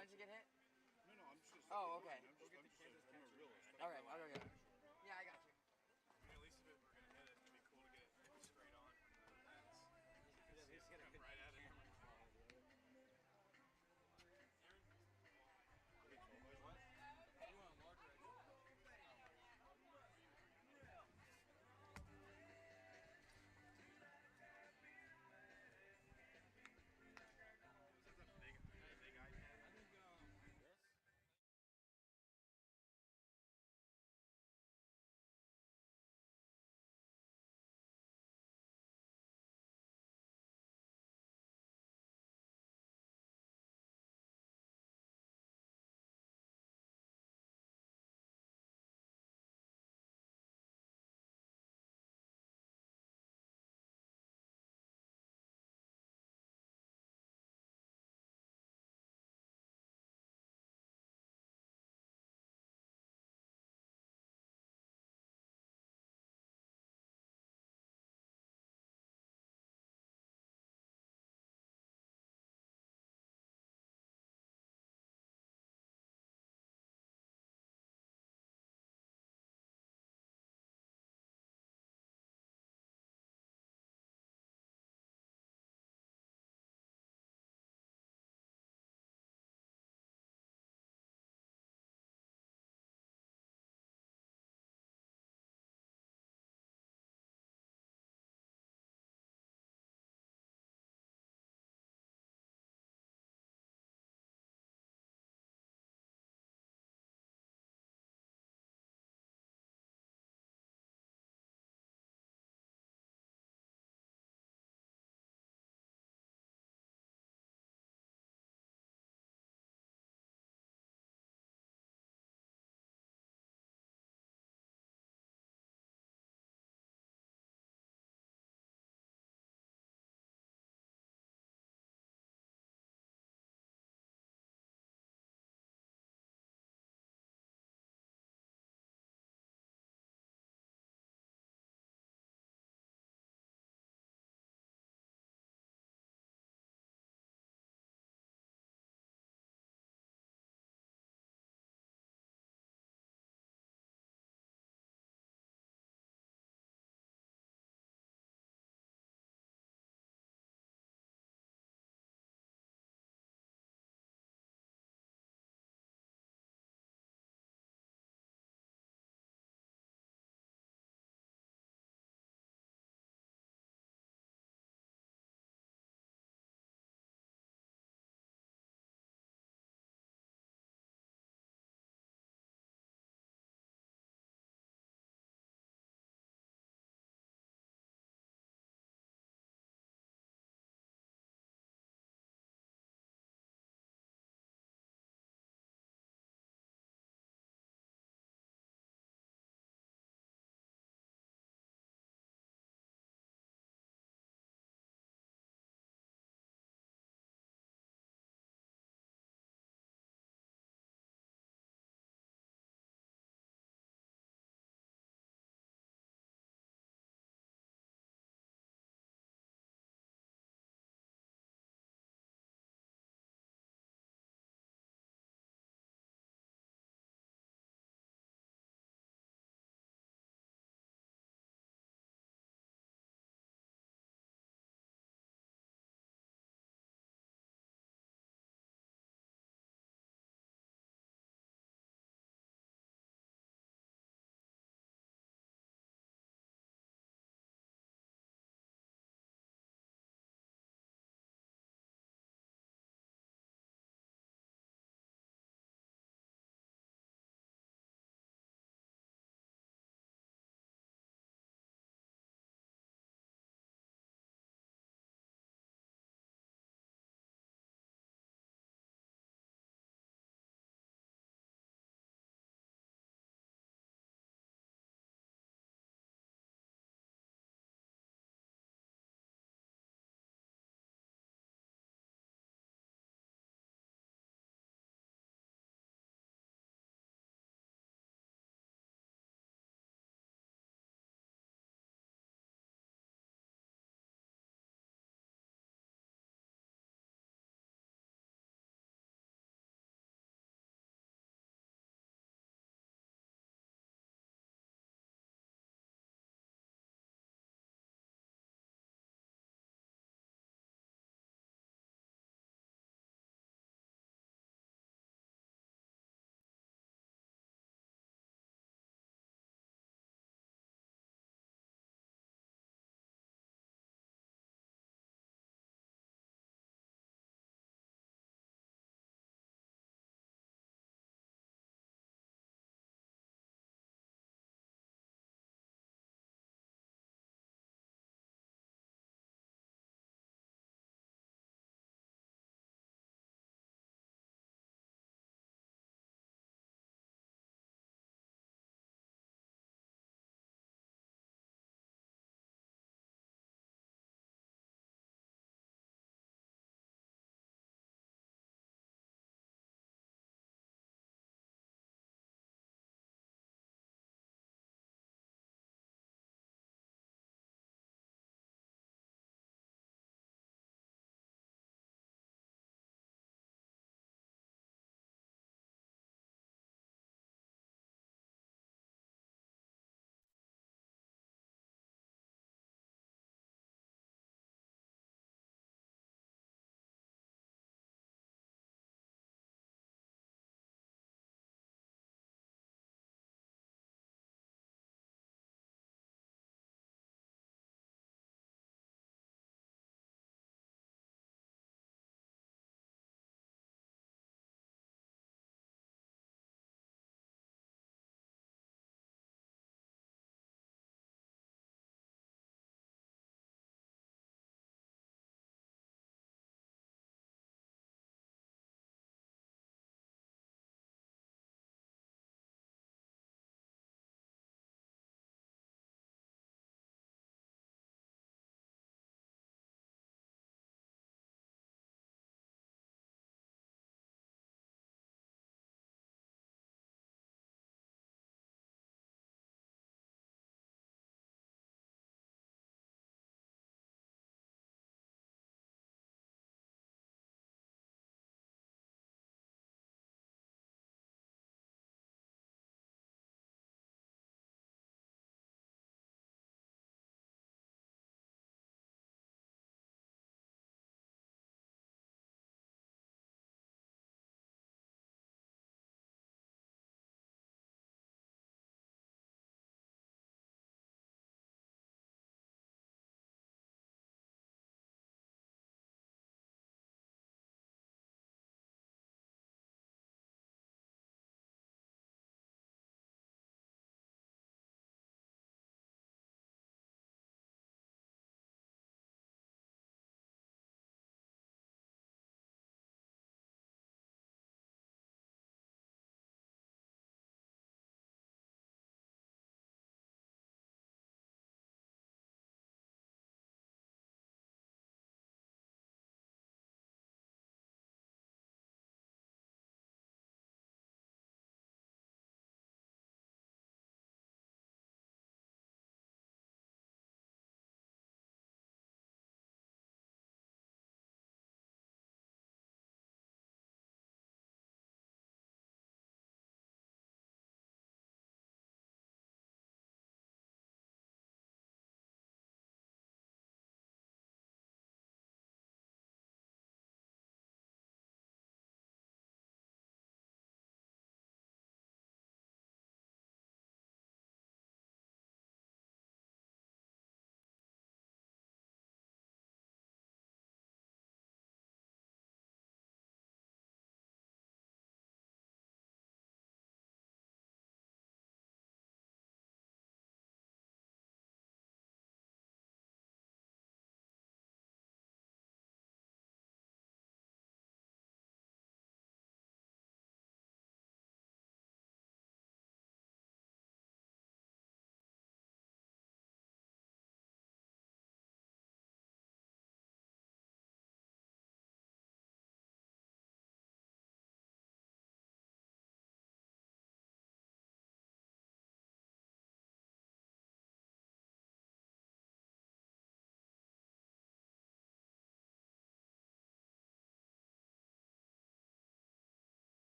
Why did you get hit? No, I'm just. Oh, okay. I'm a realist. Alright, I'll go get it. Yeah, I got you. I mean, at least if we're going to hit it, it'd be cool to get it straight on. At least get Come right at it. You want a larger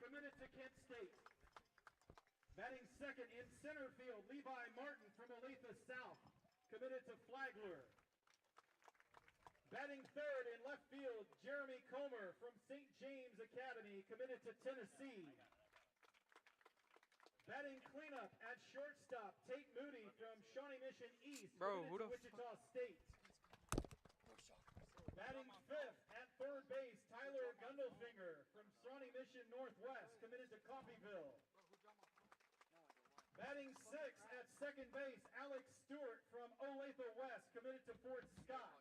committed to Kent State. Batting second in center field, Levi Martin from Olathe South, committed to Flagler. Batting third in left field, Jeremy Comer from St. James Academy, committed to Tennessee. Batting cleanup at shortstop, Tate Moody from Shawnee Mission East, committed to Wichita State. Batting fifth at third base, Tyler Gundelfinger from Shawnee Mission Northwest, committed to Coffeyville. Batting sixth at second base, Alex Stewart from Olathe West, committed to Fort Scott.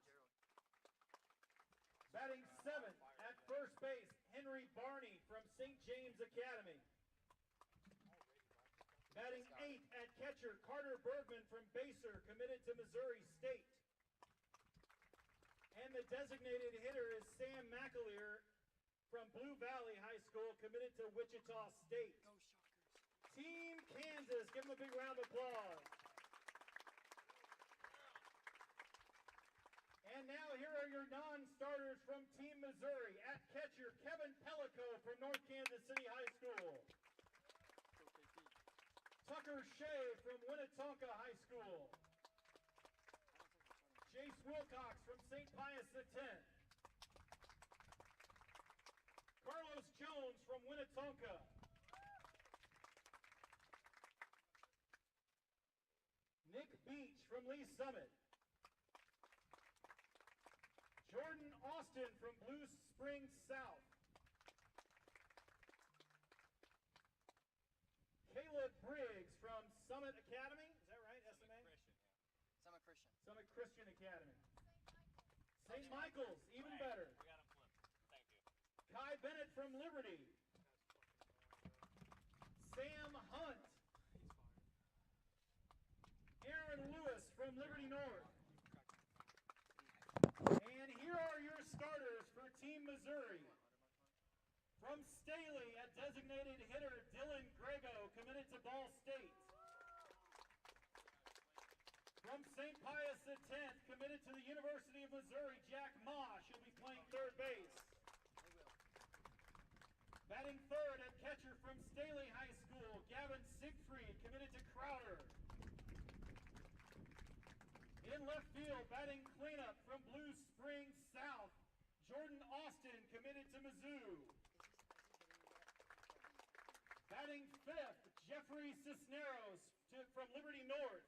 Batting seventh at first base, Henry Barney from St. James Academy. Batting eighth at catcher, Carter Bergman from Baser, committed to Missouri State. And the designated hitter is Sam McAleer from Blue Valley High School, committed to Wichita State. Team Kansas, give them a big round of applause. And now here are your non-starters from Team Missouri. At catcher, Kevin Pellico from North Kansas City High School. Tucker Shea from Winnetonka High School. Jace Wilcox from St. Pius X. Carlos Jones from Winnetonka. Nick Beach from Lee Summit. Jordan Austin from Blue Springs South. Caleb Briggs from Summit Academy. Is that right, SMA? Summit Christian. Summit Christian Academy. St. Michael's, even better. We got him flipped. Thank you. Kai Bennett from Liberty. Sam Hunt. Aaron Lewis from Liberty North. And here are your starters for Team Missouri. From Staley at designated hitter Dylan Grego, committed to Ball State. From St. Pius X, committed to the University of Missouri, Jack Mosh. He'll be playing third base. Batting third at catcher from Staley High School, Gavin Siegfried, committed to Crowder. In left field, batting cleanup from Blue Springs South, Jordan Austin, committed to Mizzou. Batting fifth, Jeffrey Cisneros from Liberty North.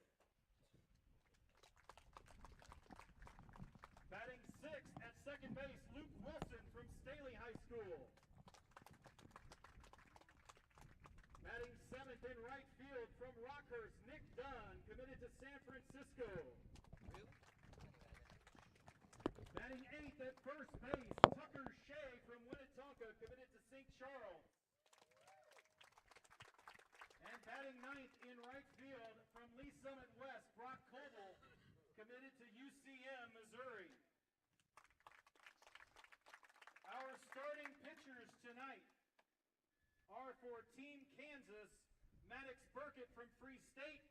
Batting sixth at second base, Luke Wilson from Staley High School. Batting seventh in right field from Rockhurst, Nick Dunn, committed to San Francisco. Batting eighth at first base, Tucker Shea from Winnetonka, committed to St. Charles. And batting ninth in right field from Lee Summit West, Brock Coble, committed to UCM, Missouri. Our starting pitchers tonight are for Team Kansas, Maddox Burkett from Free State.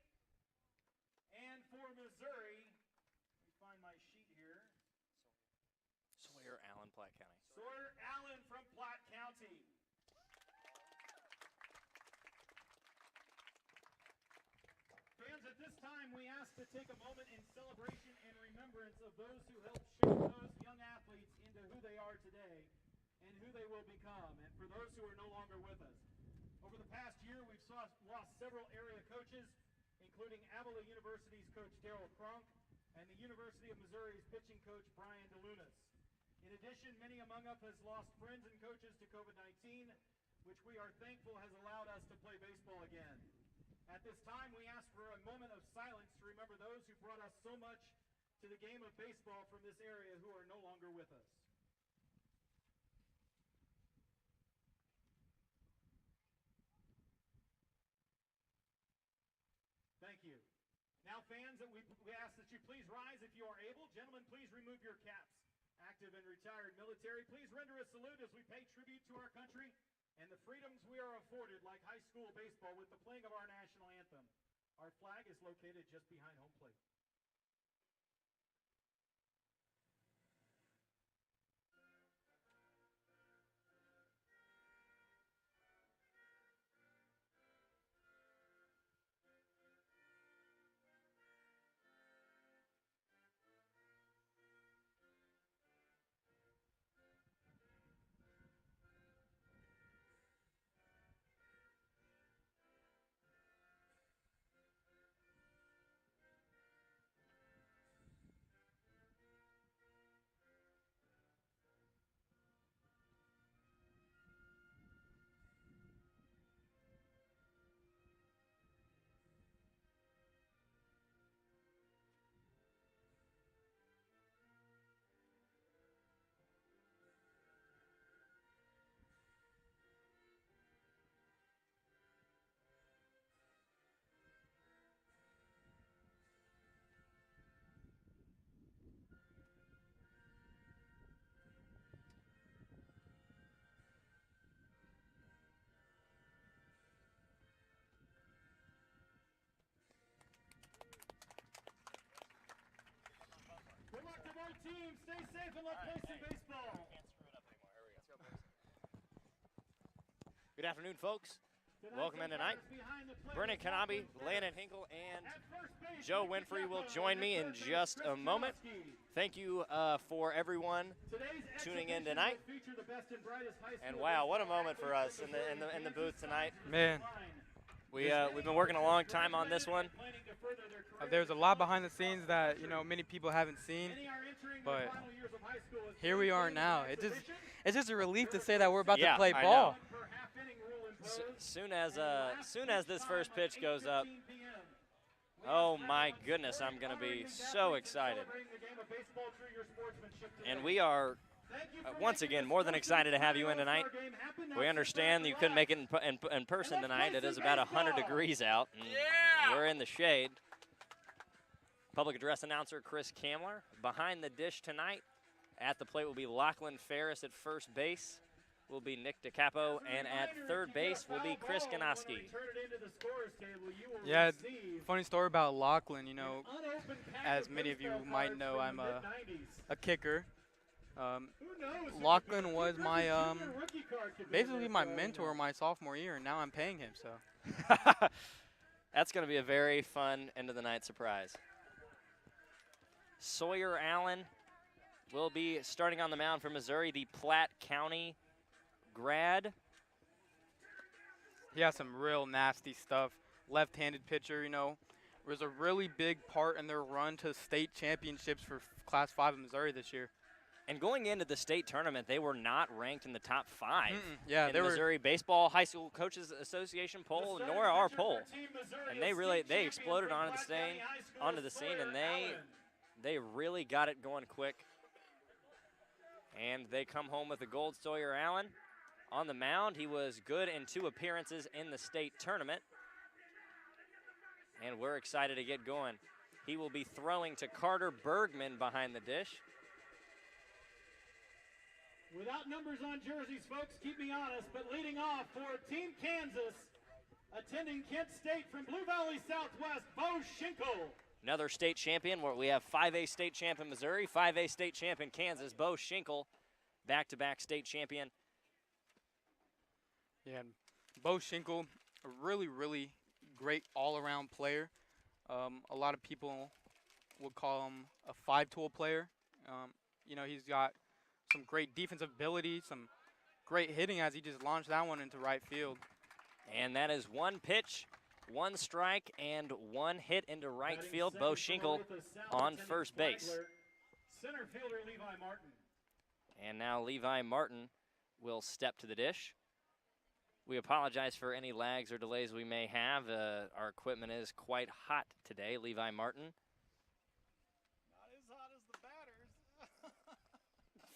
And for Missouri, let me find my sheet here. Sawyer Allen, Platte County. Sawyer Allen from Platte County. Fans, at this time we ask to take a moment in celebration and remembrance of those who helped shape those young athletes into who they are today and who they will become, and for those who are no longer with us. Over the past year, we've lost several area coaches, including Avila University's coach Darrell Cronk and the University of Missouri's pitching coach Brian DeLunas. In addition, many among us has lost friends and coaches to COVID-19, which we are thankful has allowed us to play baseball again. At this time, we ask for a moment of silence to remember those who brought us so much to the game of baseball from this area who are no longer with us. Thank you. Now, fans, we ask that you please rise if you are able. Gentlemen, please remove your caps. Active and retired military, please render a salute as we pay tribute to our country and the freedoms we are afforded, like high school baseball, with the playing of our national anthem. Our flag is located just behind home plate. team. Stay safe and let's play some baseball. Good afternoon, folks. Welcome in tonight. Brennan Kanabe, Landon Hinkle, and Joe Winfrey will join me in just a moment. Thank you for everyone tuning in tonight. And wow, what a moment for us in the booth tonight. Man, We've been working a long time on this one. there's a lot behind the scenes that many people haven't seen, but here we are now. It's just a relief to say that we're about to play ball. Soon as this first pitch goes up, oh my goodness, I'm going to be so excited. And we are, once again, more than excited to have you in tonight. We understand you couldn't make it in person tonight. It is about 100 degrees out, and we're in the shade. Public address announcer Chris Kamler. Behind the dish tonight at the plate will be Lachlan Ferris at first base. Will be Nick DiCapo, and at third base will be Chris Ganoski. Yeah, funny story about Lachlan, as many of you might know, I'm a kicker. Lachlan was my, basically my mentor my sophomore year, and now I'm paying him, so. That's going to be a very fun end of the night surprise. Sawyer Allen will be starting on the mound for Missouri, the Platte County grad. He has some real nasty stuff. Left-handed pitcher, was a really big part in their run to state championships for Class 5 in Missouri this year. And going into the state tournament, they were not ranked in the top 5 in the Missouri Baseball High School Coaches Association poll, nor our poll. And they exploded onto the scene, and they really got it going quick. And they come home with the gold. Sawyer Allen on the mound. He was good in 2 appearances in the state tournament. And we're excited to get going. He will be throwing to Carter Bergman behind the dish. Without numbers on jerseys, folks, keep me honest, but leading off for Team Kansas, attending Kent State from Blue Valley Southwest, Bo Schinkel. Another state champion. Where we have 5A state champion Missouri, 5A state champion Kansas. Bo Schinkel, back-to-back state champion. Yeah, Bo Schinkel, a really, really great all-around player. A lot of people would call him a 5-tool player. He's got some great defensive ability, some great hitting as he just launched that one into right field. And that is 1 pitch, 1 strike, and 1 hit into right field. Bo Schinkel on first base. Center fielder Levi Martin. And now Levi Martin will step to the dish. We apologize for any lags or delays we may have. Our equipment is quite hot today. Levi Martin. Not as hot as the batters.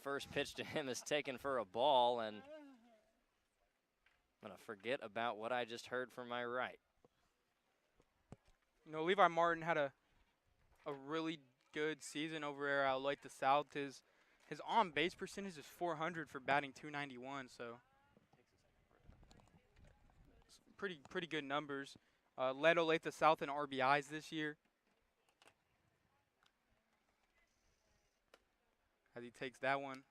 First pitch to him is taken for a ball, and I'm going to forget about what I just heard from my right. Levi Martin had a really good season over there at Lake the South. His on-base percentage is .400 for batting .291, so pretty good numbers. Led Lake the South in RBIs this year. As he takes that one,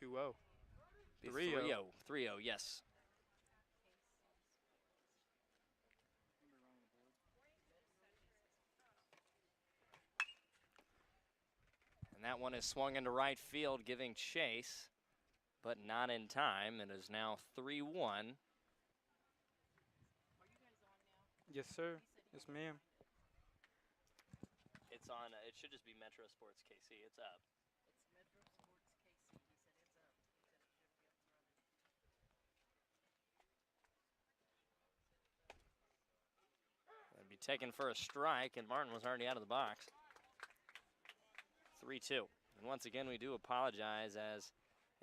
2-0. 3-0, yes. And that one is swung into right field, giving chase, but not in time. It is now 3-1. Yes, sir. Yes, ma'am. It's on. It should just be Metro Sports KC. It's up. It'd be taken for a strike, and Martin was already out of the box. 3-2. And once again, we do apologize as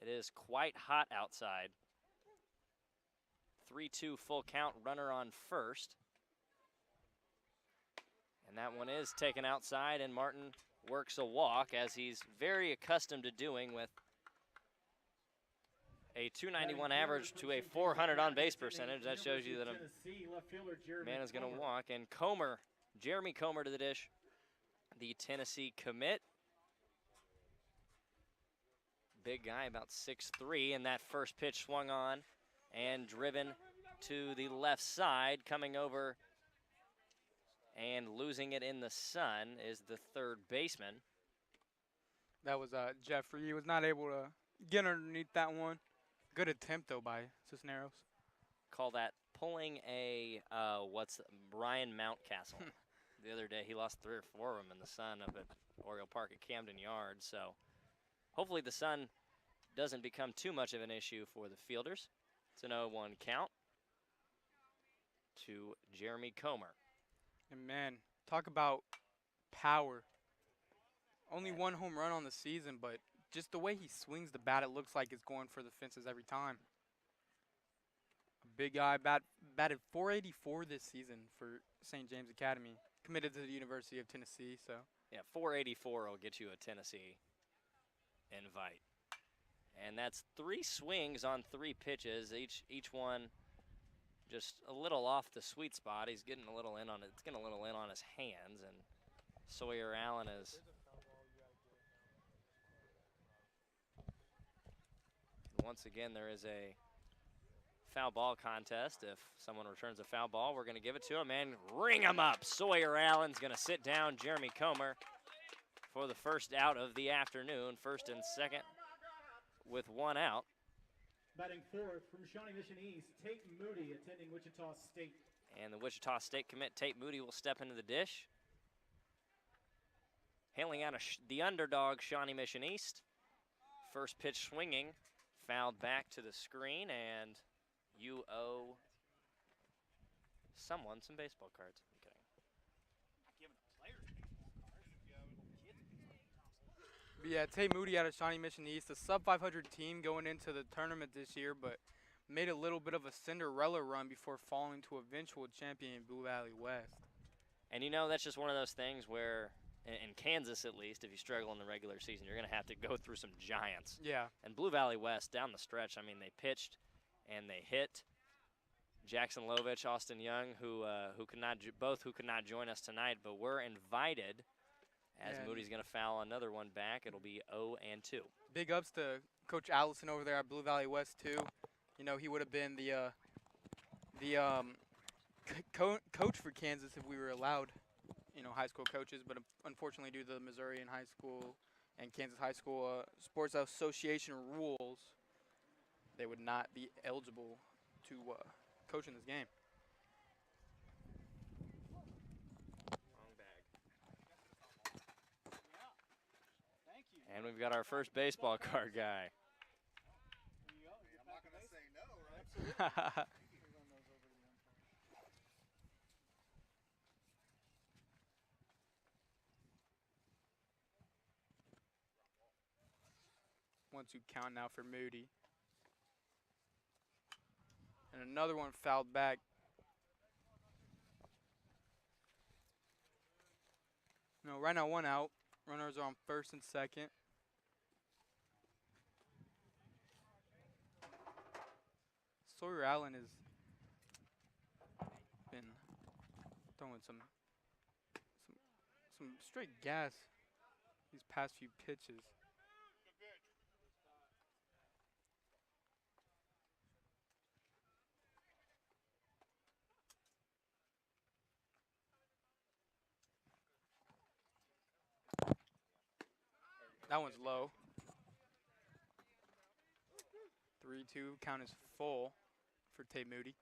it is quite hot outside. 3-2 full count, runner on first. And that one is taken outside, and Martin works a walk, as he's very accustomed to doing, with a .291 average to a .400 on-base percentage. That shows you that a man is going to walk. And Jeremy Comer to the dish, the Tennessee commit. big guy, about 6'3", and that first pitch swung on and driven to the left side. Coming over and losing it in the sun is the third baseman. That was Jeffrey. He was not able to get underneath that one. Good attempt, though, by Cisneros. Call that pulling a, Ryan Mountcastle. The other day, he lost 3 or 4 of them in the sun up at Oriole Park at Camden Yards. So hopefully the sun doesn't become too much of an issue for the fielders. It's an 0-1 count to Jeremy Comer. And, man, talk about power. Only 1 home run on the season, but just the way he swings the bat, it looks like it's going for the fences every time. A big guy, batted .484 this season for St. James Academy. Committed to the University of Tennessee, so. Yeah, .484 will get you a Tennessee invite. And that's 3 swings on 3 pitches, each one just a little off the sweet spot. He's getting a little in on it. It's getting a little in on his hands, and Sawyer Allen is. Once again, there is a foul ball contest. If someone returns a foul ball, we're going to give it to him and ring him up. Sawyer Allen's going to sit down Jeremy Comer for the first out of the afternoon, first and second with 1 out. Batting fourth from Shawnee Mission East, Tate Moody, attending Wichita State. And the Wichita State commit, Tate Moody, will step into the dish. Hailing out of the underdog, Shawnee Mission East. First pitch swinging, fouled back to the screen, and you owe someone some baseball cards. I'm kidding. But yeah, Tate Moody out of Shawnee Mission East, a sub-500 team going into the tournament this year, but made a little bit of a Cinderella run before falling to eventual champion Blue Valley West. And you know, that's just one of those things where, in Kansas at least, if you struggle in the regular season, you're going to have to go through some giants. Yeah. And Blue Valley West, down the stretch, I mean, they pitched and they hit. Jackson Lovich, Austin Young, who could not join us tonight, but were invited. As Moody's going to foul another one back, it'll be 0-2. Big ups to Coach Allison over there at Blue Valley West too. You know, he would have been the coach for Kansas if we were allowed, you know, high school coaches. But unfortunately, due to the Missouri and high school and Kansas High School Sports Association rules, they would not be eligible to coach in this game. And we've got our first baseball card guy. I'm not going to say no, right? One, two count now for Moody. And another one fouled back. No, right now 1 out. Runners are on first and second. Sawyer Allen has been throwing some straight gas these past few pitches. That one's low. 3-2, count is full for Tate Moody.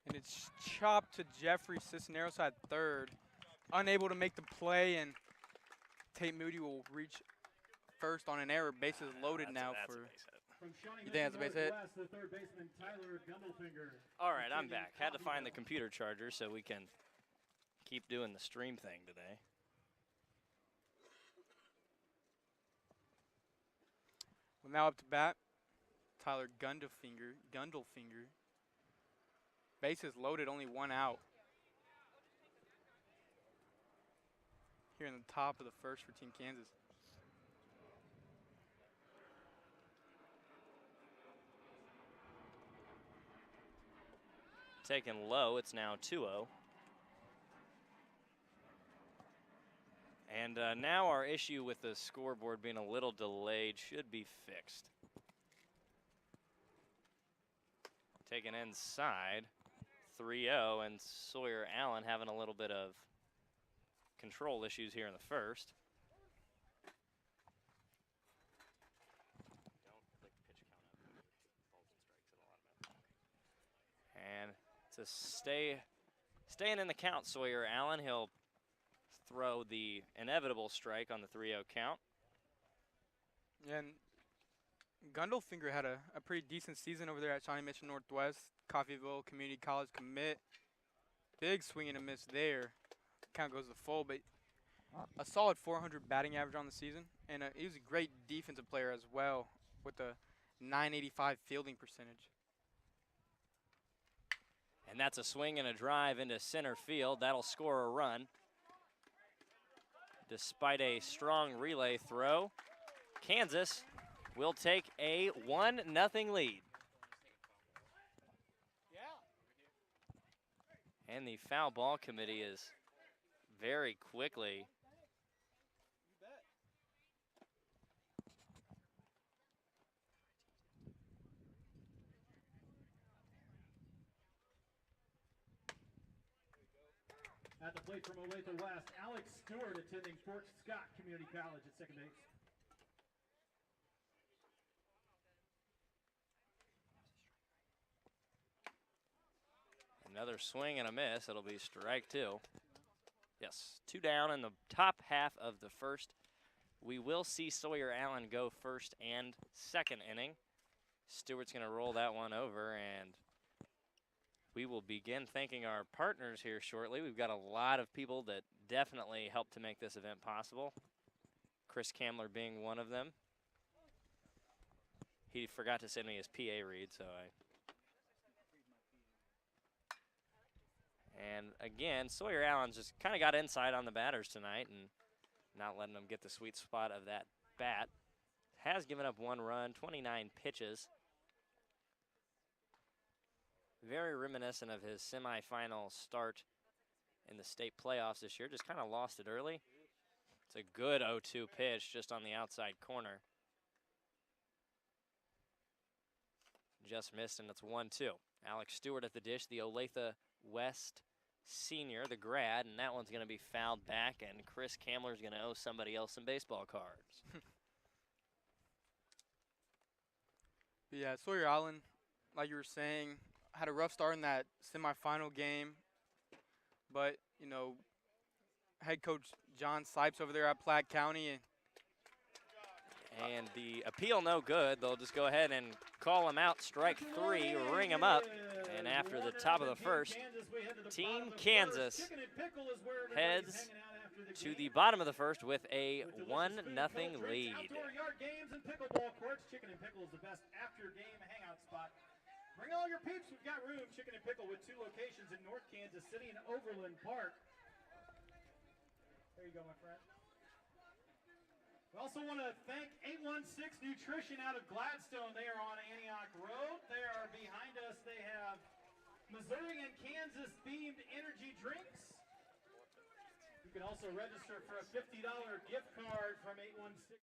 And it's chopped to Jeffrey Cisneros at third. Unable to make the play, and Tate Moody will reach first on an error. Bases loaded now for. You think that's a base hit? All right, I'm back. Had to find the computer charger so we can keep doing the stream thing today. Well, now up to bat, Tyler Gundelfinger. Bases loaded, only 1 out. Here in the top of the first for Team Kansas. taken low. It's now 2-0. And now our issue with the scoreboard being a little delayed should be fixed. Taken inside, 3-0, and Sawyer Allen having a little bit of control issues here in the first. And to staying in the count, Sawyer Allen, he'll throw the inevitable strike on the 3-0 count. Yeah, and Gundelfinger had a pretty decent season over there at Shawnee Mission Northwest, Coffeyville Community College commit. Big swing and a miss there. Count goes to full, but a solid 400 batting average on the season. And he was a great defensive player as well with a 985 fielding percentage. And that's a swing and a drive into center field. That'll score a run. Despite a strong relay throw, Kansas will take a 1-0 lead. And the foul ball committee is very quickly at the plate from Olathe West, Alex Stewart attending Fort Scott Community College at second base. Another swing and a miss. It'll be strike 2. Yes, 2 down in the top half of the first. We will see Sawyer Allen go first and second inning. Stewart's going to roll that one over, and we will begin thanking our partners here shortly. We've got a lot of people that definitely helped to make this event possible. Chris Kamler being one of them. He forgot to send me his PA read, so And again, Sawyer Allen's just kind of got inside on the batters tonight and not letting them get the sweet spot of that bat. Has given up 1 run, 29 pitches. Very reminiscent of his semifinal start in the state playoffs this year. Just kind of lost it early. It's a good 0-2 pitch just on the outside corner. Just missed, and it's 1-2. Alex Stewart at the dish, the Olathe West senior, the grad, and that one's going to be fouled back, and Chris Kamler's going to owe somebody else some baseball cards. Yeah, Sawyer Allen, like you were saying, had a rough start in that semifinal game, but, you know, head coach John Sipes over there at Platte County. And the appeal no good. They'll just go ahead and call him out. Strike 3, ring him up. And after the top of the first, Team Kansas heads to the bottom of the first with a 1-0 lead. Outdoor yard games and pickleball courts. Chicken and Pickle is the best after-game hangout spot. Bring all your peeps. We've got room. Chicken and Pickle with 2 locations in North Kansas City and Overland Park. There you go, my friend. We also want to thank 816 Nutrition out of Gladstone. They are on Antioch Road. They are behind us. They have Missouri and Kansas themed energy drinks. You can also register for a $50 gift card from 816.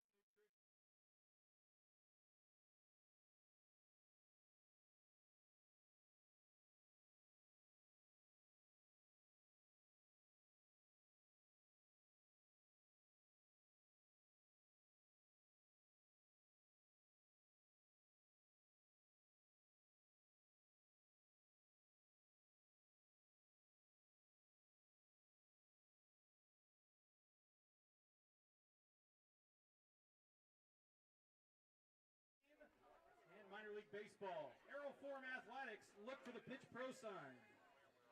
Minor League Baseball, Aeroform Athletics, look for the Pitch Pro sign.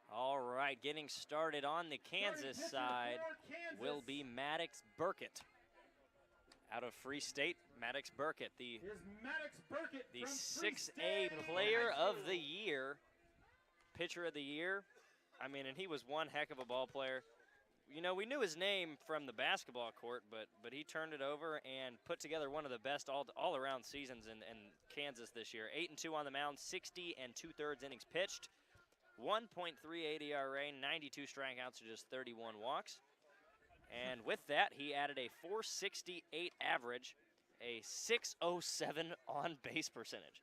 All right, getting started on the Kansas side will be Maddox Burkett. Out of Free State, Maddox Burkett, the 6A Player of the Year, Pitcher of the Year. I mean, and he was one heck of a ball player. You know, we knew his name from the basketball court, but he turned it over and put together one of the best all-around seasons in Kansas this year. 8-2 on the mound, 60 2/3 innings pitched, 1.38 ERA, 92 strikeouts to just 31 walks. And with that, he added a 468 average, a 607 on base percentage.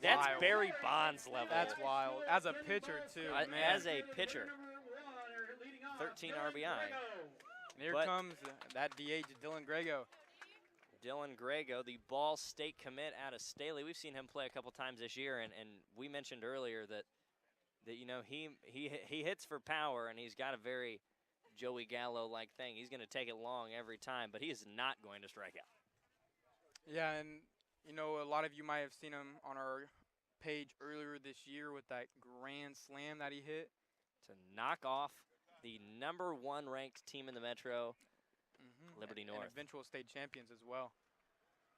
That's Wild. Barry Bonds level. That's wild. As a pitcher, too, man. As a pitcher, 13 RBI. And here But comes that DH, Dylan Grego. Dylan Grego, the Ball State commit out of Staley. We've seen him play a couple times this year, and we mentioned earlier that you know he hits for power, and he's got a very Joey Gallo-like thing. He's going to take it long every time, but he is not going to strike out. Yeah, and you know, a lot of you might have seen him on our page earlier this year with that grand slam that he hit to knock off the #1 ranked team in the Metro, Liberty North. And eventual state champions as well.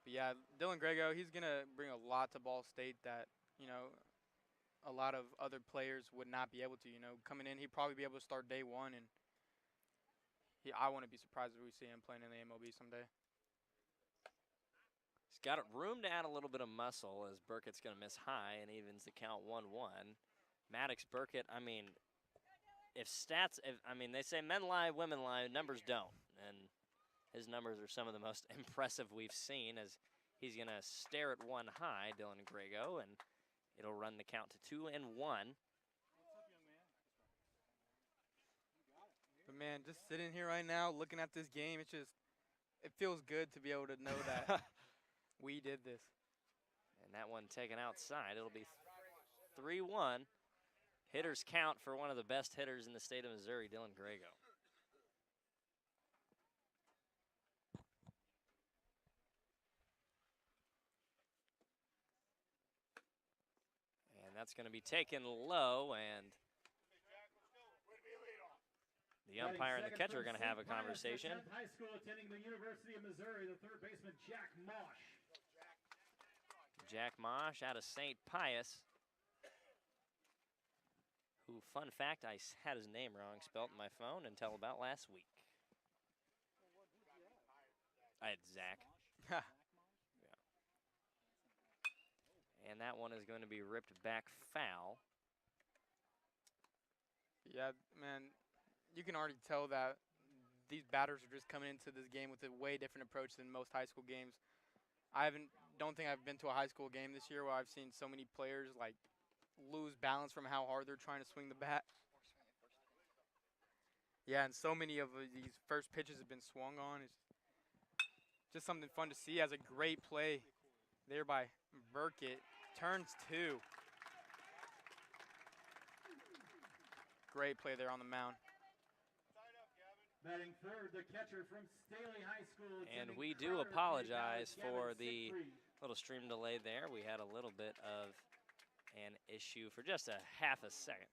But yeah, Dylan Grego, he's going to bring a lot to Ball State that, you know, a lot of other players would not be able to. You know, coming in, he'd probably be able to start day one, and I wouldn't be surprised if we see him playing in the MLB someday. He's got room to add a little bit of muscle as Burkett's going to miss high and evens the count 1-1. Maddox Burkett, I mean, they say men lie, women lie, numbers don't. And his numbers are some of the most impressive we've seen as he's going to stare at one high, Dylan Grego, and it'll run the count to 2-1. But man, just sitting here right now looking at this game, it feels good to be able to know that we did this. And that one taken outside. It'll be 3-1. Hitters count for one of the best hitters in the state of Missouri, Dylan Grego. And that's going to be taken low, and the umpire and the catcher are going to have a conversation. High school attending the University of Missouri, the third baseman, Jack Mosh. Jack Mosh out of St. Pius, who, fun fact, I had his name wrong spelt in my phone until about last week. I had Zach. Yeah. And that one is going to be ripped back foul. Yeah, man, you can already tell that these batters are just coming into this game with a way different approach than most high school games. Don't think I've been to a high school game this year where I've seen so many players like lose balance from how hard they're trying to swing the bat. Yeah, and so many of these first pitches have been swung on. It's just something fun to see. As a great play there by Burkett. Turns two. Great play there on the mound. Batting third, the catcher from Staley High School. And we do apologize for the little stream delay there. We had a little bit of an issue for just a half a second.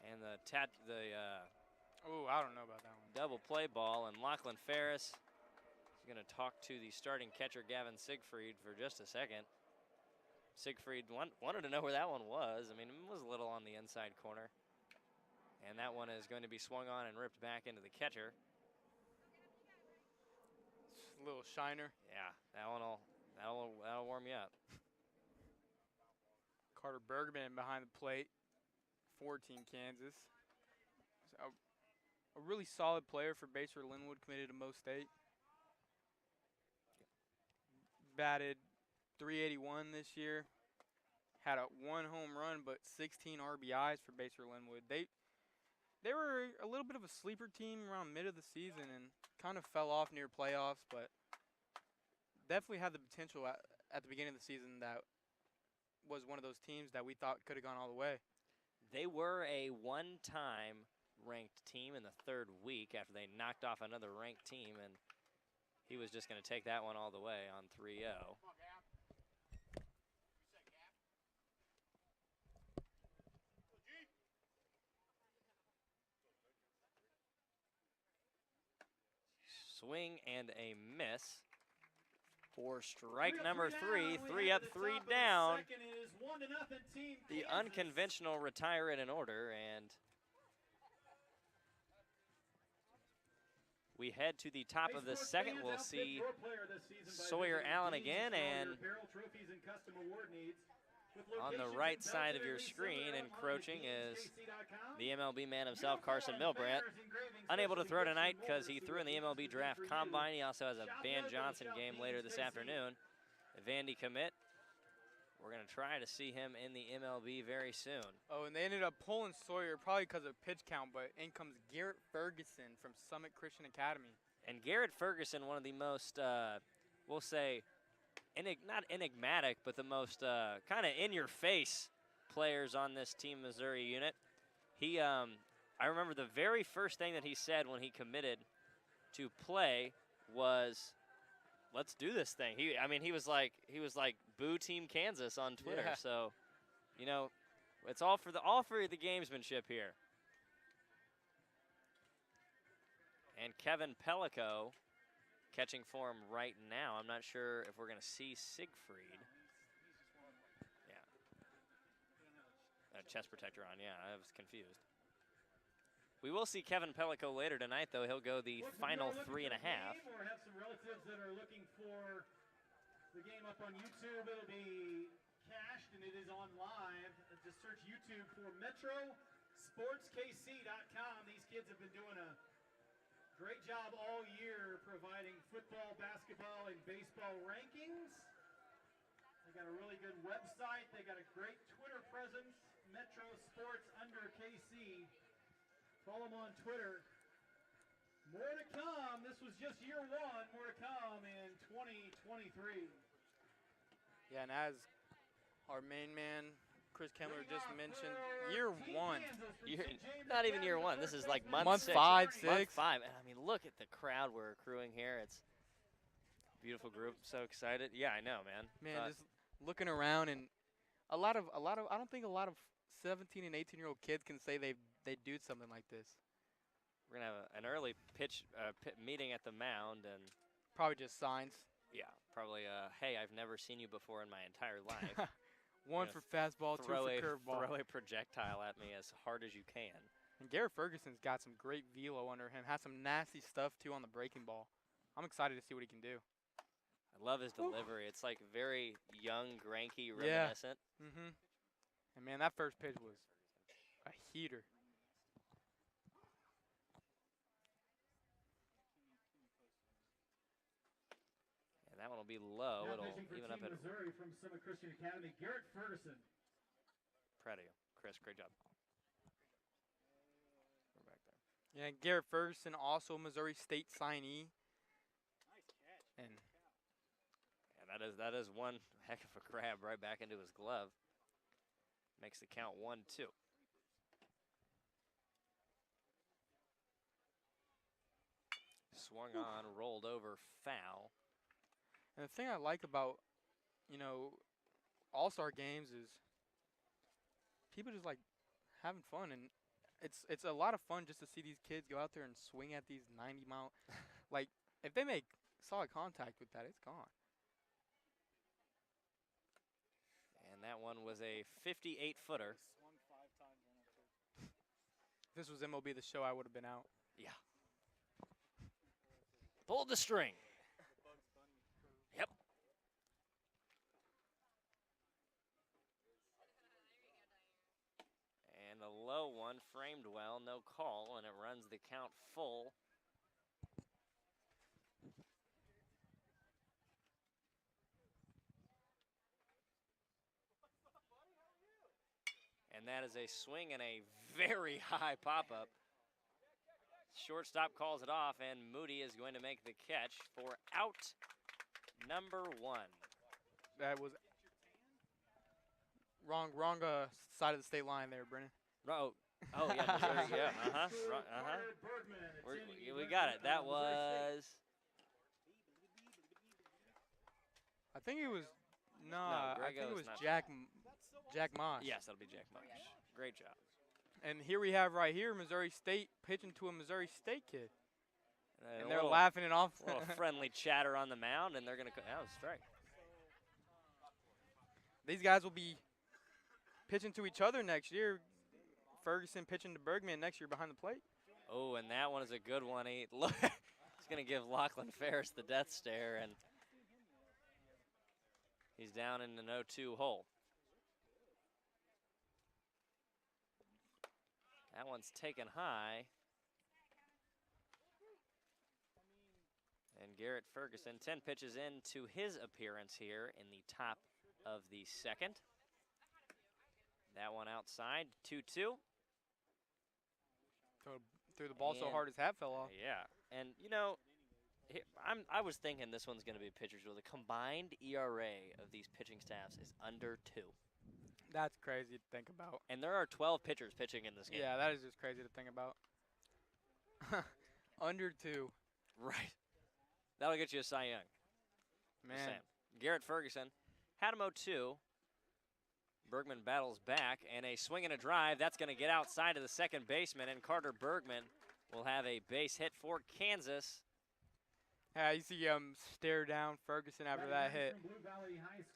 And oh, I don't know about that one. Double play ball, and Lachlan Ferris is going to talk to the starting catcher, Gavin Siegfried, for just a second. Siegfried wanted to know where that one was. I mean, it was a little on the inside corner. And that one is going to be swung on and ripped back into the catcher. It's a little shiner. Yeah, that'll warm you up. Carter Bergman behind the plate. 14, Kansas. A really solid player for Baser Linwood, committed to Mo State. Batted .381 this year. Had a 1 home run, but 16 RBIs for Baser Linwood. They were a little bit of a sleeper team around mid of the season and kind of fell off near playoffs, but definitely had the potential at the beginning of the season that was one of those teams that we thought could have gone all the way. They were a one-time ranked team in the third week after they knocked off another ranked team, and he was just going to take that one all the way on 3-0. Swing and a miss for strike number 3. 3 up, 3 down. The unconventional retire it in order, and we head to the top of the second. We'll see Sawyer Allen again, and on the right side of your screen, encroaching, is the MLB man himself, Carson Milbrandt. Unable to throw tonight because he threw in the MLB Draft Combine. He also has a Van Johnson game later this afternoon. Vandy commit. We're going to try to see him in the MLB very soon. Oh, and they ended up pulling Sawyer probably because of pitch count, but in comes Garrett Ferguson from Summit Christian Academy. And Garrett Ferguson, one of the most, we'll say, not enigmatic, but the most kind of in-your-face players on this Team Missouri unit. He, I remember the very first thing that he said when he committed to play was, "Let's do this thing." He was like, "Boo Team Kansas" on Twitter. Yeah. So, you know, it's all for the gamesmanship here. And Kevin Pellico catching for him right now. I'm not sure if we're going to see Siegfried. Yeah. Chest protector on, yeah, I was confused. We will see Kevin Pellico later tonight, though. He'll go the final 3.5. Or have some relatives that are looking for the game up on YouTube. It'll be cached and it is on live. Just search YouTube for MetroSportsKC.com. These kids have been doing a great job all year providing football, basketball, and baseball rankings. They got a really good website. They got a great Twitter presence, Metro Sports under KC. Follow them on Twitter. More to come. This was just year one. More to come in 2023. Yeah, and as our main man, Chris Kemmler, just mentioned, year one. Not even year one. This is like month 6. 5, 6. Month 5. And I mean, look at the crowd we're accruing here. It's a beautiful group. So excited. Yeah, I know, man. Man, just looking around, and I don't think a lot of 17 and 18-year-old kids can say they do something like this. We're going to have an early pitch meeting at the mound, and probably just signs. Yeah, probably, hey, I've never seen you before in my entire life. One for fastball, 2 for curveball. Throw a projectile at me as hard as you can. And Garrett Ferguson's got some great velo under him. Has some nasty stuff, too, on the breaking ball. I'm excited to see what he can do. I love his delivery. It's like very young, Granky, reminiscent. Yeah. Mm-hmm. And, man, that first pitch was a heater. And that one will be low. Now It'll pitching even for up Team at Missouri from Summit Christian Academy, Garrett Ferguson. proud of you, Chris. Great job. We're back there. Yeah, Garrett Ferguson, also Missouri State signee. And that is one heck of a grab right back into his glove. Makes the count 1-2. Swung on, rolled over, foul. And the thing I like about, all-star games is people just like having fun, and it's a lot of fun just to see these kids go out there and swing at these 90-mile. Like, if they make solid contact with that, it's gone. And that one was a 58-footer. If this was MLB The Show, I would have been out. Yeah. Pulled the string. Yep. And a low one, framed well, no call, and it runs the count full. And that is a swing and a very high pop-up. Shortstop calls it off, and Moody is going to make the catch for out number 1. That was wrong side of the state line there, Brennan. Oh yeah, Missouri, yeah, we got it. That was. I think it was I think it was not Jack Moss. Yes, that'll be Jack Moss. Great job. And here we have right here Missouri State pitching to a Missouri State kid. And they're little, laughing it off. A little friendly chatter on the mound, and they're going to that was a strike. These guys will be pitching to each other next year. Ferguson pitching to Bergman next year behind the plate. Oh, and that one is a good one. He look, He's going to give Lachlan Ferris the death stare, and he's down in an 0-2 hole. That one's taken high. And Garrett Ferguson, 10 pitches into his appearance here in the top of the second. That one outside, 2-2. Threw the ball so hard his hat fell off. Yeah, and you know, I was thinking this one's going to be pitchers with a combined ERA of these pitching staffs is under 2. That's crazy to think about. And there are 12 pitchers pitching in this game. Yeah, that is just crazy to think about. Under 2. Right. That'll get you a Cy Young. Man. Garrett Ferguson had him 0-2. Bergman battles back, and a swing and a drive. That's going to get outside of the second baseman, and Carter Bergman will have a base hit for Kansas. Yeah, you see him stare down Ferguson after that hit.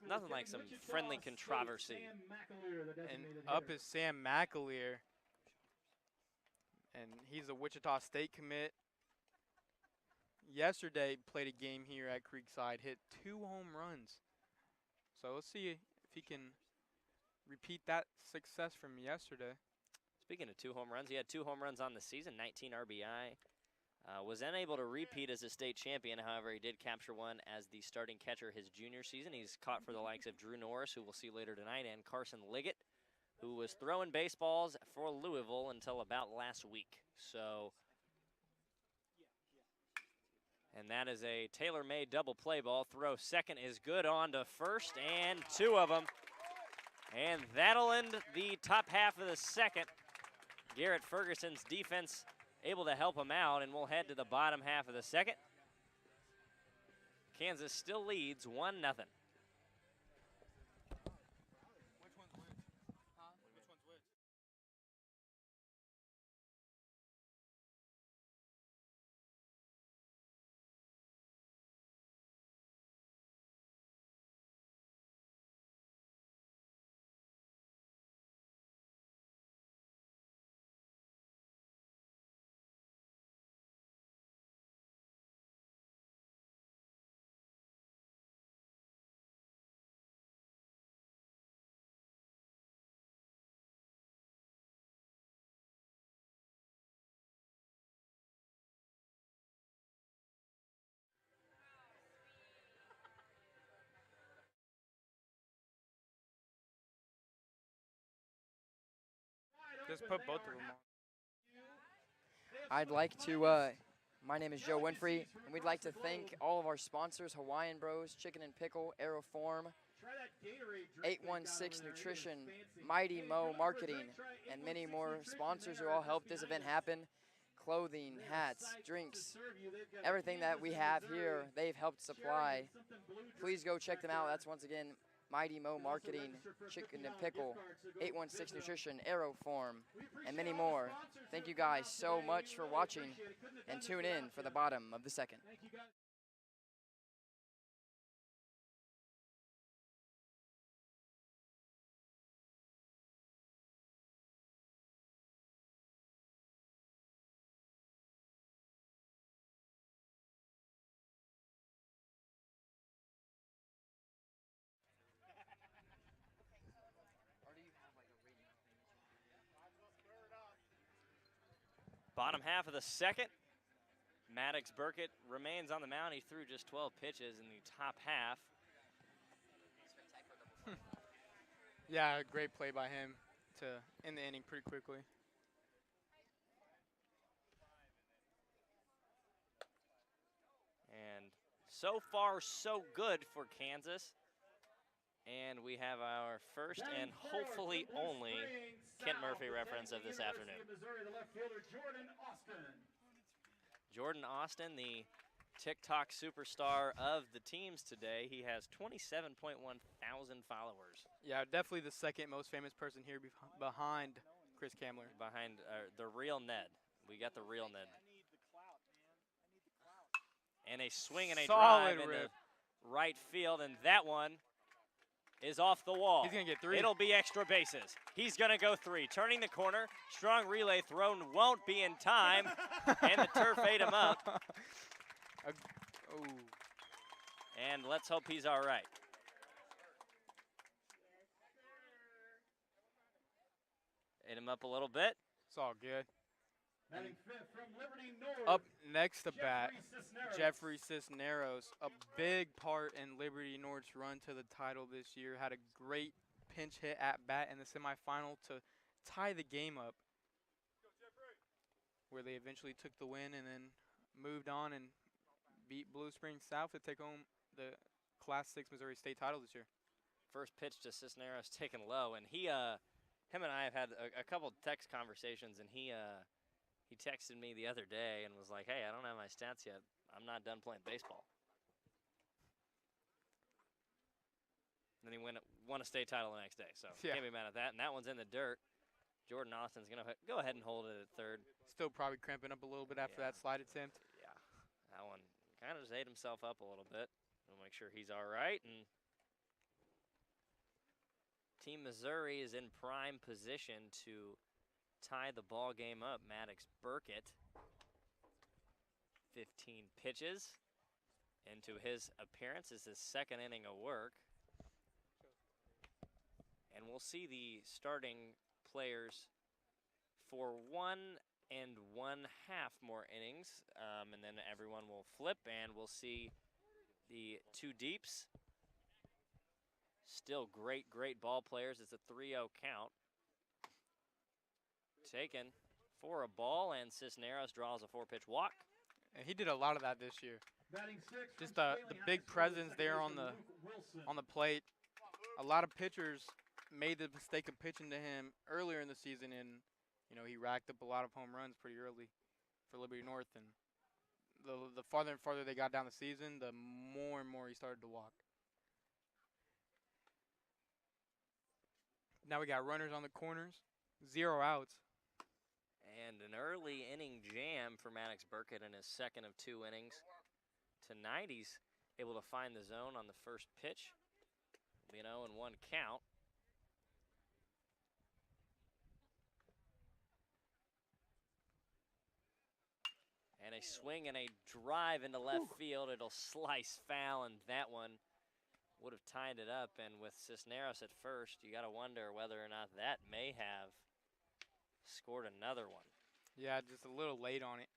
Nothing like some friendly controversy. And up is Sam McAleer. And he's a Wichita State commit. Yesterday played a game here at Creekside, hit 2 home runs. So let's see if he can repeat that success from yesterday. Speaking of 2 home runs, he had 2 home runs on the season, 19 RBI. Was unable to repeat as a state champion. However, he did capture one as the starting catcher his junior season. He's caught for the likes of Drew Norris, who we'll see later tonight, and Carson Liggett, who was throwing baseballs for Louisville until about last week. So, and that is a tailor-made double play ball. Throw second is good on to first, and 2 of them. And that'll end the top half of the second. Garrett Ferguson's defense able to help him out, and we'll head to the bottom half of the second. Kansas still leads 1-0. Which one's which? Huh? Which one's which? Just put both of them on. I'd like to, my name is Joe Winfrey, and we'd like to thank all of our sponsors, Hawaiian Bros, Chicken and Pickle, Aeroform, 816 Nutrition, Mighty Mo Marketing, and many more sponsors who all helped this event happen. Clothing, hats, drinks, everything that we have here, they've helped supply. Please go check them out. That's once again Mighty Mo Marketing, Chicken and Pickle, 816 Nutrition, Aeroform, and many more. Thank you guys so much for watching, and tune in for the bottom of the second. Bottom half of the second. Maddox Burkett remains on the mound. He threw just 12 pitches in the top half. Yeah, great play by him to end the inning pretty quickly. And so far, so good for Kansas. And we have our first and hopefully only Kent Murphy reference of this afternoon. Jordan Austin, the TikTok superstar of the teams today. He has 27.1 thousand followers. Yeah, definitely the second most famous person here behind Chris Kamler. Behind the real Ned. We got the real Ned. And a swing and a drive into right field, and that one is off the wall. He's going to get 3. It'll be extra bases. He's going to go 3. Turning the corner, strong relay thrown won't be in time, and the turf ate him up. Oh, And let's hope he's all right. Hit him up a little bit. it's all good. Batting fifth from Liberty North. Up next to bat, Jeffrey Cisneros. Jeffrey Cisneros, a big part in Liberty North's run to the title this year. Had a great pinch hit at bat in the semifinal to tie the game up, where they eventually took the win and then moved on and beat Blue Springs South to take home the Class 6 Missouri State title this year. First pitch to Cisneros taken low, and him and I have had a couple text conversations, and he texted me the other day and was like, "Hey, I don't have my stats yet. I'm not done playing baseball." And then he won a state title the next day, so Yeah. can't be mad at that. And that one's in the dirt. Jordan Austin's gonna go ahead and hold it at third. Still probably cramping up a little bit after Yeah. that slide attempt. Yeah, that one kind of just ate himself up a little bit. We'll make sure he's all right. And Team Missouri is in prime position to tie the ball game up. Maddox Burkett, 15 pitches into his appearance. This is his second inning of work. And we'll see the starting players for 1.5 more innings, and then everyone will flip, and we'll see the two deeps. Still great ball players. It's a 3-0 count. Taken for a ball, and Cisneros draws a 4-pitch walk. And he did a lot of that this year. Batting sixth Just from the Scaling big Heights, presence second there baseman on Luke Wilson. the plate. A lot of pitchers made the mistake of pitching to him earlier in the season, and he racked up a lot of home runs pretty early for Liberty North. And the farther and farther they got down the season, the more and more he started to walk. Now we got runners on the corners, 0 outs. And an early inning jam for Maddox Burkett in his second of 2 innings. Tonight he's able to find the zone on the first pitch. In 1 count. And a swing and a drive into left field. It'll slice foul, and that one would have tied it up. And with Cisneros at first, you got to wonder whether or not that may have scored another one. Yeah, just a little late on it.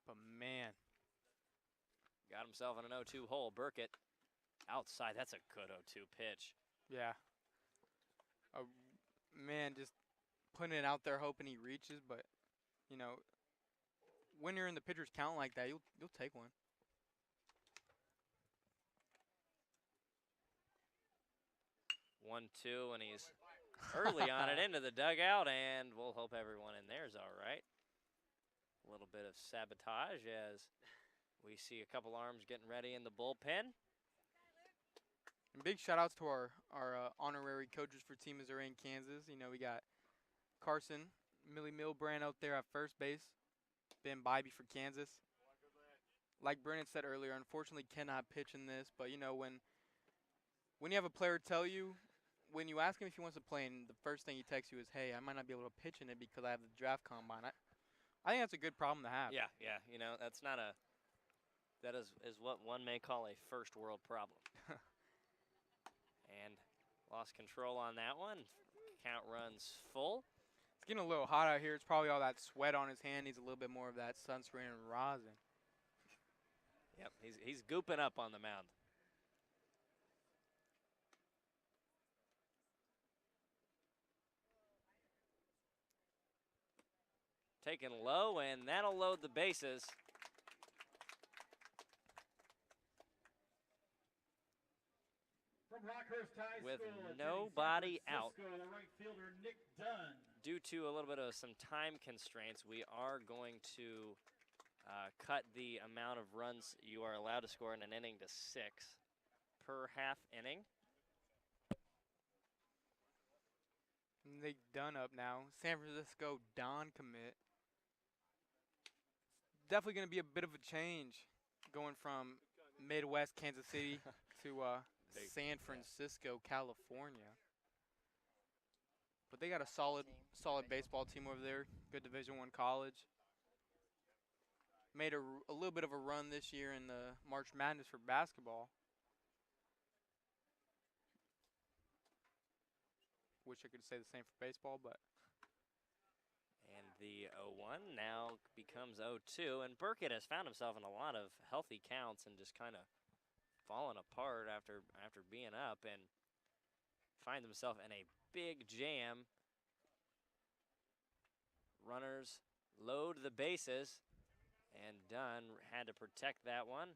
But man. Got himself in an 0-2 hole. Burkett outside. That's a good 0-2 pitch. Yeah. Man, just putting it out there hoping he reaches, but when you're in the pitcher's count like that, you'll take one. One, two, and he's early on it into the dugout, and we'll hope everyone in there is all right. A little bit of sabotage as we see a couple arms getting ready in the bullpen. And big shout outs to our honorary coaches for Team Missouri and Kansas. We got Carson, Millie Milbrand out there at first base. Ben Bybee for Kansas. Like Brennan said earlier, unfortunately cannot pitch in this, but when you have a player tell you, when you ask him if he wants to play, and the first thing he texts you is, "Hey, I might not be able to pitch in it because I have the draft combine." I think that's a good problem to have. Yeah, that's not that is what one may call a first world problem. And lost control on that one. Count runs full. It's getting a little hot out here. It's probably all that sweat on his hand. Needs a little bit more of that sunscreen and rosin. Yep, he's gooping up on the mound. Taken low, and that'll load the bases. From Rockhurst High With School, attending nobody San out. Francisco, the right fielder Nick Dunn. Due to a little bit of some time constraints, we are going to cut the amount of runs you are allowed to score in an inning to 6 per half inning. Nick Dunn up now. San Francisco Don commit. Definitely going to be a bit of a change going from Midwest Kansas City to San Francisco, California. But they got a solid baseball team over there. Good Division I college. made a little bit of a run this year in the March Madness for basketball. Wish I could say the same for baseball, but. And the 0-1 now becomes 0-2. And Burkett has found himself in a lot of healthy counts and just kind of fallen apart after being up, and finds himself in a big jam. Runners load the bases, and Dunn had to protect that one.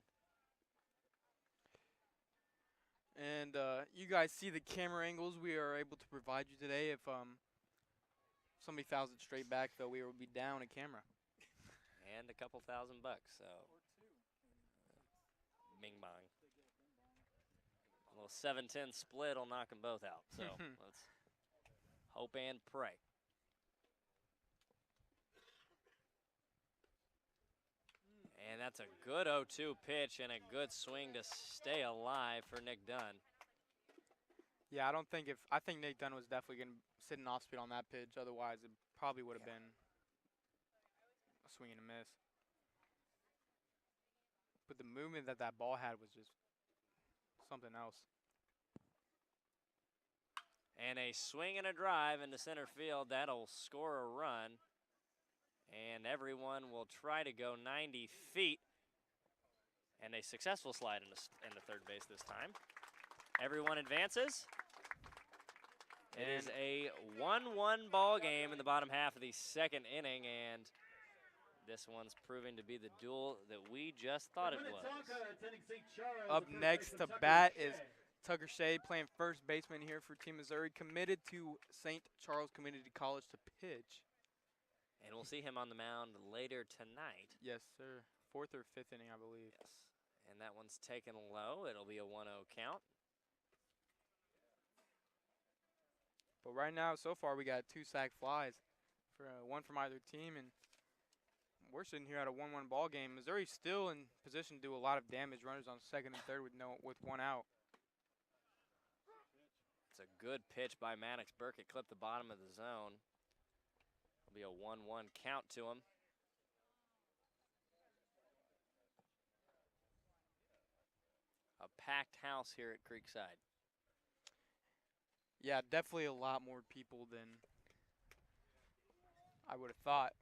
And you guys see the camera angles we are able to provide you today. If somebody fouls it straight back, though, we will be down a camera. And a couple $1,000 bucks, so. Bing bong. A little 7-10 split will knock them both out, so let's hope and pray. And that's a good 0-2 pitch and a good swing to stay alive for Nick Dunn. Yeah, I think Nick Dunn was definitely going to sit in off speed on that pitch. Otherwise, it probably would have been a swing and a miss. But the movement that ball had was just something else. And a swing and a drive into center field. That'll score a run. And everyone will try to go 90 feet. And a successful slide into third base this time. Everyone advances. It is a 1-1 ball game in the bottom half of the second inning, and this one's proving to be the duel that we just thought it was. Up next to bat is Tucker Shea, playing first baseman here for Team Missouri, committed to St. Charles Community College to pitch. And we'll see him on the mound later tonight. Yes, sir. 4th or 5th inning, I believe. Yes. And that one's taken low. It'll be a 1-0 count. But right now, so far, we got 2 sac flies, one from either team, and we're sitting here at a 1-1 ball game. Missouri's still in position to do a lot of damage. Runners on second and third with one out. It's a good pitch by Maddox Burkett. Clipped the bottom of the zone. It'll be a 1-1 count to him. A packed house here at Creekside. Yeah, definitely a lot more people than I would have thought.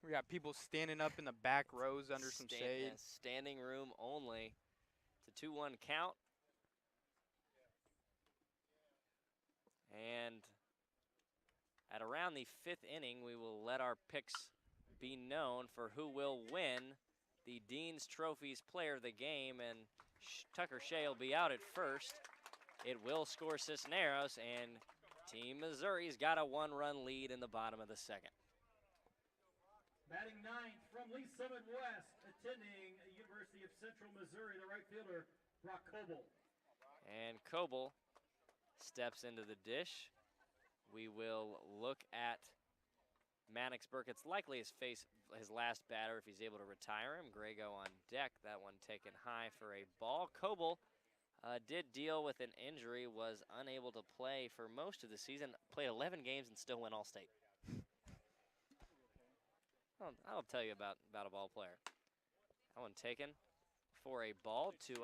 We got people standing up in the back rows under some shade. Standing room only. It's a 2-1 count. And at around the 5th inning, we will let our picks be known for who will win the Dean's Trophies Player of the Game. And Tucker Shea will be out at first. It will score Cisneros, and Team Missouri's got a 1-run lead in the bottom of the second. Batting ninth from Lee Summit West, attending University of Central Missouri, the right fielder, Brock Coble. And Coble steps into the dish. We will look at Maddox Burkett's likely his last batter if he's able to retire him. Grego on deck, that one taken high for a ball. Coble did deal with an injury, was unable to play for most of the season, played 11 games and still went All-State. I'll tell you about a ball player. That one taken for a ball, 2-0.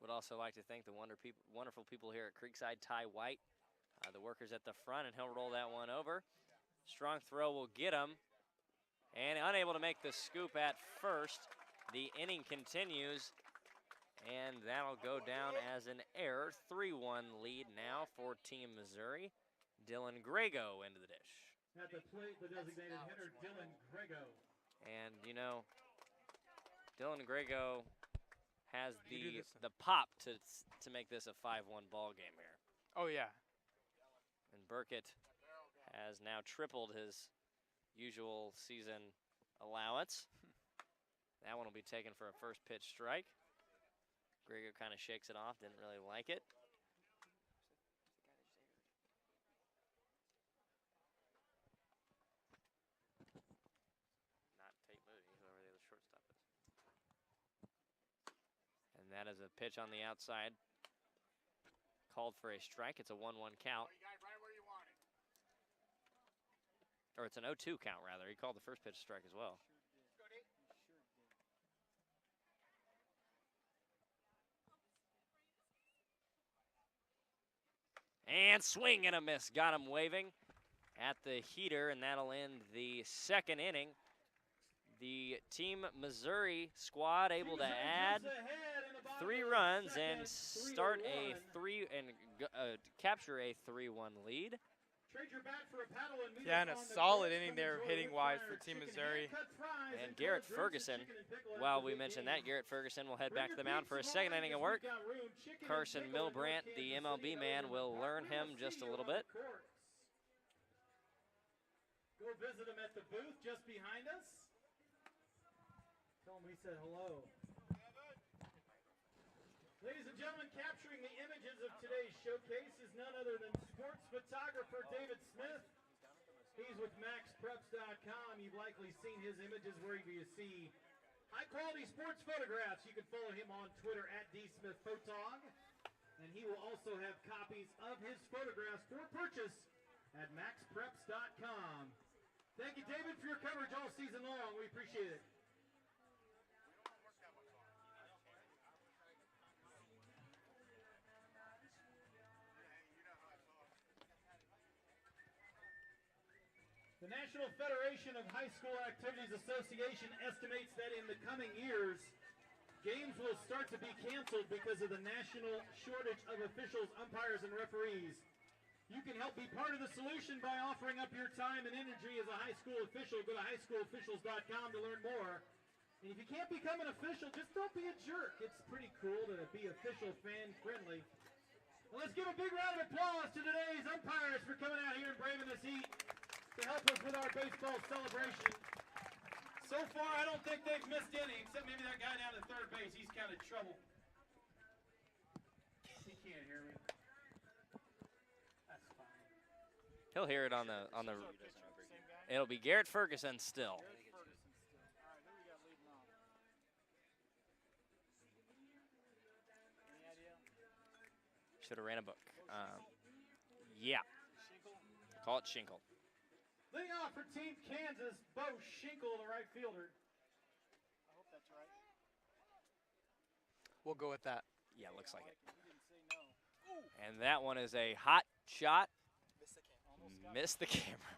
Would also like to thank the wonderful people here at Creekside. Ty White, the workers at the front, and he'll roll that one over. Strong throw will get him, and unable to make the scoop at first. The inning continues, and that'll go down as an error. 3-1 lead now for Team Missouri. Dylan Grego into the dish. At the plate, the designated hitter, Dylan Grego. And, you know, Dylan Grego has the pop to make this a 5-1 ball game here. Oh, yeah. And Burkett has now tripled his usual season allowance. That one will be taken for a first pitch strike. Grego kind of shakes it off, didn't really like it. Not Tate Moody, whoever the other shortstop is. And that is a pitch on the outside. called for a strike. It's a 1-1 count. Or it's an 0-2 count, rather. He called the first pitch a strike as well. And swing and a miss. Got him waving at the heater, and that'll end the second inning. The Team Missouri squad able to add 3 runs and start a capture a 3-1 lead. Yeah, and a solid inning there hitting-wise for Team Missouri. And Garrett Ferguson, while we mentioned that, Garrett Ferguson will head back to the mound for a second inning of work. Carson Milbrandt, the MLB man, will learn him just a little bit. Go visit him at the booth just behind us. Tell him we said hello. Ladies and gentlemen, capturing the images of today's showcase is none other than sports photographer David Smith. He's with MaxPreps.com. You've likely seen his images wherever you see high-quality sports photographs. You can follow him on Twitter at @DSmithPhotog. And he will also have copies of his photographs for purchase at MaxPreps.com. Thank you, David, for your coverage all season long. We appreciate it. The National Federation of High School Activities Association estimates that in the coming years, games will start to be canceled because of the national shortage of officials, umpires, and referees. You can help be part of the solution by offering up your time and energy as a high school official. Go to highschoolofficials.com to learn more. And if you can't become an official, just don't be a jerk. It's pretty cool to be official fan-friendly. Well, let's give a big round of applause to today's umpires for coming out here and braving this heat to help us with our baseball celebration. So far, I don't think they've missed any, except maybe that guy down at third base. He's kind of trouble. He can't hear me. That's fine. He'll hear it on the. It'll be Garrett Ferguson still. Should have ran a book. Yeah. Call it Shinkle. Leading off for Team Kansas, Bo Shinkle, the right fielder. I hope that's right. We'll go with that. Yeah, looks like it. And that one is a hot shot. Missed the camera.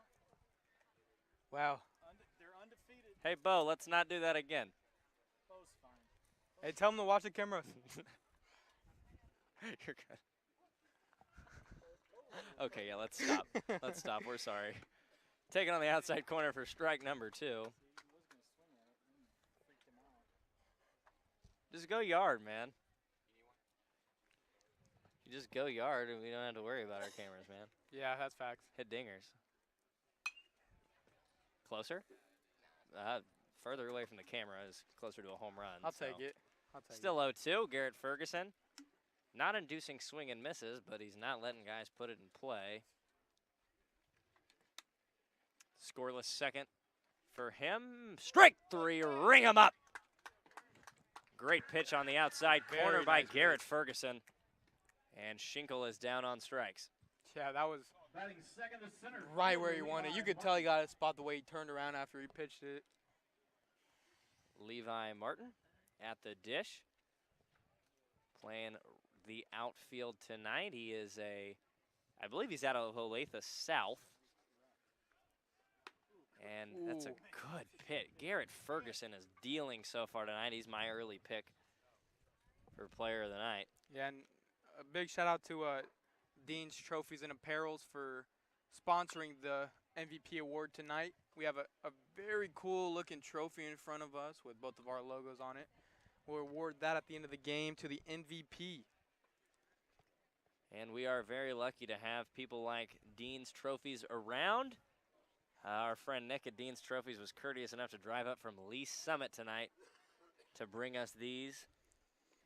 Wow. They're undefeated. Hey, Bo, let's not do that again. Bo's fine. Hey, tell them to watch the cameras. You're good. Okay, yeah, let's stop. Let's stop. We're sorry. Taking on the outside corner for strike number 2. Just go yard, man. You just go yard, and we don't have to worry about our cameras, man. Yeah, that's facts. Hit dingers. Closer? Further away from the camera is closer to a home run. I'll take it. Still 0-2, Garrett Ferguson. Not inducing swing and misses, but he's not letting guys put it in play. Scoreless second for him. Strike 3, ring him up. Great pitch on the outside corner Very by nice Garrett pitch. Ferguson. And Shinkle is down on strikes. Yeah, that was Batting second to center. right where he wanted. You could tell he got a spot the way he turned around after he pitched it. Levi Martin at the dish. Playing the outfield tonight. He is I believe he's out of Olathe South. And that's a good pick. Garrett Ferguson is dealing so far tonight. He's my early pick for player of the night. Yeah, and a big shout out to Dean's Trophies and Apparels for sponsoring the MVP award tonight. We have a very cool looking trophy in front of us with both of our logos on it. We'll award that at the end of the game to the MVP. And we are very lucky to have people like Dean's Trophies around. Our friend Nick at Dean's Trophies was courteous enough to drive up from Lee Summit tonight to bring us these.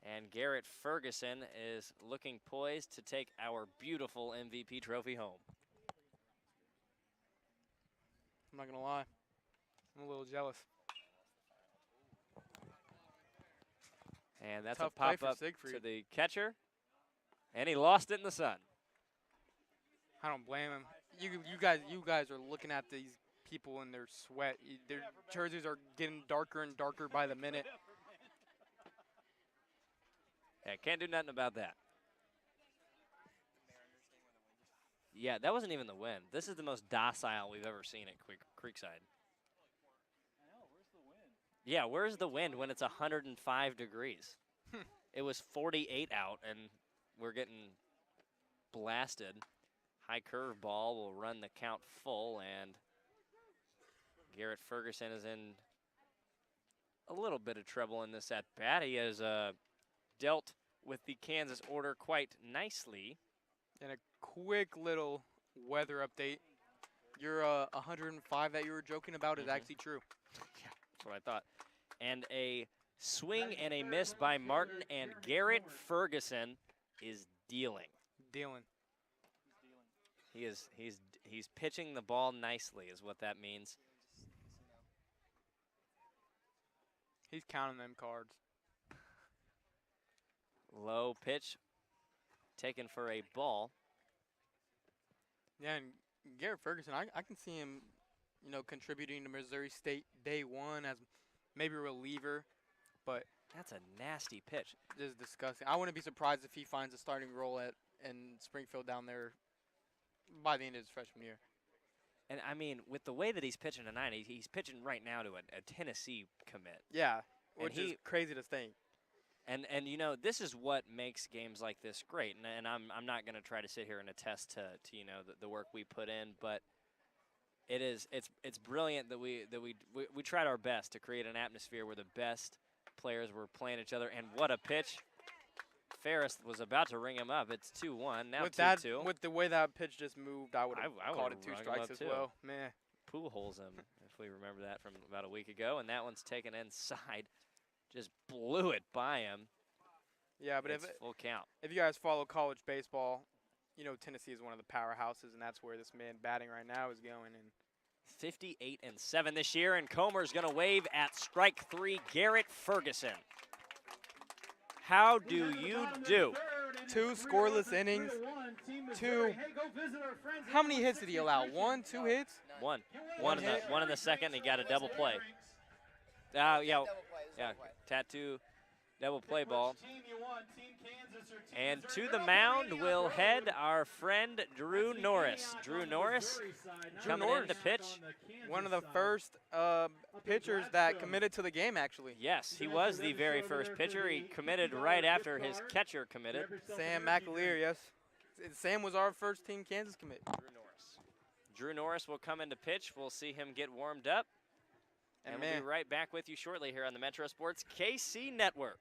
And Garrett Ferguson is looking poised to take our beautiful MVP trophy home. I'm not going to lie. I'm a little jealous. And that's Tough a play for pop-up Siegfried. to the catcher. And he lost it in the sun. I don't blame him. You guys are looking at these people in their sweat. Their jerseys are getting darker and darker by the minute. Yeah, can't do nothing about that. Yeah, that wasn't even the wind. This is the most docile we've ever seen at Creekside. Yeah, where's the wind when it's 105 degrees? It was 48 out, and we're getting blasted. High curve ball will run the count full, and Garrett Ferguson is in a little bit of trouble in this at bat. He has dealt with the Kansas order quite nicely. And a quick little weather update. Your 105 that you were joking about is actually true. Yeah, that's what I thought. And a swing and a miss by Martin, and Garrett Ferguson is dealing. He's pitching the ball nicely, is what that means. He's counting them cards. Low pitch, taken for a ball. Yeah, and Garrett Ferguson, I can see him, contributing to Missouri State day one as maybe a reliever, but that's a nasty pitch. This is disgusting. I wouldn't be surprised if he finds a starting role in Springfield down there by the end of his freshman year. And, I mean, with the way that he's pitching tonight, he's pitching right now to a Tennessee commit. Yeah, which is crazy to think. And this is what makes games like this great. And I'm not going to try to sit here and attest to the work we put in, but it's brilliant that we tried our best to create an atmosphere where the best players were playing each other. And what a pitch. Ferris was about to ring him up. It's 2-1, now 2-2. With the way that pitch just moved, I would have called it 2 strikes as well. Man. Pool-holes him, if we remember that from about a week ago. And that one's taken inside. Just blew it by him. Yeah, but it's full count. If you guys follow college baseball, Tennessee is one of the powerhouses, and that's where this man batting right now is going. And 58-7 this year, and Comer's going to wave at strike 3, Garrett Ferguson. How do you do? 2 scoreless innings. 2. How many hits did he allow? 1, 2 hits? One in the second. He got a double play. Yeah. Tattoo double play ball. And to the mound will head our friend Drew Norris. Drew Norris coming in to pitch. One of the first pitchers that committed to the game, actually. Yes, he was the very first pitcher. He committed right after his catcher committed. Sam McAleer, yes. Sam was our first Team Kansas commit. Drew Norris will come in to pitch. We'll see him get warmed up. And we'll be right back with you shortly here on the Metro Sports KC Network.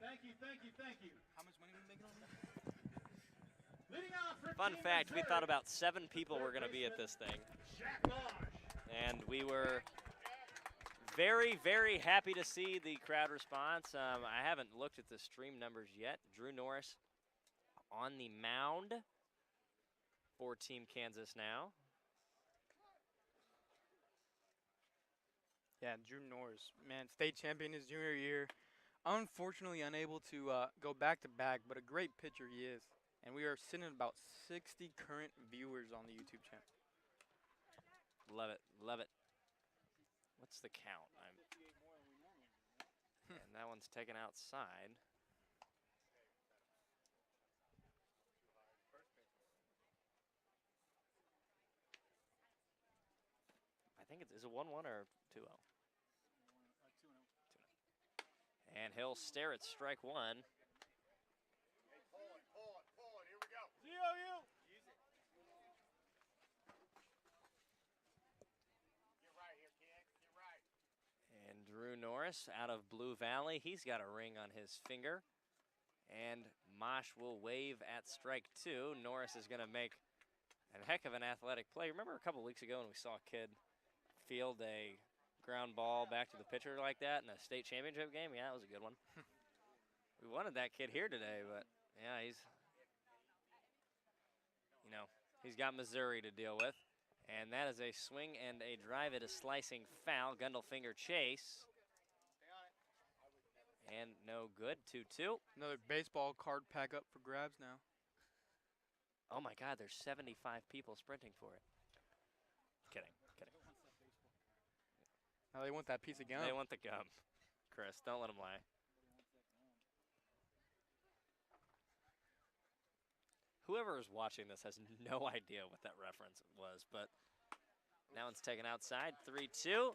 Thank you. How much money are we making on that? Fun fact, we thought about 7 people were going to be at this thing. And we were very, very happy to see the crowd response. I haven't looked at the stream numbers yet. Drew Norris on the mound for Team Kansas now. Yeah, Drew Norris, man, state champion his junior year. unfortunately unable to go back to back, but a great pitcher he is. And we are sitting at about 60 current viewers on the YouTube channel. Love it, love it. What's the count? And that one's taken outside. I think is it 1-1 or 2-0? 2-0. And he'll stare at strike one. Pull it. Here we go. ZOU. Get right here, kid. Get right. And Drew Norris out of Blue Valley. He's got a ring on his finger. And Mosh will wave at strike two. Norris is going to make a heck of an athletic play. Remember a couple weeks ago when we saw a kid field a ground ball back to the pitcher like that in a state championship game? Yeah, that was a good one. We wanted that kid here today, but yeah, he's got Missouri to deal with. And that is a swing and a drive. It is slicing foul. Gundelfinger chase. And no good, 2-2. Another baseball card pack up for grabs now. Oh my God, there's 75 people sprinting for it. Kidding. Now they want that piece of gum. They want the gum. Chris, don't let them lie. Whoever is watching this has no idea what that reference was, but now it's taken outside, 3-2.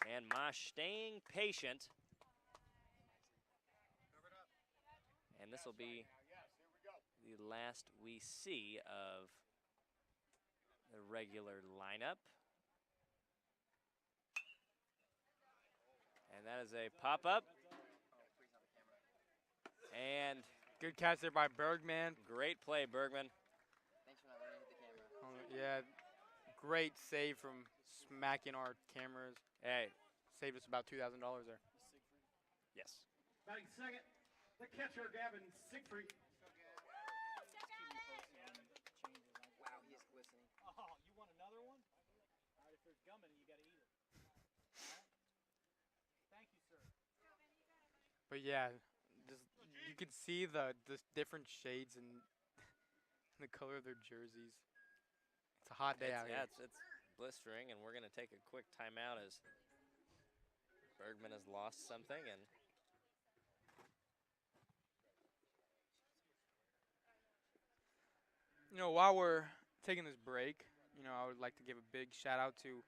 And Mosh staying patient. And this will be the last we see of the regular lineup. And that is a pop-up. And good catch there by Bergman. great play, Bergman. Thanks for not running with the camera. Yeah, great save from smacking our cameras. Hey, Saved us about $2,000 there. yes. Batting second, the catcher, Gavin Siegfried. Wow, he is glistening. Oh, you want another one? All right, if there's gum in it, you got to eat it. All right? Thank you, sir. But yeah, just you could see the different shades in the color of their jerseys. It's a hot day out here. It's blistering, and we're going to take a quick timeout as Bergman has lost something. And While we're taking this break, I would like to give a big shout out to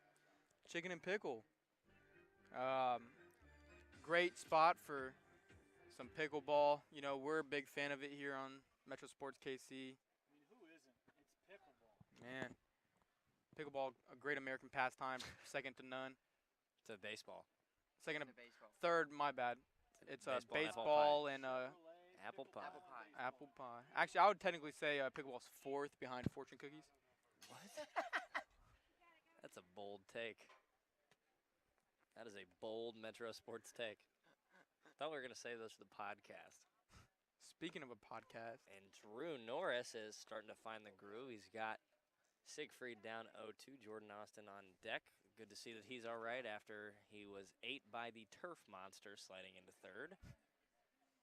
Chicken and Pickle. Great spot for some pickleball. We're a big fan of it here on Metro Sports KC. Who isn't? It's pickleball. Man, pickleball, a great American pastime, second to none. to baseball. Second to The baseball. third, my bad. It's Baseball and apple baseball and Apple pie. Apple pie. apple pie. Actually, I would technically say pickleball's fourth behind fortune cookies. What? That's a bold take. That is a bold Metro Sports take. Thought we were going to save those for the podcast. Speaking of a podcast, And Drew Norris is starting to find the groove. He's got Siegfried down 0-2, Jordan Austin on deck. Good to see that he's all right after he was ate by the turf monster sliding into third.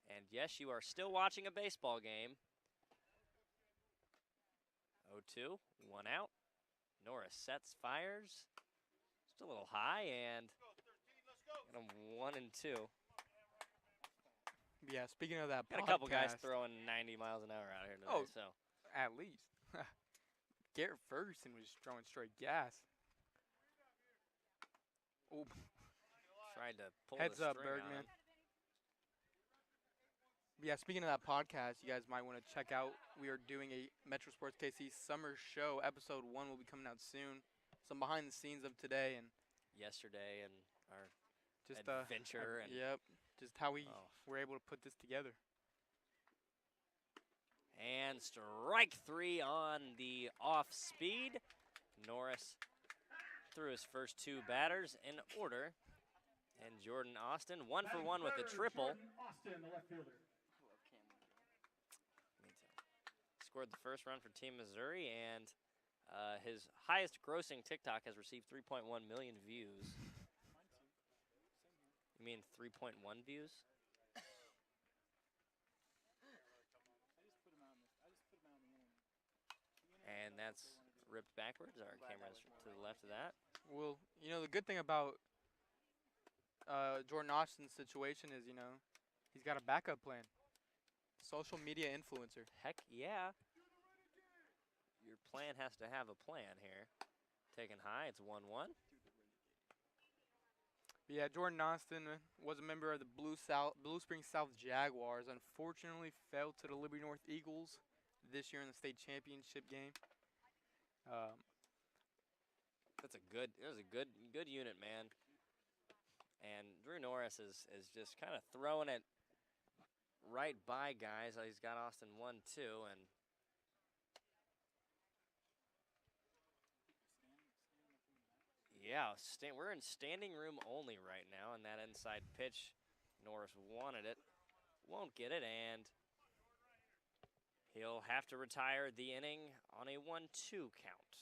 And yes, you are still watching a baseball game. 0-2, one out. Norris sets, fires. Just a little high, and got him 1-2. yeah. Speaking of that Got podcast, a couple guys throwing 90 miles an hour out here today, Oh. so. at least Garrett Ferguson was throwing straight gas. Oh, Tried to pull heads the up, string Bergman. on him. Yeah, speaking of that podcast, you guys might want to check out. We are doing a Metro Sports KC summer show. Episode 1 will be coming out soon. Some behind the scenes of today and Yesterday and our just adventure and yep, just how we oh. were able to put this together. And strike 3 on the off speed. Norris threw his first 2 batters in order. And Jordan Austin, 1 for 1 with a triple. Jordan Austin, the left fielder. Me too. Scored the first run for Team Missouri, and his highest grossing TikTok has received 3.1 million views. You mean 3.1 views? And that's ripped backwards. Our camera's to the left of that. Well, you know, the good thing about Jordan Austin's situation is, you know, he's got a backup plan. Social media influencer. Heck yeah. Your plan has to have a plan here. Taken high, it's 1-1. Yeah, Jordan Austin was a member of the Blue Springs South Jaguars. Unfortunately, fell to the Liberty North Eagles this year in the state championship game. It was a good unit, man. And Drew Norris is just kind of throwing it right by guys. He's got Austin 1-2, and yeah, we're in standing room only right now, and that inside pitch, Norris wanted it, won't get it, and he'll have to retire the inning on a 1-2 count.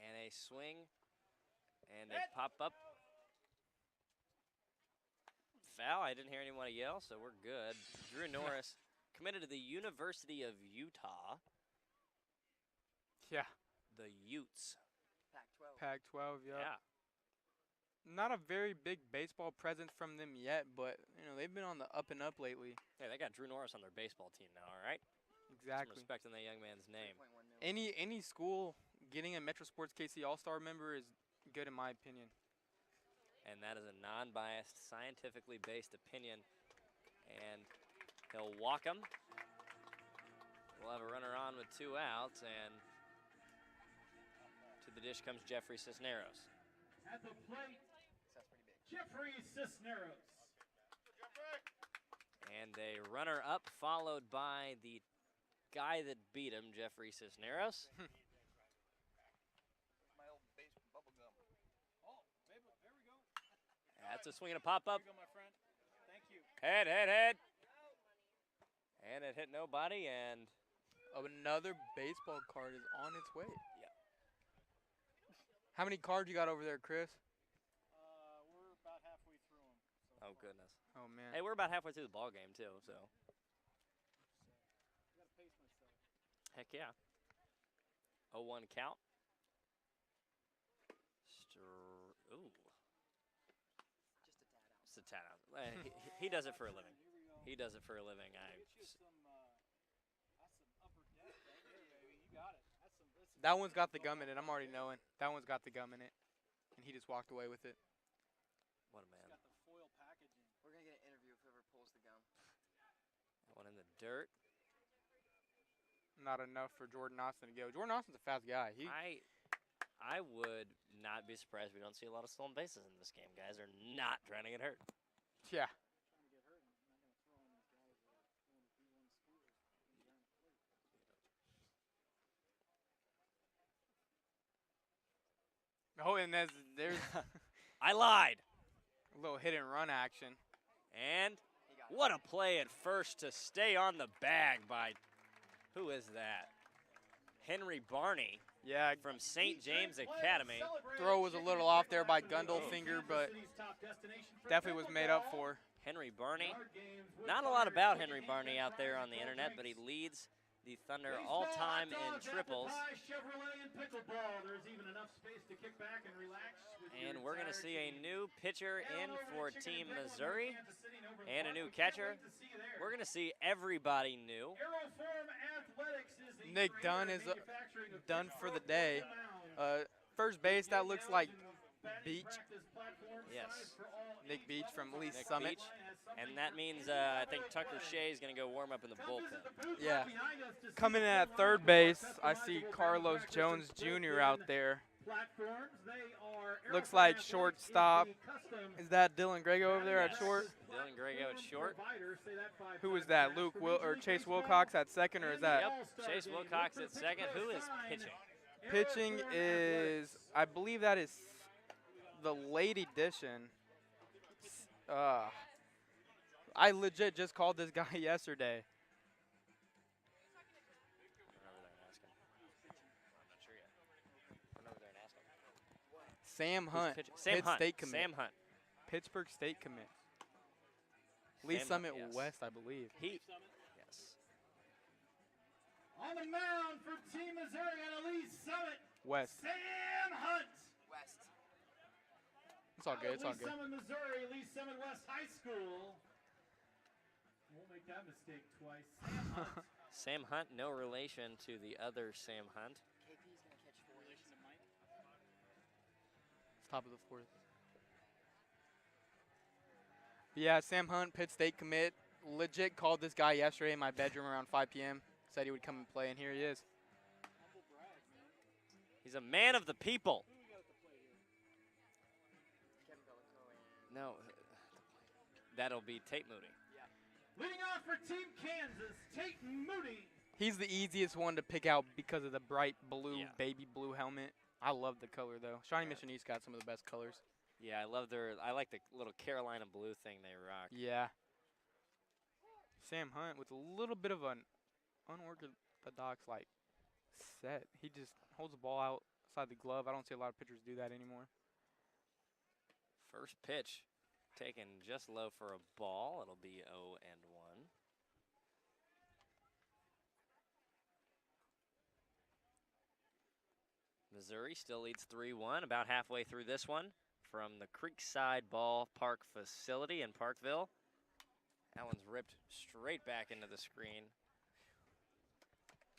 And a swing, and a pop-up. Foul, I didn't hear anyone yell, so we're good. Drew Norris committed to the University of Utah. Yeah. The Utes. Pac-12. Pac-12, Yeah. Not a very big baseball presence from them yet, but, you know, they've been on the up and up lately. Hey, they got Drew Norris on their baseball team now, all right? Exactly. Some respect in that young man's name. 3.1 million. Any school getting a Metro Sports KC All-Star member is good in my opinion. And that is a non-biased, scientifically based opinion. And he'll walk him. We'll have a runner on with 2 outs, and to the dish comes Jeffrey Cisneros. At the plate, Jeffrey Cisneros. And a runner up, followed by the guy that beat him, Jeffrey Cisneros. My old base bubble gum. Oh, baby, there we go. That's a swing and a pop-up. There you go, my friend. Thank you. Head. And it hit nobody, and Another baseball card is on its way. yeah. How many cards you got over there, Chris? We're about halfway through them. So Oh, goodness. Oh, man. Hey, we're about halfway through the ball game, too, so. I gotta pace myself. Heck yeah. 0-1 count. Ooh. Just a tad out. He does it for a living. Here we go. He does it for a living. Get you some, that's some upper deck right there, baby. You got it. That's some. That one's got the gum in it. I'm already knowing. That one's got the gum in it. And he just walked away with it. What a man. Got the foil packaging. We're going to get an interview if whoever pulls the gum. That one in the dirt. Not enough for Jordan Austin to go. Jordan Austin's a fast guy. I would not be surprised if we don't see a lot of stolen bases in this game. Guys are not trying to get hurt. Yeah. Trying to get hurt. And I'm not gonna throw on these guys that are doing the D1 scooters behind the plate. Oh, and there's I lied. a little hit and run action. And He got it. what a play at first to stay on the bag by, who is that? Henry Barney Yeah, from St. James Academy. throw was a little off there by Gundlefinger, but definitely was made up for. Henry Barney. Not a lot about Henry Barney out there on the internet, but he leads the Thunder all-time in triples. And we're going to see a new pitcher in for Team Missouri and a new catcher. We're going to see everybody new. Nick Dunn is done for the day. First base, that looks like Beach. Yes. Nick Beach from Lee Nick Summit. Beach. And that means I think Tucker Shea is going to go warm up in the bullpen. Yeah. Coming in at third base, I see Carlos Jones Jr. out there. Looks like shortstop. Is that Dylan Grego over there at short? Dylan Grego at short. Who is that? Chase Wilcox at second, or is that? Yep. Chase Wilcox at second. Who is pitching? Pitching is, I believe that is the late edition. I legit just called this guy yesterday. I don't know who they're asking. I'm not sure yet. Sam Hunt, Sam Pitt Hunt. State commit. Sam Hunt. Pittsburgh State commit. Lee Sam Summit Hunt, yes. West, I believe. Yes. On the mound for Team Missouri at Lee Summit, West. Sam Hunt. West. It's all good. It's all Lee good. Summit, Missouri, Lee Summit West High School. Won't make that mistake twice. Sam Hunt. Sam Hunt, no relation to the other Sam Hunt. KP's gonna catch 4. Top of the 4th. Yeah, Sam Hunt, Pitt State commit. Legit called this guy yesterday in my bedroom around 5 p.m. Said he would come and play, and here he is. He's a man of the people. No, that'll be Tate Moody. Leading off for Team Kansas, Tate Moody. He's the easiest one to pick out because of the bright blue, Yeah. baby blue helmet. I love the color, though. Shawnee Mission East got some of the best colors. Yeah, I like the little Carolina blue thing they rock. Yeah. Sam Hunt with a little bit of an unorthodox, like, set. He just holds the ball outside the glove. I don't see a lot of pitchers do that anymore. First pitch taken just low for a ball. It'll be 0-1. Missouri still leads 3-1, about halfway through this one from the Creekside Ballpark facility in Parkville. That one's ripped straight back into the screen.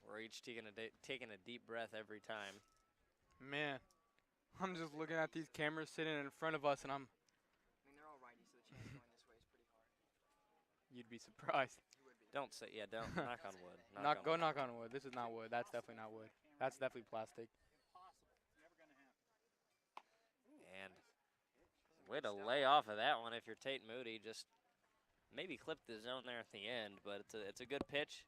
We're each taking a deep breath every time. Man, I'm just looking at these cameras sitting in front of us, and I mean, they're all righty, so the chance going this way is pretty hard. you'd be surprised. Don't say, yeah, don't knock on wood. Knock on wood. This is not wood. That's definitely not wood. That's definitely plastic. And way to lay off of that one if you're Tate Moody. Just maybe clip the zone there at the end, but it's a good pitch.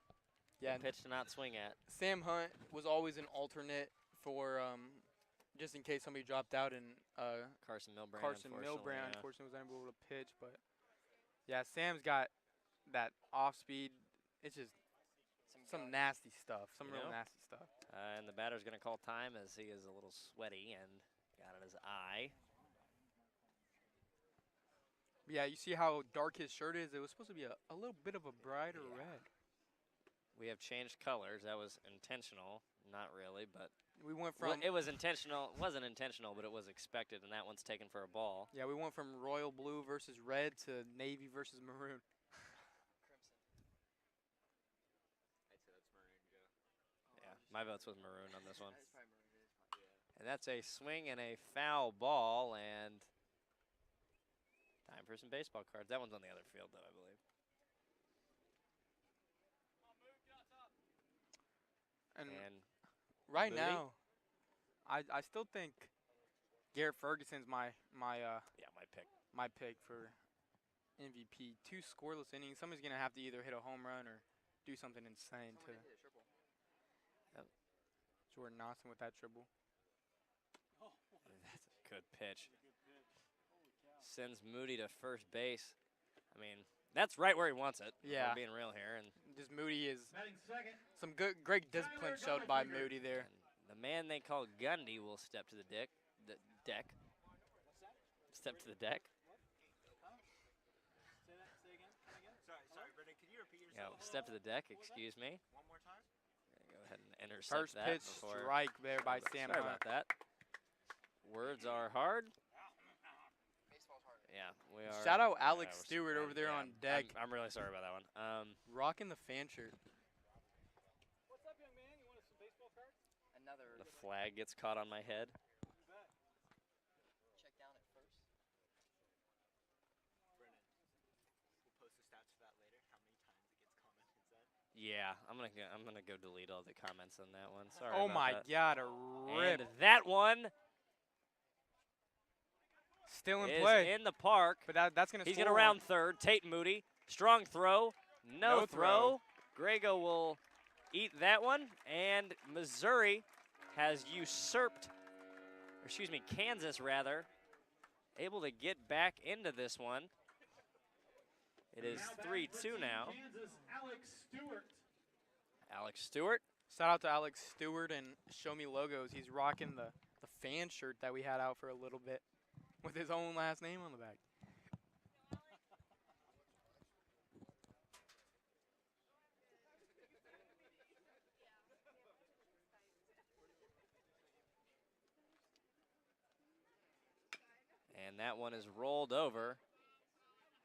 Yeah. Good pitch to not swing at. Sam Hunt was always an alternate for just in case somebody dropped out, and Carson Milbrand. Carson unfortunately, Milbrand yeah. unfortunately was unable to pitch. But yeah, Sam's got that off speed. It's just some nasty stuff. Some You real know? nasty stuff. And the batter's going to call time as he is a little sweaty and got in his eye. Yeah, you see how dark his shirt is? It was supposed to be a little bit of a brighter red. We have changed colors. That was intentional. Not really, but We went well, from it was intentional. It wasn't intentional, but it was expected, and that one's taken for a ball. yeah, we went from royal blue versus red to navy versus maroon. Yeah, my vote's with maroon on this one. And that's a swing and a foul ball, and time for some baseball cards. That one's on the other field, though, I believe. And And right Moody? now, I still think Garrett Ferguson's my yeah, my pick. for MVP. 2 scoreless innings. Somebody's gonna have to either hit a home run or do something insane to Yep. Jordan Austin with that triple. That's a good pitch. Sends Moody to first base. I mean, that's right where he wants it. if Yeah. we're being real here, and Just Moody is Batting second, some great discipline showed by Moody there. the man they call Gundy will step to the deck. Step to the deck. Sorry, Brendan, can you repeat yourself? Yeah, step to the deck. Excuse me. One more time? Go ahead and intercept First that pitch before. strike there by Sam Sorry Hunt. about that. Words are hard. Baseball's hard. Yeah, we are. Shout out Alex we're- Stewart over there yeah, on deck, I'm really sorry about that one. rocking the fan shirt. What's up, young man? You want some baseball cards? Another The flag gets caught on my head. check down at first. Brendan, we'll post the stats for that later. How many times it gets commented said? Yeah, I'm gonna go delete all the comments on that one. Sorry. Oh about my that. God, a rip. And that one Still in is play. in the park. But that's going to He's score gonna round third. Tate Moody, strong throw, no No throw. Grego will eat that one, and Missouri has usurped, or excuse me, Kansas rather, able to get back into this one. It is Now batting for 3-2 Team now. Kansas, Alex Stewart. Alex Stewart. Shout out to Alex Stewart and Show Me Logos. He's rocking the the fan shirt that we had out for a little bit with his own last name on the back. And that one is rolled over.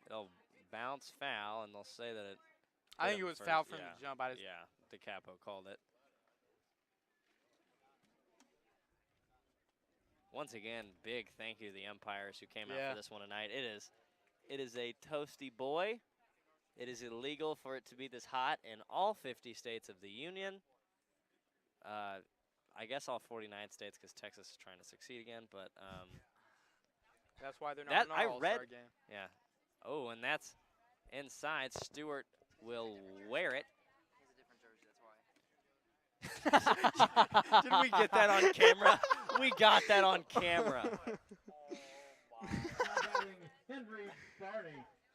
It'll bounce foul, and they'll say that it. I think it was foul from the jump. Yeah, DeCapo called it. Once again, big thank you to the umpires who came out for this one tonight. It is a toasty boy. It is illegal for it to be this hot in all 50 states of the union. I guess all 49 states because Texas is trying to succeed again, but that's why they're not in our All-Star game. Yeah. Oh, and that's inside. Stewart will wear it. He's a different jersey, that's why. Did we get that on camera? We got that on camera.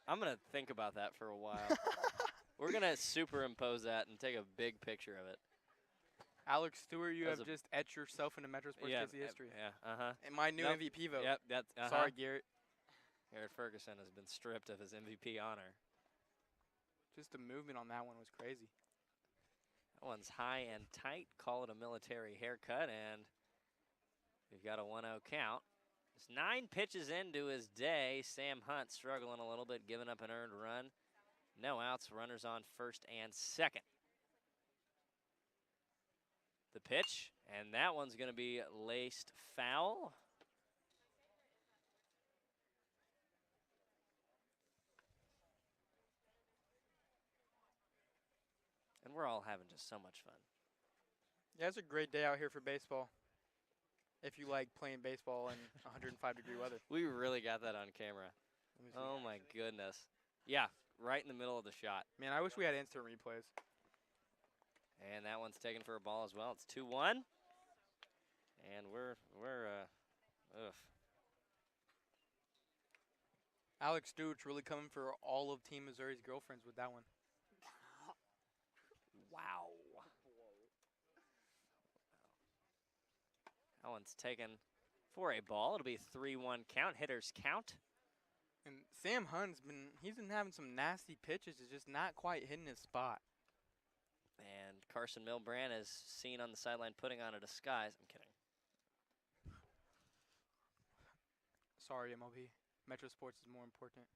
I'm going to think about that for a while. We're going to superimpose that and take a big picture of it. Alex Stewart, you have just etched yourself into Metro Sports history. Yeah, And my new MVP vote. Yep, that's, Sorry, Garrett. Garrett Ferguson has been stripped of his MVP honor. Just the movement on that one was crazy. That one's high and tight. Call it a military haircut, and we've got a 1-0 count. It's 9 pitches into his day. Sam Hunt struggling a little bit, giving up an earned run. No outs, runners on first and second. The pitch, and that one's going to be laced foul. And we're all having just so much fun. Yeah, it's a great day out here for baseball. If you like playing baseball in 105-degree weather. We really got that on camera. Oh, my goodness. Yeah, right in the middle of the shot. Man, I wish we had instant replays. And that one's taken for a ball as well. It's 2-1. And we're Alex Stewart's really coming for all of Team Missouri's girlfriends with that one. Wow. That one's taken for a ball. It'll be a 3-1 count. Hitters count. And Sam Hunt's he's been having some nasty pitches. It's just not quite hitting his spot. And Carson Milbrand is seen on the sideline putting on a disguise. I'm kidding. Sorry, MLB. Metro Sports is more important.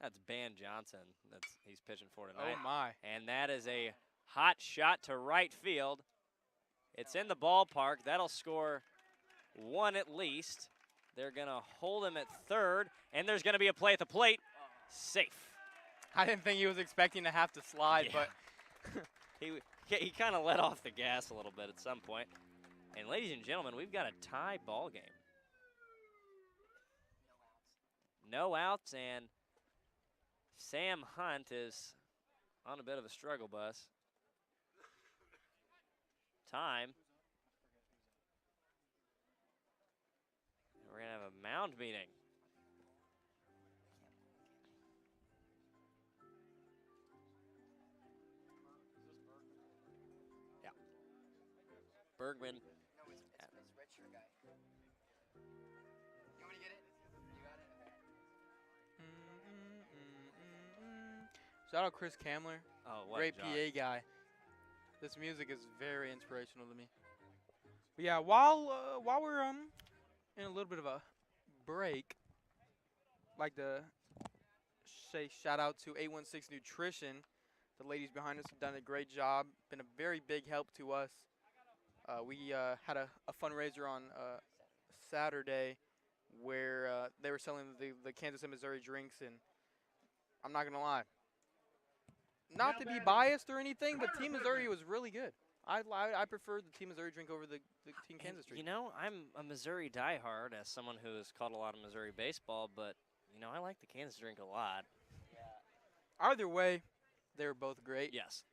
That's Ban Johnson. He's pitching for tonight. Oh, my. And that is a hot shot to right field. It's in the ballpark. That'll score 1 at least. They're going to hold him at third, and there's going to be a play at the plate. Safe. I didn't think he was expecting to have to slide, but he kind of let off the gas a little bit at some point. And ladies and gentlemen, we've got a tie ball game. No outs, and Sam Hunt is on a bit of a struggle bus. Time. We're going to have a mound meeting. Yeah. Bergman. No, it's red shirt guy. You want me to get it? You got it? Okay. Shout out Chris Kamler. Oh, what Great a PA guy. This music is very inspirational to me. But yeah, while we're in a little bit of a break, I'd like to say shout out to 816 Nutrition. The ladies behind us have done a great job. Been a very big help to us. We had a fundraiser on Saturday where they were selling the Kansas and Missouri drinks, and I'm not gonna lie. Not to be biased or anything, but Team Missouri was really good. I prefer the Team Missouri drink over the Team Kansas drink. You know, I'm a Missouri diehard as someone who has caught a lot of Missouri baseball, but, you know, I like the Kansas drink a lot. Either way, they were both great. Yes,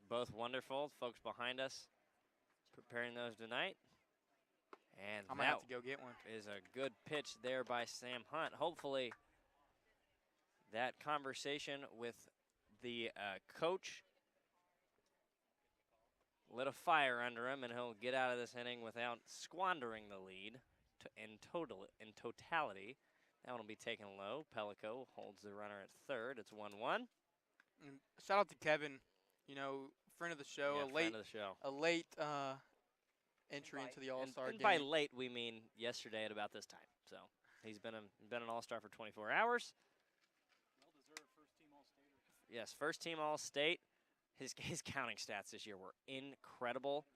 both wonderful. Folks behind us preparing those tonight. And I'm going to have to go get one. Is a good pitch there by Sam Hunt. Hopefully that conversation with the coach lit a fire under him, and he'll get out of this inning without squandering the lead in totality. That one will be taken low. Pellico holds the runner at third. It's 1-1. And shout out to Kevin, you know, friend of the show, Yeah, friend of the show. a late entry into the All-Star And game. by late, we mean yesterday at about this time. So he's been an All-Star for 24 hours. Well-deserved first-team All-Stater. Yes, first-team All-State. His counting stats this year were incredible.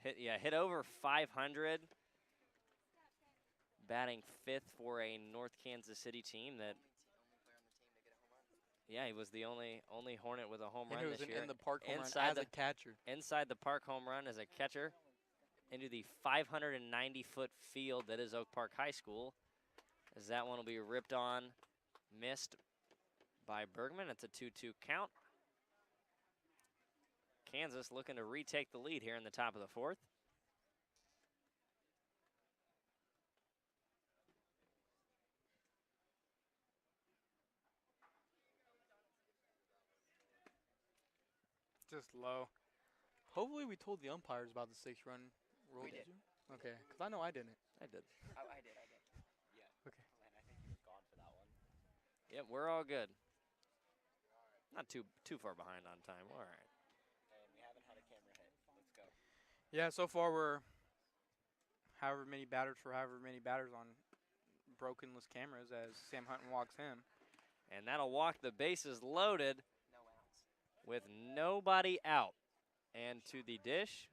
Hit over 500. Batting fifth for a North Kansas City team that. Yeah, he was the only Hornet with a home run this year. In the park home run as a catcher. Inside the park home run as a catcher into the 590-foot field that is Oak Park High School. As that one will be ripped on, missed by Bergman. It's a 2-2 count. Kansas looking to retake the lead here in the top of the fourth. Just low. Hopefully we told the umpires about the 6-run rule. We did. You? Okay, because I know I didn't. I did. I did. Yeah. Okay. And I think he was gone for that one. Yep, we're all good. Not too far behind on time. All right. And we haven't had a camera hit. Let's go. Yeah, so far we're however many batters on brokenless cameras as Sam Hutton walks him. And that'll walk the bases loaded No outs. with nobody out. And to the dish,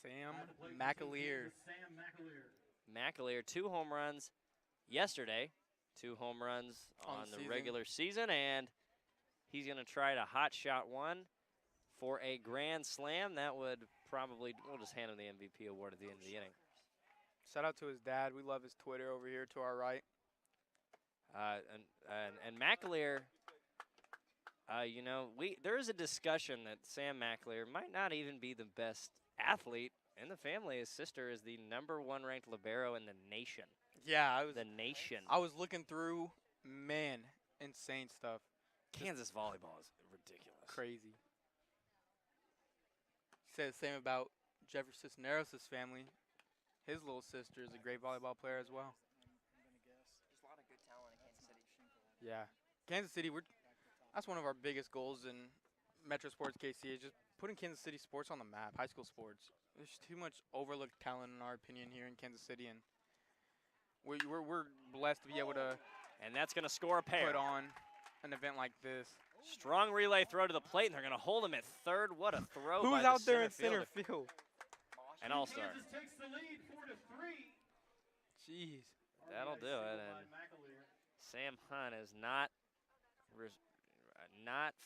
Sam At the plate, McAleer. Sam McAleer. McAleer, 2 home runs yesterday, 2 home runs On on the season. regular season, and he's going to try to hot shot one for a grand slam. That would probably, we'll just hand him the MVP award at the end of the inning. Shout out to his dad. We love his Twitter over here to our right. And McAleer, you know, there is a discussion that Sam McAleer might not even be the best athlete in the family. His sister is the #1 ranked libero in the nation. Yeah, I was looking through, man, insane stuff. Kansas volleyball is ridiculous. Crazy. Said the same about Jeffrey Cisneros' family. His little sister is a great volleyball player as well. There's a lot of good talent in Kansas City. Yeah. Kansas City, that's one of our biggest goals in Metro Sports KC is just putting Kansas City sports on the map, high school sports. There's too much overlooked talent in our opinion here in Kansas City, and we're blessed to be able to And that's going to score a pair. put on an event like this. Strong relay throw to the plate, and they're going to hold him at third. What a throw by Who's the out there in center center field? An all-star. Kansas takes the lead 4-3. Jeez. That'll do it. And Sam Hunt is not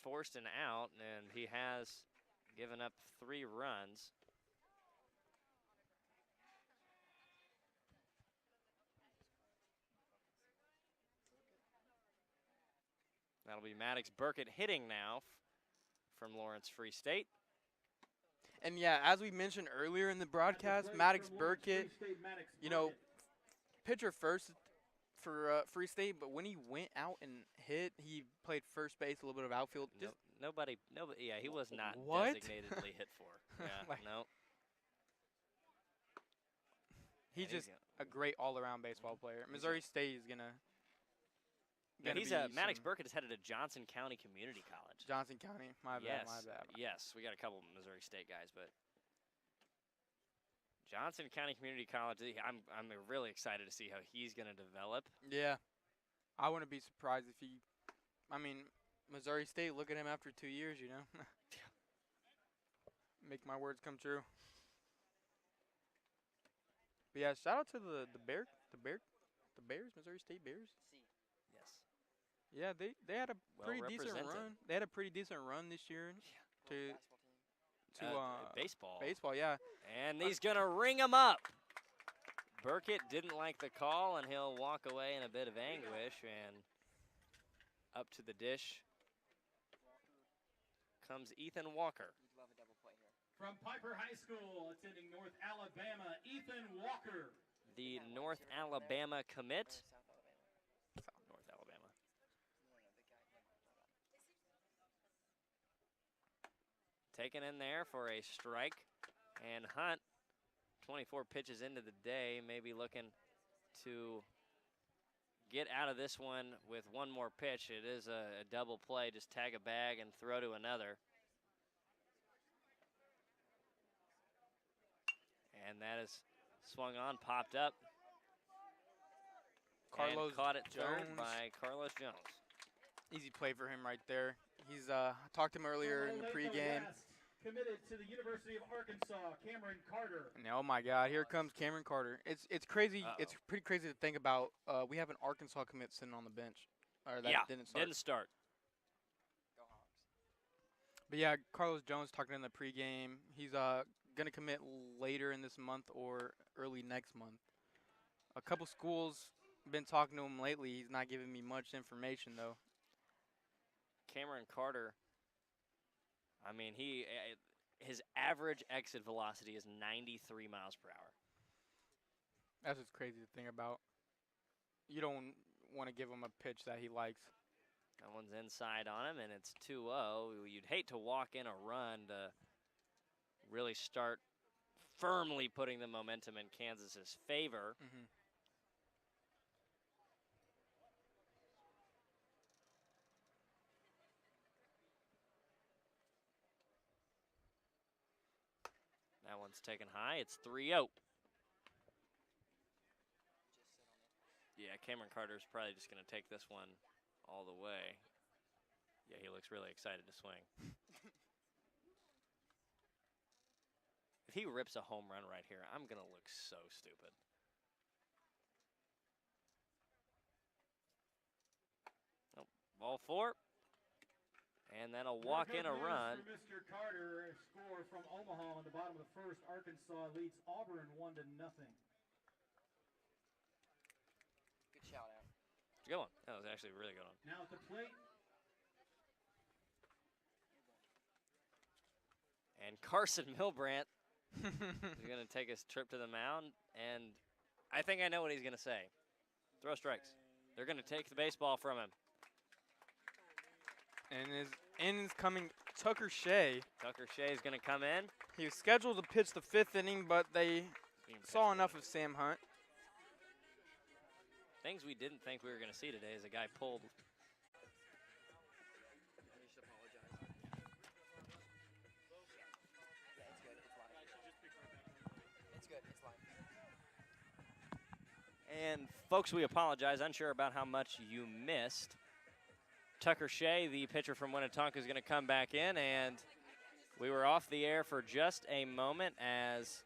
forced an out, and he has given up 3 runs. That'll be Maddox Burkett hitting now from Lawrence Free State. And yeah, as we mentioned earlier in the broadcast, Maddox Burkett, you know, pitcher first for Free State, but when he went out and hit, he played first base, a little bit of outfield. Just Nobody, yeah, he was not What? designatedly hit for. Yeah, Like- no. he's Yeah, just a great all-around baseball player. Missouri State is gonna He's be Maddox some- Burkett is headed to Johnson County Community College. Johnson County. My yes, bad. yes, we got a couple of Missouri State guys, but Johnson County Community College. I'm really excited to see how he's going to develop. Yeah. I wouldn't be surprised if he. I mean, Missouri State. Look at him after 2 years. You know. Make my words come true. But yeah, shout out to the Bears, Missouri State Bears. Yes, Yeah, they had a Well pretty decent represented. run. They had a pretty decent run this year to baseball. baseball. Yeah, And he's going to ring him up. Burkett didn't like the call, and he'll walk away in a bit of anguish. And up to the dish comes Ethan Walker. You'd love a double play here. From Piper High School, attending North Alabama, Ethan Walker. The North Alabama commit. South Alabama. North Alabama. taken in there for a strike. And Hunt, 24 pitches into the day, maybe looking to get out of this one with one more pitch. It is a double play, just tag a bag and throw to another. And that is swung on, popped up. Carlos and caught it third Jones. by Carlos Jones. Easy play for him right there. He's talked to him earlier in the pregame. Committed to the University of Arkansas, Cameron Carter. And oh my God, here comes Cameron Carter. It's crazy. It's pretty crazy to think about. We have an Arkansas commit sitting on the bench, or that didn't start. Go Hawks. But yeah, Carlos Jones talking in the pregame. He's gonna commit later in this month or early next month. A couple schools been talking to him lately. He's not giving me much information though. Cameron Carter, I mean, his average exit velocity is 93 miles per hour. That's what's crazy to think about. You don't want to give him a pitch that he likes. That one's inside on him, and it's 2-0. You'd hate to walk in a run to really start firmly putting the momentum in Kansas's favor. Mm-hmm. That one's taken high. It's 3-0. Yeah, Cameron Carter's probably just going to take this one all the way. Yeah, he looks really excited to swing. If he rips a home run right here, I'm going to look so stupid. Oh, ball 4. And then a walk in a run. For Mr. Carter, a score from Omaha in the bottom of the first. Arkansas leads Auburn 1-0. Good shout out. It's a good one. That was actually a really good one. Now at the plate. And Carson Milbrandt is going to take his trip to the mound. And I think I know what he's going to say. Throw strikes. They're going to take the baseball from him. And his innings coming, Tucker Shea. Tucker Shea is going to come in. He was scheduled to pitch the 5th inning, but they saw enough of Sam Hunt. Things we didn't think we were going to see today is a guy pulled. You should apologize. Yeah, it's good. It's live. It's good. It's live. And folks, we apologize. Unsure about how much you missed. Tucker Shea, the pitcher from Winnetonka, is going to come back in, and we were off the air for just a moment as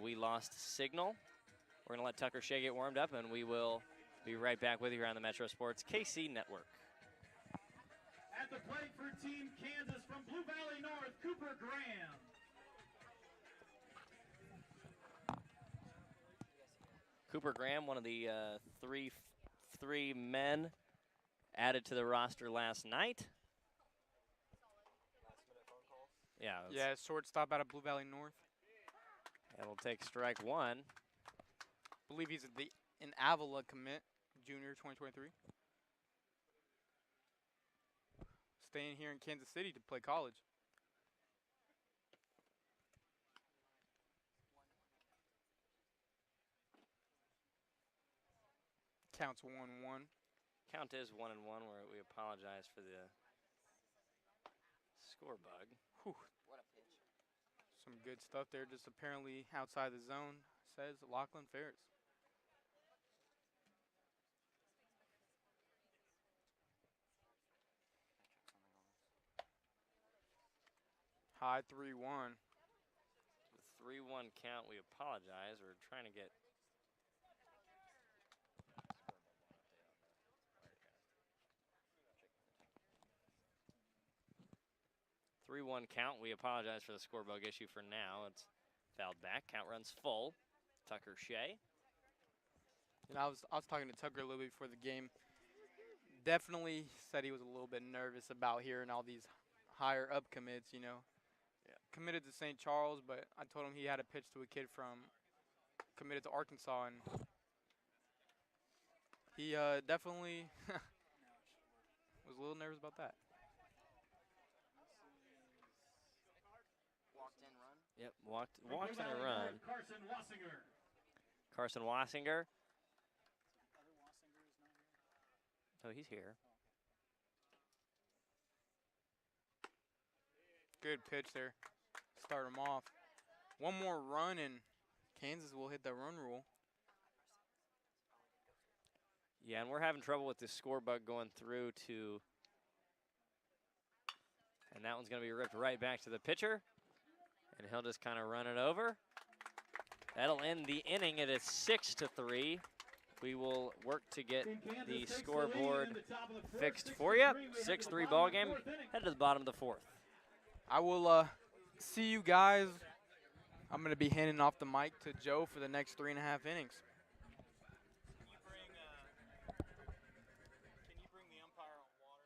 we lost signal. We're going to let Tucker Shea get warmed up, and we will be right back with you here on the Metro Sports KC Network. At the plate for Team Kansas from Blue Valley North, Cooper Graham. Cooper Graham, one of the three men added to the roster last night. Yeah. Yeah, shortstop out of Blue Valley North. And we'll take strike 1. Believe he's an Avila commit, junior 2023. Staying here in Kansas City to play college. Counts 1-1. Count is 1-1, where we apologize for the score bug. Whew. What a pitch. Some good stuff there, just apparently outside the zone, says Lachlan Ferris. High 3-1. The 3-1 count, we apologize. We're trying to get 3-1 count. We apologize for the score bug issue for now. It's fouled back. Count runs full. Tucker Shea. And I was talking to Tucker a little bit before the game. Definitely said he was a little bit nervous about hearing all these higher up commits, you know. Yeah. Committed to St. Charles, but I told him he had a pitch to a kid committed to Arkansas, and he definitely was a little nervous about that. Yep, walked in a run. Carson Wassinger. Carson Wassinger. Oh, he's here. Good pitch there. Start him off. One more run and Kansas will hit the run rule. Yeah, and we're having trouble with this score bug going through to, and that one's going to be ripped right back to the pitcher, and he'll just kind of run it over. That'll end the inning. It is 6-3. We will work to get the scoreboard fixed for you. 6-3 ball game. Head to the bottom of the fourth. I will see you guys. I'm going to be handing off the mic to Joe for the next 3.5 innings. Can you bring the umpire on water?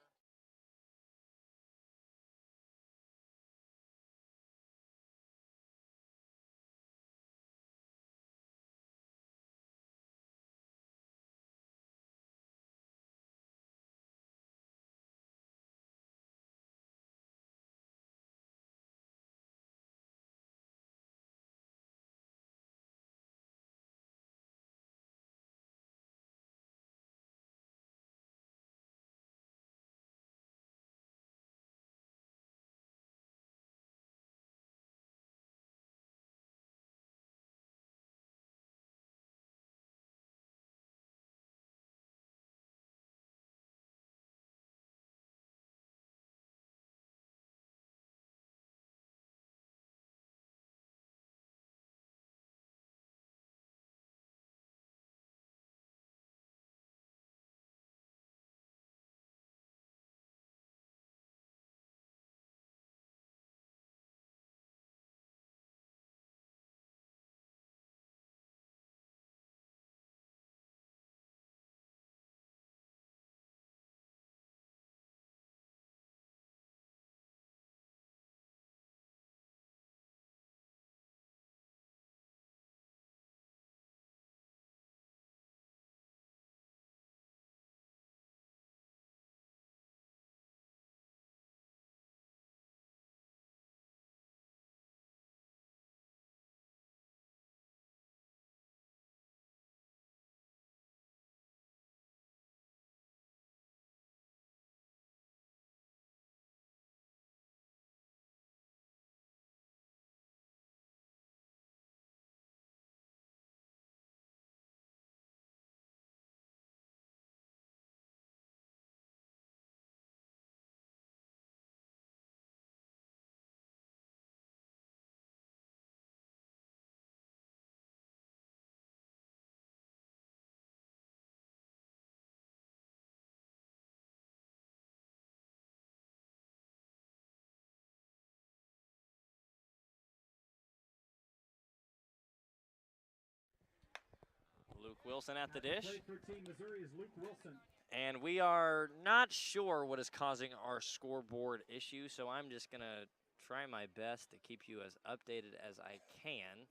Luke Wilson at the dish. Play for Team Missouri is Luke Wilson. And we are not sure what is causing our scoreboard issue, so I'm just going to try my best to keep you as updated as I can.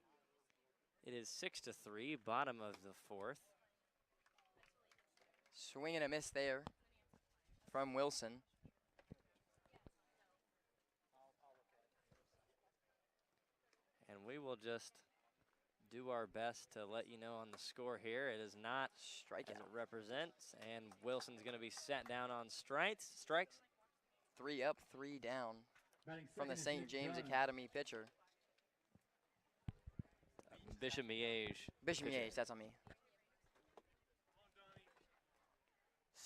It is 6-3, bottom of the fourth. Swing and a miss there from Wilson. And we will just do our best to let you know on the score here. It is not Strikeout. as it represents, and Wilson's going to be sat down on strikes. 3 up, 3 down Batting from the second is St. Nick James Dunn. Academy pitcher. Bishop Miege. Bishop pitcher. Miege, that's on me.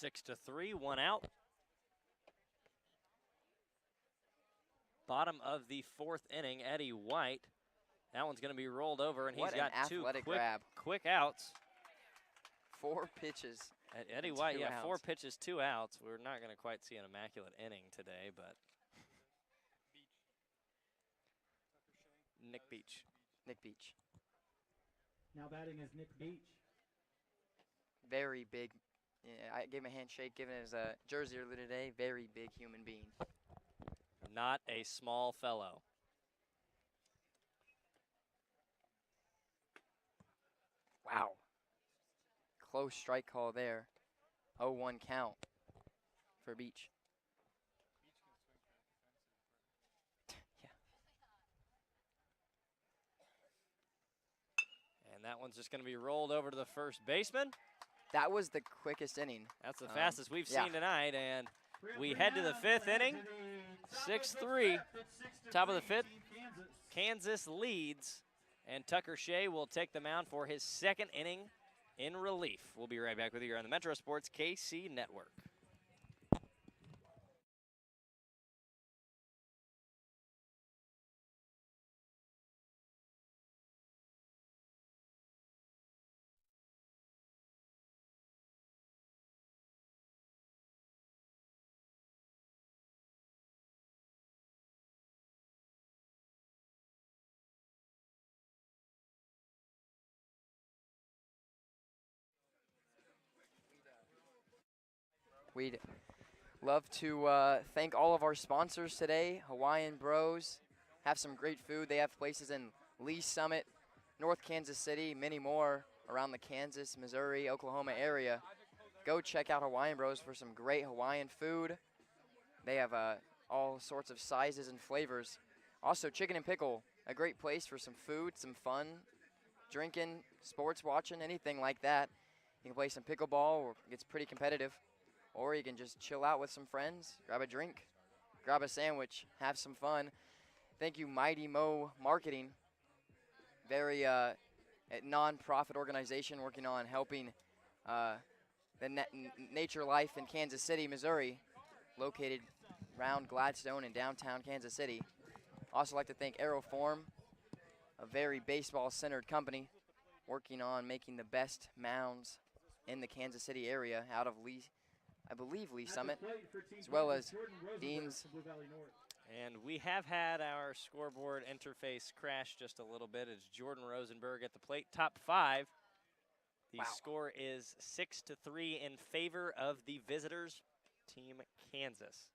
6-3, 1 out. Bottom of the fourth inning, Eddie White. That one's going to be rolled over, and What he's got an two athletic quick, grab. quick outs. 4 pitches. Eddie and White, 2 yeah, 4 outs. pitches, 2 outs. We're not going to quite see an immaculate inning today, but Nick Beach. Nick Beach. Now batting is Nick Beach. Very big. Yeah, I gave him a handshake, given his jersey earlier today. Very big human being. Not a small fellow. Wow. Close strike call there. 0-1 count for Beach. Yeah. And that one's just going to be rolled over to the first baseman. That was the quickest inning. That's the fastest we've yeah. seen tonight, and we head to the 5th inning. 6-3, top of the 5th. Kansas leads, and Tucker Shea will take the mound for his 2nd inning in relief. We'll be right back with you here on the Metro Sports KC Network. We'd love to thank all of our sponsors today. Hawaiian Bros have some great food. They have places in Lee Summit, North Kansas City, many more around the Kansas, Missouri, Oklahoma area. Go check out Hawaiian Bros for some great Hawaiian food. They have all sorts of sizes and flavors. Also, Chicken and Pickle, a great place for some food, some fun, drinking, sports watching, anything like that. You can play some pickleball, or it gets pretty competitive. Or you can just chill out with some friends, grab a drink, grab a sandwich, have some fun. Thank you, Mighty Mo Marketing, very non-profit organization working on helping the nature life in Kansas City, Missouri, located around Gladstone in downtown Kansas City. Also like to thank Aeroform, a very baseball-centered company working on making the best mounds in the Kansas City area out of Lee Summit, as well as Dean's. And we have had our scoreboard interface crash just a little bit. It's Jordan Rosenberg at the plate, top 5. The score is 6-3 in favor of the visitors, Team Kansas.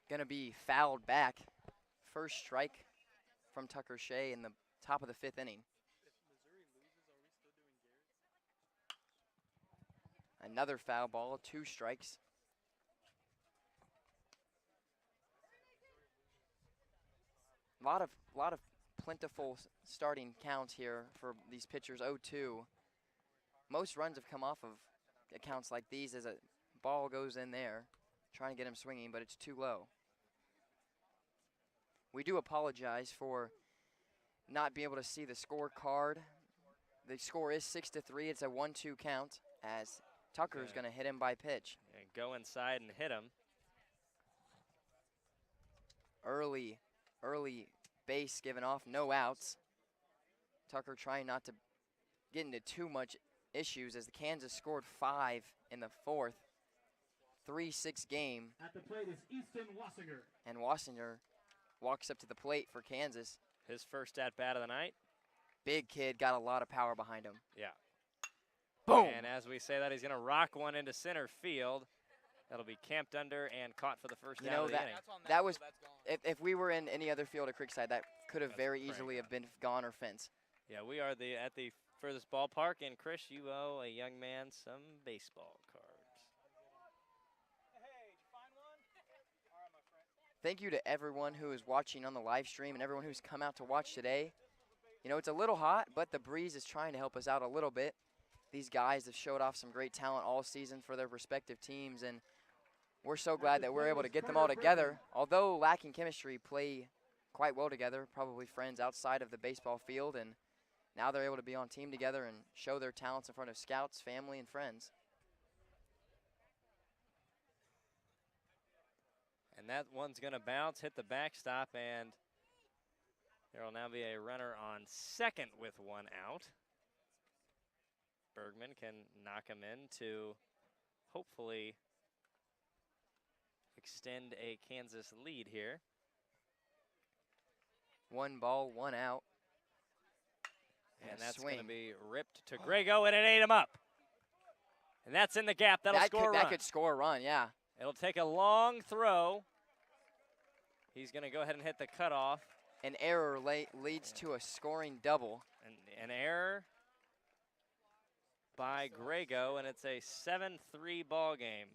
Gonna be fouled back. First strike from Tucker Shea in the top of the 5th inning. Another foul ball, 2 strikes. A lot of plentiful starting counts here for these pitchers. 0-2. Most runs have come off of accounts like these as a ball goes in there, trying to get him swinging, but it's too low. We do apologize for not being able to see the scorecard. The score is 6-3. It's a 1-2 count as Tucker's going to hit him by pitch. And go inside and hit him. Early base given off, no outs. Tucker trying not to get into too much issues as the Kansas scored 5 in the 4th. 3-6 game. At the plate is Easton Wassinger. And Wassinger walks up to the plate for Kansas. His first at-bat of the night. Big kid, got a lot of power behind him. Yeah. Boom! And as we say that, he's going to rock one into center field. That'll be camped under and caught for the first down of the inning. That was, if we were in any other field at Creekside, that could have very easily have been gone or fence. Yeah, we are at the furthest ballpark, and Chris, you owe a young man some baseball cards. Hey, did you find one? All right, my friend. Thank you to everyone who is watching on the live stream and everyone who's come out to watch today. You know, it's a little hot, but the breeze is trying to help us out a little bit. These guys have showed off some great talent all season for their respective teams, and we're so glad that we're able to get them all together. Although lacking chemistry, play quite well together, probably friends outside of the baseball field, and now they're able to be on team together and show their talents in front of scouts, family, and friends. And that one's going to bounce, hit the backstop, and there will now be a runner on second with 1 out. Bergman can knock him in to hopefully extend a Kansas lead here. 1 ball, 1 out. And that's going to be ripped to Grego, and it ate him up. And that's in the gap. That could score a run, yeah. It'll take a long throw. He's going to go ahead and hit the cutoff. An error leads to a scoring double. An error by Grego, and it's a 7-3 ball game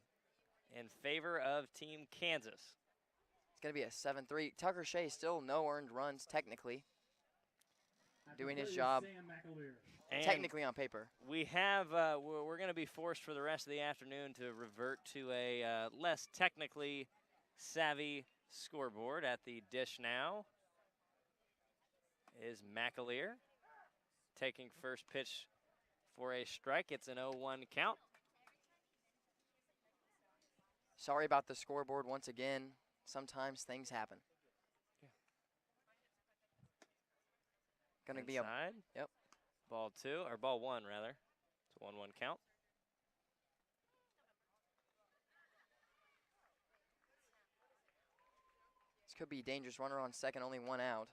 in favor of Team Kansas. It's going to be a 7-3. Tucker Shea still no earned runs technically. doing his job And technically on paper. we have, we're going to be forced for the rest of the afternoon to revert to a less technically savvy scoreboard. At the dish now is McAleer taking first pitch for a strike. It's an 0-1 count. Sorry about the scoreboard once again. Sometimes things happen. Gonna be a Inside. Yep. Ball 2, or ball 1 rather. It's a 1-1 count. This could be a dangerous. Runner on second, only 1 out.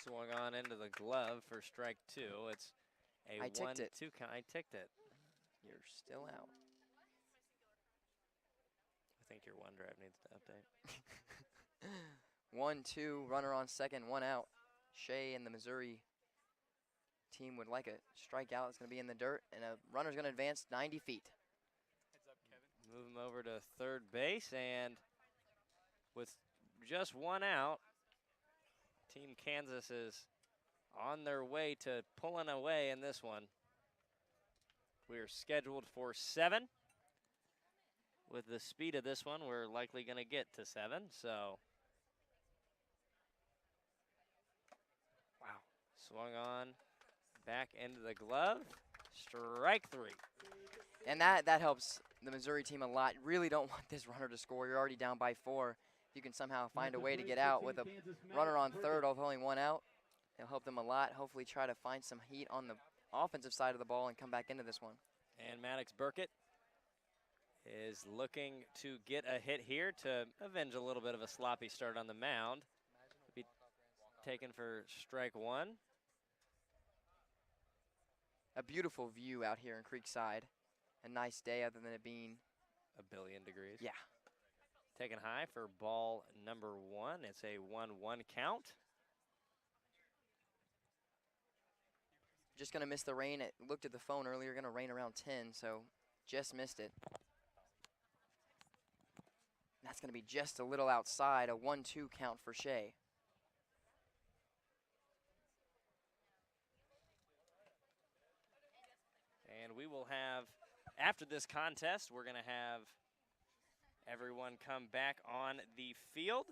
Swung on into the glove for strike 2. It's a 1-2 count. I ticked it. You're still out. I think your OneDrive needs to update. 1-2, runner on second, 1 out. Shea and the Missouri team would like a strikeout. It's going to be in the dirt, and a runner's going to advance 90 feet. Heads up, Kevin. Move him over to third base, and with just 1 out, Team Kansas is on their way to pulling away in this one. We are scheduled for 7. With the speed of this one, we're likely going to get to 7, so. Wow. Swung on, back into the glove, strike 3. And that helps the Missouri team a lot. Really don't want this runner to score. You're already down by 4. If you can somehow find a way to get out with a runner on third with only 1 out, it'll help them a lot. Hopefully try to find some heat on the offensive side of the ball and come back into this one. And Maddox Burkett is looking to get a hit here to avenge a little bit of a sloppy start on the mound. Be taken for strike 1. A beautiful view out here in Creekside. A nice day other than it being a billion degrees. Yeah. Taken high for ball number 1. It's a 1-1 count. Just going to miss the rain. It looked at the phone earlier, going to rain around 10, so just missed it. That's going to be just a little outside, a 1-2 count for Shea. And we will have, after this contest, we're going to have everyone come back on the field.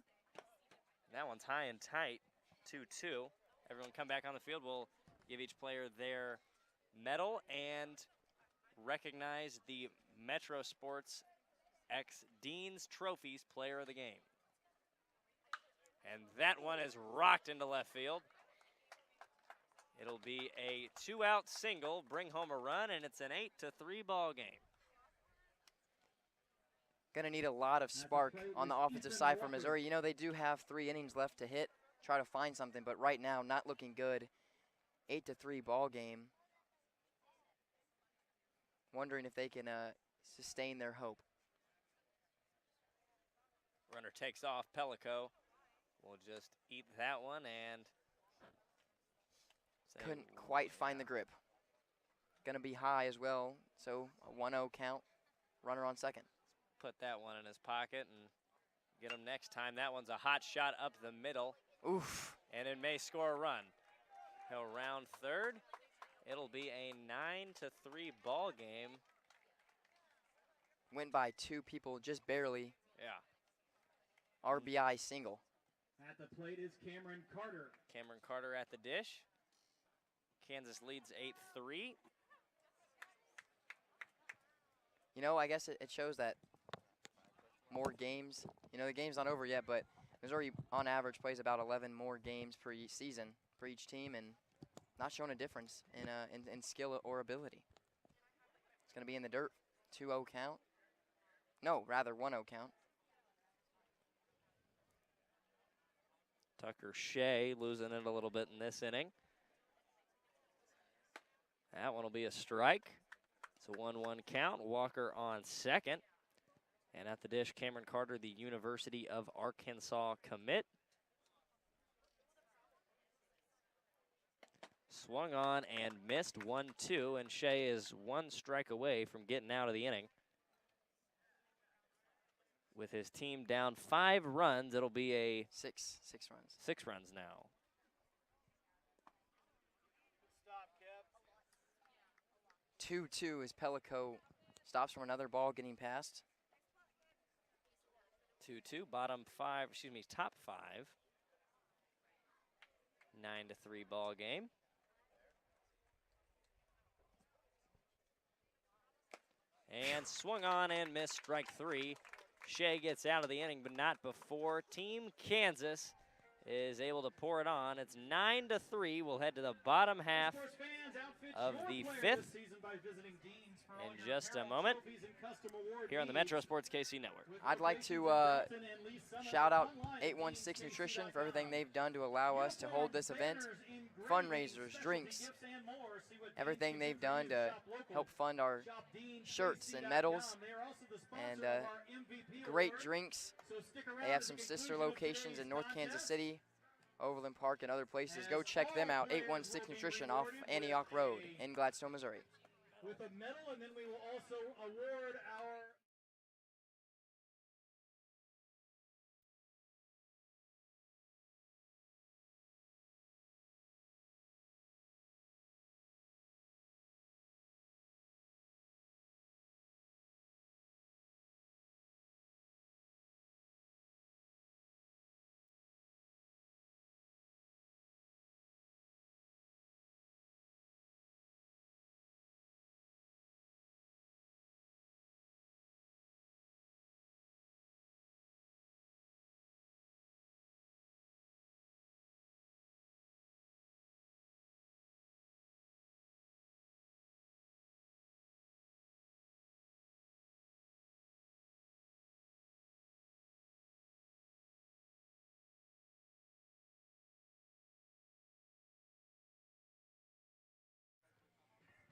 That one's high and tight, 2-2. Everyone come back on the field. We'll give each player their medal and recognize the Metro Sports X Dean's Trophies Player of the Game. And that one is rocked into left field. It'll be a 2-out single, bring home a run, and it's an 8-3 ball game. Going to need a lot of spark on the offensive side for Missouri. You know, they do have 3 innings left to hit, try to find something, but right now, not looking good. 8-3 ball game. Wondering if they can sustain their hope. Runner takes off. Pellico will just eat that one and couldn't quite find the grip. Going to be high as well, so a 1-0 count. Runner on second. Put that one in his pocket and get him next time. That one's a hot shot up the middle. Oof. And it may score a run. He'll round third. It'll be a 9-3 ball game. Went by 2 people just barely. Yeah. RBI single. At the plate is Cameron Carter. Cameron Carter at the dish. Kansas leads 8-3. You know, I guess it shows that more games. You know, the game's not over yet, but Missouri, on average, plays about 11 more games per season for each team, and not showing a difference in skill or ability. It's going to be in the dirt. 2-0 count. No, rather 1-0 count. Tucker Shea losing it a little bit in this inning. That one will be a strike. It's a 1-1 count. Walker on second. And at the dish, Cameron Carter, the University of Arkansas commit. Swung on and missed 1-2, and Shea is 1 strike away from getting out of the inning. With his team down 5 runs, it'll be a 6 runs. 6 runs now. 2-2 as Pelico stops from another ball getting past. 2-2, bottom five, excuse me, top five. 9-3 ball game. And swung on and missed, strike three. Shea gets out of the inning, but not before Team Kansas is able to pour it on. It's 9-3. We'll head to the bottom half of the fifth in just a moment here on the Metro Sports KC Network. I'd like to shout out 816 Nutrition for everything they've done to allow us to hold this event. Fundraisers, drinks, everything they've done to help fund our shirts and medals, and great drinks. They have some sister locations in North Kansas City, Overland Park, and other places. Go check them out, 816 Nutrition off Antioch Road in Gladstone, Missouri. With a medal, and then we will also award our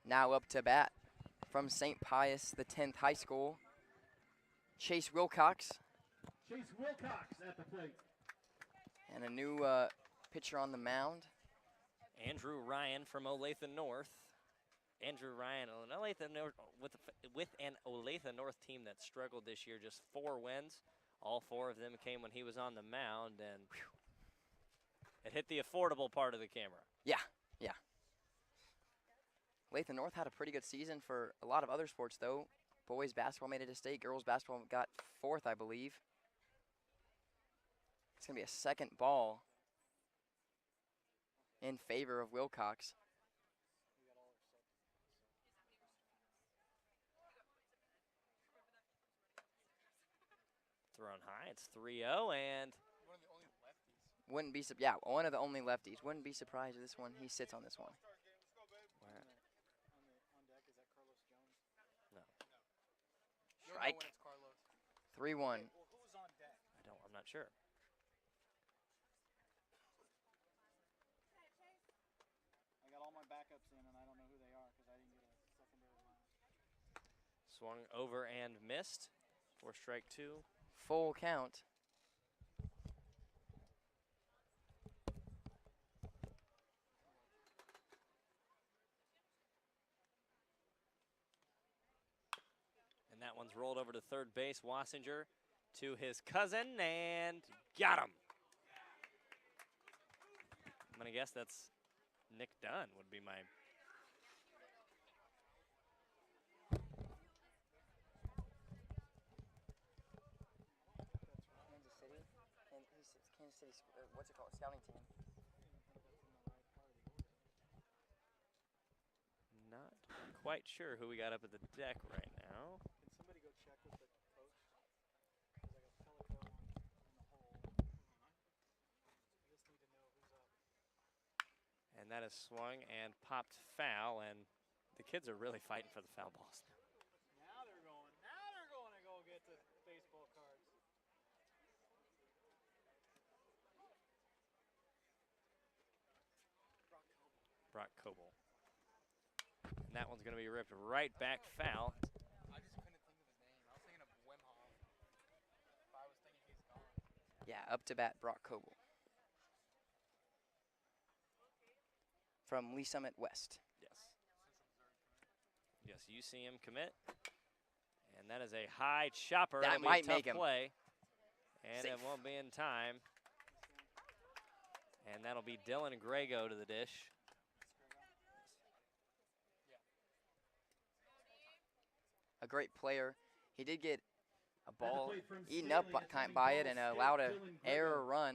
Now up to bat from St. Pius X High School, Chase Wilcox. Chase Wilcox at the plate. And a new pitcher on the mound. Andrew Ryan from Olathe North. Andrew Ryan, Olathe North, with an Olathe North team that struggled this year, just 4 wins. All 4 of them came when he was on the mound, and it hit the affordable part of the camera. Yeah. Olathe North had a pretty good season for a lot of other sports, though. Boys basketball made it to state. Girls basketball got 4th, I believe. It's going to be a second ball in favor of Wilcox. Thrown high, it's 3-0, and Wouldn't be, one of the only lefties. Wouldn't be surprised if this one, he sits on this one. Strike. 3-1. I'm not sure. I got all my backups in, and I don't know who they are because I didn't get a secondary line. Swung over and missed for strike 2. Full count. And that one's rolled over to third base. Wassinger to his cousin, and got him. I'm going to guess that's Nick Dunn would be my... Kansas City, what's it called, scouting team? Not quite sure who we got up at the deck right now. Can somebody go check with the coach? Because I got Pelico in the hole. I just need to know who's up. And that is swung and popped foul, and the kids are really fighting for the foul balls now. Now they're going to go get the baseball cards. Brock Coble. And that one's going to be ripped right back foul. I just couldn't think of his name. I was thinking of Wimhoff. If I was thinking he's gone. Yeah, up to bat, Brock Coble. From Lee Summit West. Yes. Yes, you see him commit. And that is a high chopper. That It'll be might a tough make him. play. And Safe. it won't be in time. And that'll be Dylan Grego to the dish. great player. He did get a At the ball plate from eaten up Stanley, by, attending by it Ball and State, allowed a Dylan error Grego. run.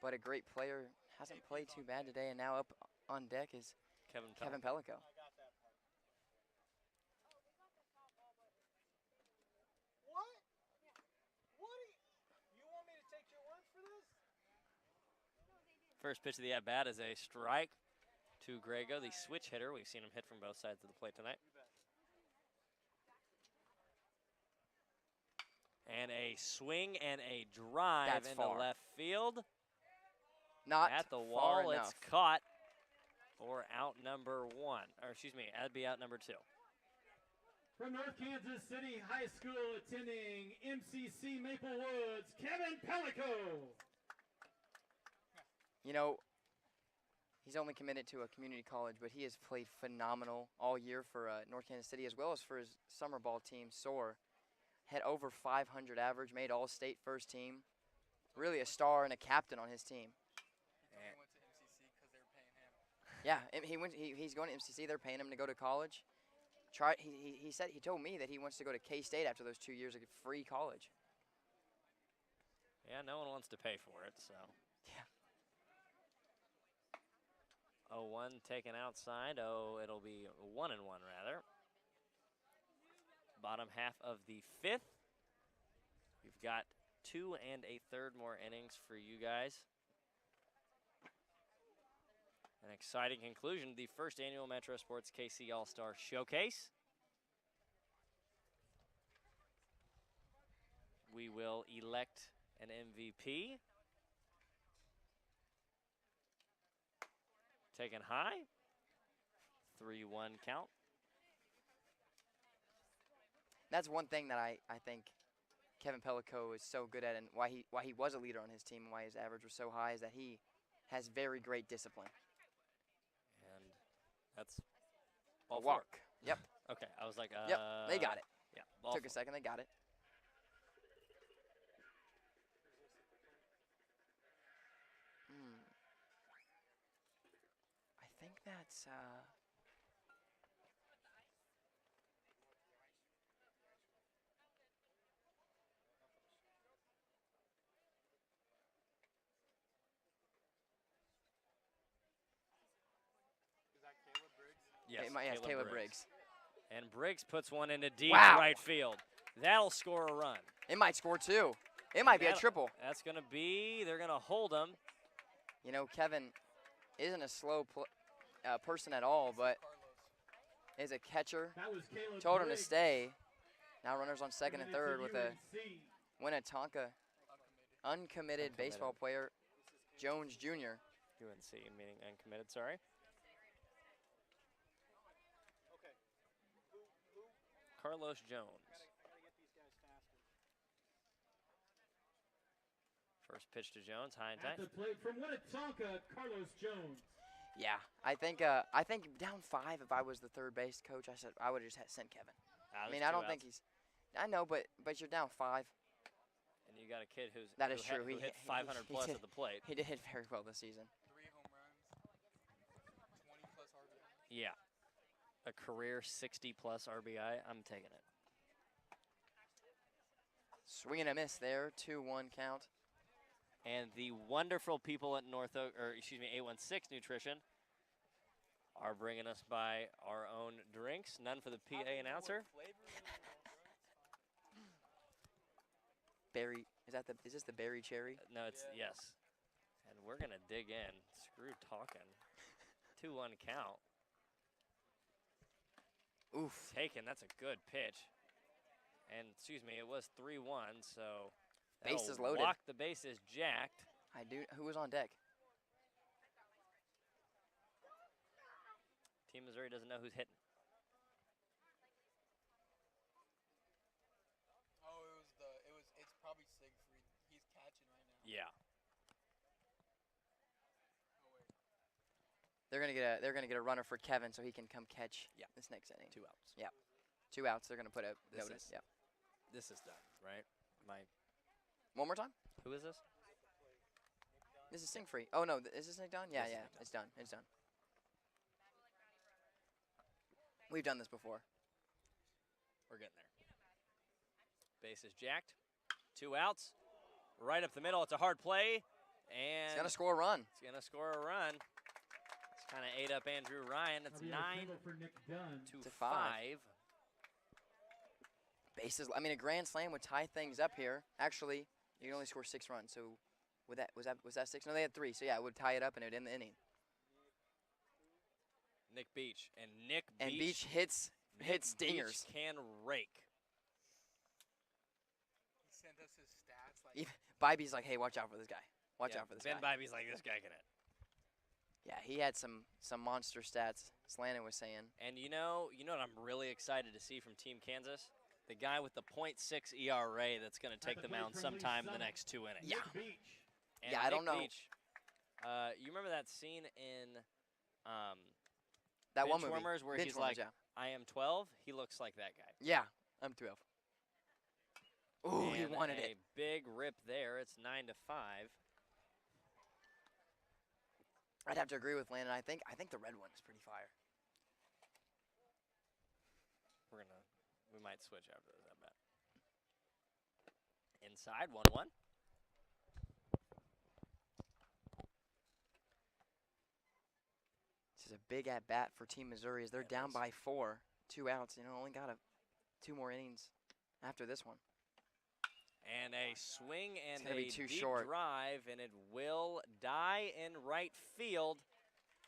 But a great player, hasn't played too bad today, and now up on deck is Kevin Kevin Pellico. First pitch of the at-bat is a strike to Grego, the switch hitter. We've seen him hit from both sides of the plate tonight. And a swing and a drive That's into far. left field. Not At the far wall, enough. it's caught for out number 1. Or excuse me, that'd be out number 2. From North Kansas City High School, attending MCC Maple Woods, Kevin Pellico. You know, he's only committed to a community college, but he has played phenomenal all year for North Kansas City, as well as for his summer ball team, SOAR. Had over 500 average, made all-state first team. Really a star and a captain on his team. He went to MCC because they were paying him. Yeah, and he's going to MCC. They're paying him to go to college. He told me that he wants to go to K-State after those 2 years of free college. Yeah, no one wants to pay for it, so. Yeah. 0-1 taken outside. It'll be 1-1 rather. Bottom half of the 5th. We've got 2 1/3 more innings for you guys. An exciting conclusion to the first annual Metro Sports KC All-Star Showcase. We will elect an MVP. Taken high. 3-1 count. That's one thing that I think Kevin Pellico is so good at, and why he was a leader on his team and why his average was so high, is that he has very great discipline. And that's A ball walk. 4. Yep. Okay, I was like, Yep. They got it. Yeah, ball Took 4. a second. They got it. I think that's Is that Caleb Briggs? Yes, it's Caleb Briggs. And Briggs puts one into deep Wow. right field. That'll score a run. It might score 2. It might be a triple. That's going to be, they're going to hold him. You know, Kevin isn't a slow person at all, but is a catcher. That was Caleb Told him to Briggs. stay. Now runners on second and Committed to third with a UNC. Winnetonka uncommitted baseball player, Jones Jr. UNC, meaning uncommitted, sorry. Carlos Jones. First pitch to Jones, high and At tight. the plate from Winnetonka, Carlos Jones. Yeah, I think down 5. If I was the third base coach, I would have just sent Kevin. I mean, I don't think he's. I know, but you're down 5. And you got a kid who hit He 500 plus did. at the plate. He did hit very well this season. 3 home runs, 20 plus RBI. Yeah. A career 60 plus RBI. I'm taking it. Swing and a miss there. 2-1 count. And the wonderful people at A16 Nutrition are bringing us by our own drinks. None for the PA announcer. Berry, is this the berry cherry? No, it's yes. And we're gonna dig in. Screw talking. 2-1 count. Oof. Taken. That's a good pitch. And excuse me, it was 3-1. So Bases that'll loaded. walk, the base is jacked. Who was on deck? Team Missouri doesn't know who's hitting. Oh, it's probably Siegfried. He's catching right now. Yeah. Oh wait. They're gonna get a runner for Kevin so he can come catch this next inning. 2 outs. Yeah. 2 outs. They're gonna put a This notice. is- Yeah. This is done, right? One more time. Who is this? This is Sing-Free. Oh no, is this Nick done? Yeah, This is yeah. Nick Dunn. It's done. It's done. We've done this before. We're getting there. Base is jacked. 2 outs. Right up the middle. It's a hard play. And It's going to score a run. it's going to score a run. It's kind of ate up Andrew Ryan. It's That'll be a 9 single for Nick Dunn. to To 5. 5. Bases. I mean, a grand slam would tie things up here. Actually, you can only score 6 runs. So was that 6? No, they had 3. So yeah, it would tie it up and it would end the inning. Nick Beach. And Beach hits dingers. Beach can rake. He sent us his stats. Like, Even Bibby's like, hey, watch out for this guy. Watch Yeah, out for this Ben guy. Bibby's like, this guy can hit. Yeah, he had some monster stats. Slannon was saying. And you know what I'm really excited to see from Team Kansas? The guy with the .6 ERA that's going to take the mound sometime in the next 2 innings. Yeah. Nick Beach. And Yeah, I Nick don't know. Beach, you remember that scene in That one movie. Benchwarmers where he's Benchwarmers, like, I am 12? He looks like that guy. yeah, I'm 12. Ooh, he And wanted a it. big rip there. It's 9 to 5. I'd have to agree with Landon. I think the red one is pretty fire. We might switch after this, I bet. Inside, 1-1. This is a big at bat for Team Missouri as they're Yeah, it down is. by 4, 2 outs. Only got 2 more innings after this one. And a swing and gonna a be too deep short. drive, and it will die in right field.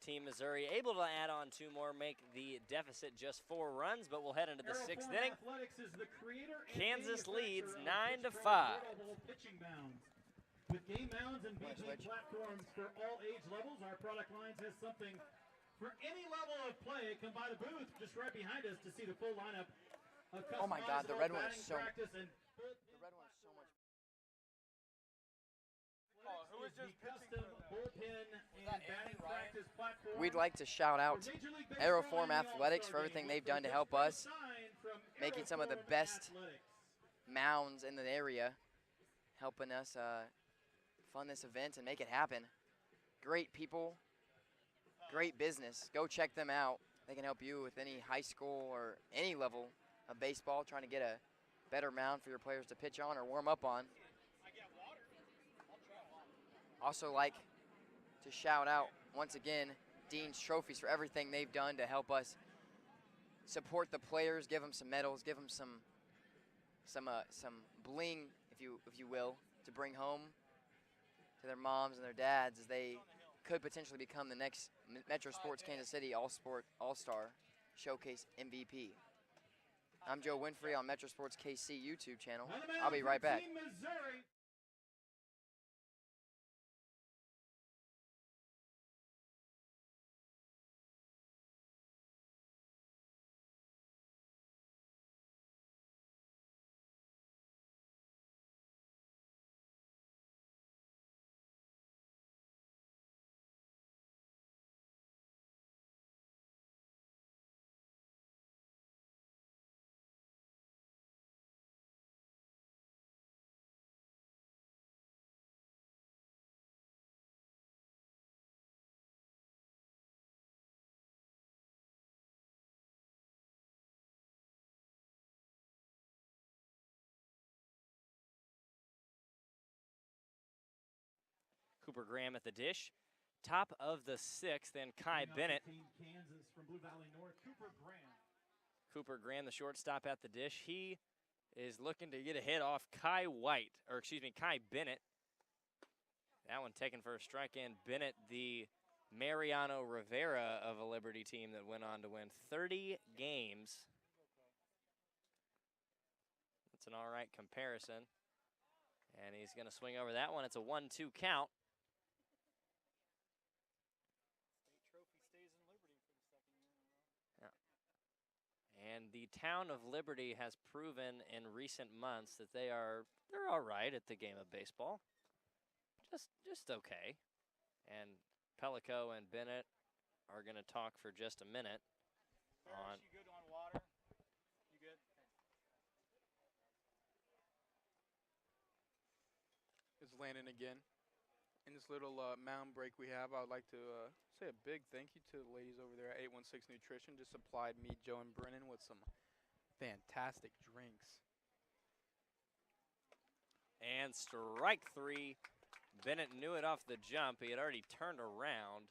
Team Missouri able to add on 2 more, make the deficit just 4 runs, but we'll head into the 6th Aeroform inning. Athletics is the creator and Kansas leads manufacturer of 9 to pitch 5. portable pitching mounds. With game mounds and Wanna BP switch? platforms for all age levels, our product lines has something for any level of play. Come by the booth just right behind us to see the full lineup of Oh my God, the red one is customizable so- batting practice and The red one's so much. who was the just pitching custom bullpen and batting practice platform. We'd like to shout out for Major League Baseball Aeroform and the Athletics for All-Star everything Game. they've done to Just help bring a us, sign from making some of the Aeroform best Athletics. mounds in the area, helping us fund this event and make it happen. Great people, great business. Go check them out. They can help you with any high school or any level of baseball, trying to get a better mound for your players to pitch on or warm up on. Also like to shout out, once again, Dean's Trophies for everything they've done to help us support the players, give them some medals, give them some bling, if you will, to bring home to their moms and their dads as they could potentially become the next Metro Sports Kansas City All-Star Showcase MVP. I'm Joe Winfrey on Metro Sports KC YouTube channel. On the mound I'll be for right back. Team Missouri. Cooper Graham at the dish. Top of the 6th, and Kai Bring up Bennett. Team Kansas from Blue Valley North, Cooper Graham. Cooper Graham, the shortstop at the dish. He is looking to get a hit off Kai Bennett. That one taken for a strike, and Bennett, the Mariano Rivera of a Liberty team that went on to win 30 games. That's an all right comparison. And he's going to swing over that one. It's a 1-2 count. And the town of Liberty has proven in recent months that they're all right at the game of baseball. Just okay. And Pellico and Bennett are going to talk for just a minute on you good on water? You good? It's Landon again. In this little mound break we have, I would like to say a big thank you to the ladies over there at 816 Nutrition. Just supplied me, Joe, and Brennan with some fantastic drinks. And strike 3. Bennett knew it off the jump. He had already turned around.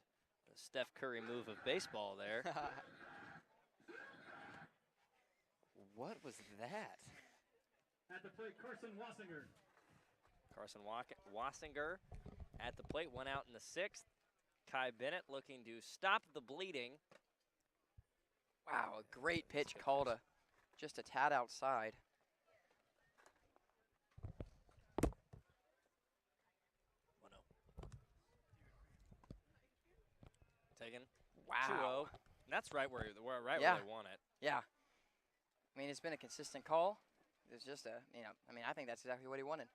The Steph Curry move of baseball there. What was that? At the plate, Carson Wassinger. Carson Wassinger at the plate, went out in the 6th. Kai Bennett looking to stop the bleeding. Wow, a great pitch called just a tad outside. Taken. Wow. 2-0. That's right where where they want it. Yeah. I mean, it's been a consistent call. It's just a, I mean, I think that's exactly what he wanted.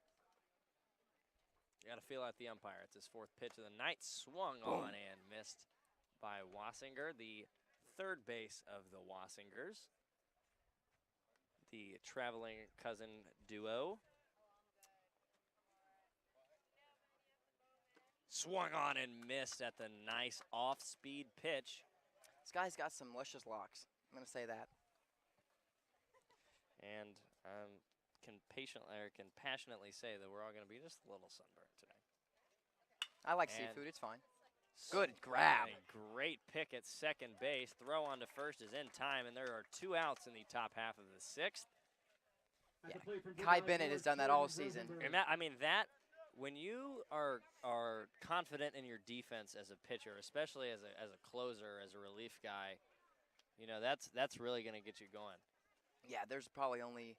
You got to feel out the umpire. It's his 4th pitch of the night. Swung on and missed by Wassinger, the third base of the Wassingers. The traveling cousin duo. Swung on and missed at the nice off-speed pitch. This guy's got some luscious locks. I'm going to say that. And can passionately say that we're all going to be just a little sunburned today. I like And seafood. It's fine. Good grab. A great pick at second base. Throw on to first is in time, and there are 2 outs in the top half of the 6th. Yeah. Kai Bennett has done that all season. And when you are confident in your defense as a pitcher, especially as a closer, as a relief guy, that's really going to get you going. Yeah, there's probably only,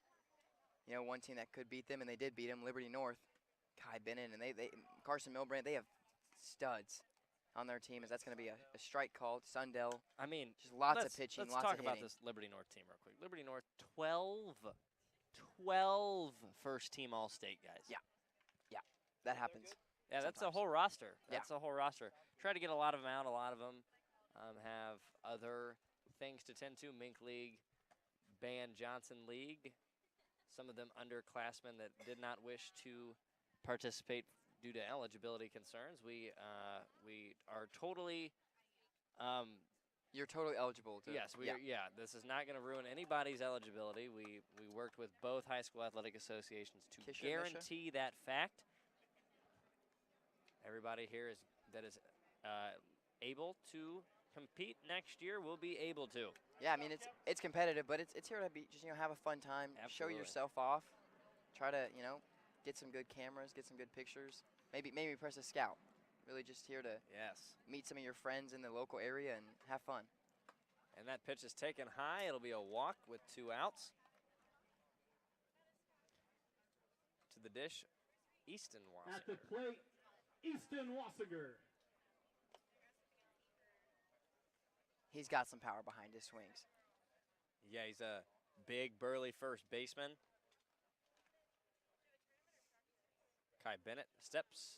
one team that could beat them, and they did beat them, Liberty North. Kai Bennett and Carson Milbrand, they have studs on their team. That's going to be a strike call. Sundell. I mean, just lots of pitching, let's lots talk of about hitting. this Liberty North team real quick. Liberty North, 12 first-team All-State guys. Yeah. That happens. Yeah, that's sometimes. a whole roster. Yeah. That's a whole roster. Try to get a lot of them out. A lot of them have other things to tend to. Mink League, Ban Johnson League. Some of them underclassmen that did not wish to participate due to eligibility concerns. We are totally. You're totally eligible to. Yes, this is not going to ruin anybody's eligibility. We worked with both high school athletic associations to Kisha, guarantee that fact. Everybody here is able to compete next year will be able to. Yeah, I mean it's competitive, but it's here to be just have a fun time, Absolutely. show yourself off, try to get some good cameras, get some good pictures, maybe press a scout. Really just here to meet some of your friends in the local area and have fun. And that pitch is taken high. It'll be a walk with 2 outs. To the dish, Easton Wassinger. At the plate, Easton Wassinger. He's got some power behind his swings. Yeah, he's a big, burly first baseman. Kai Bennett steps.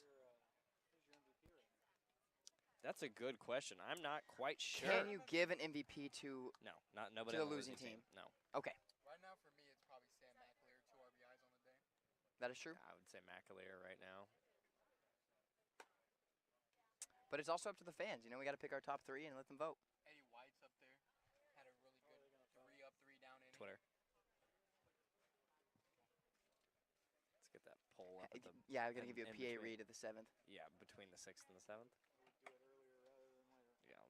That's a good question. I'm not quite sure. Can you give an MVP to? No, nobody to on the losing team? No. Okay, Right now, for me, it's probably Sam McAleer, 2 RBIs on the day. that is true. I would say McAleer right now. But it's also up to the fans. We got to pick our top 3 and let them vote. Eddie White's up there. Had a really good 3 up, 3 down inning. Twitter. Let's get that poll up. At the, Yeah, I'm gonna give you a in PA between. read of the 7th. Yeah, between the 6th and the 7th. Do it earlier rather than later. Yeah,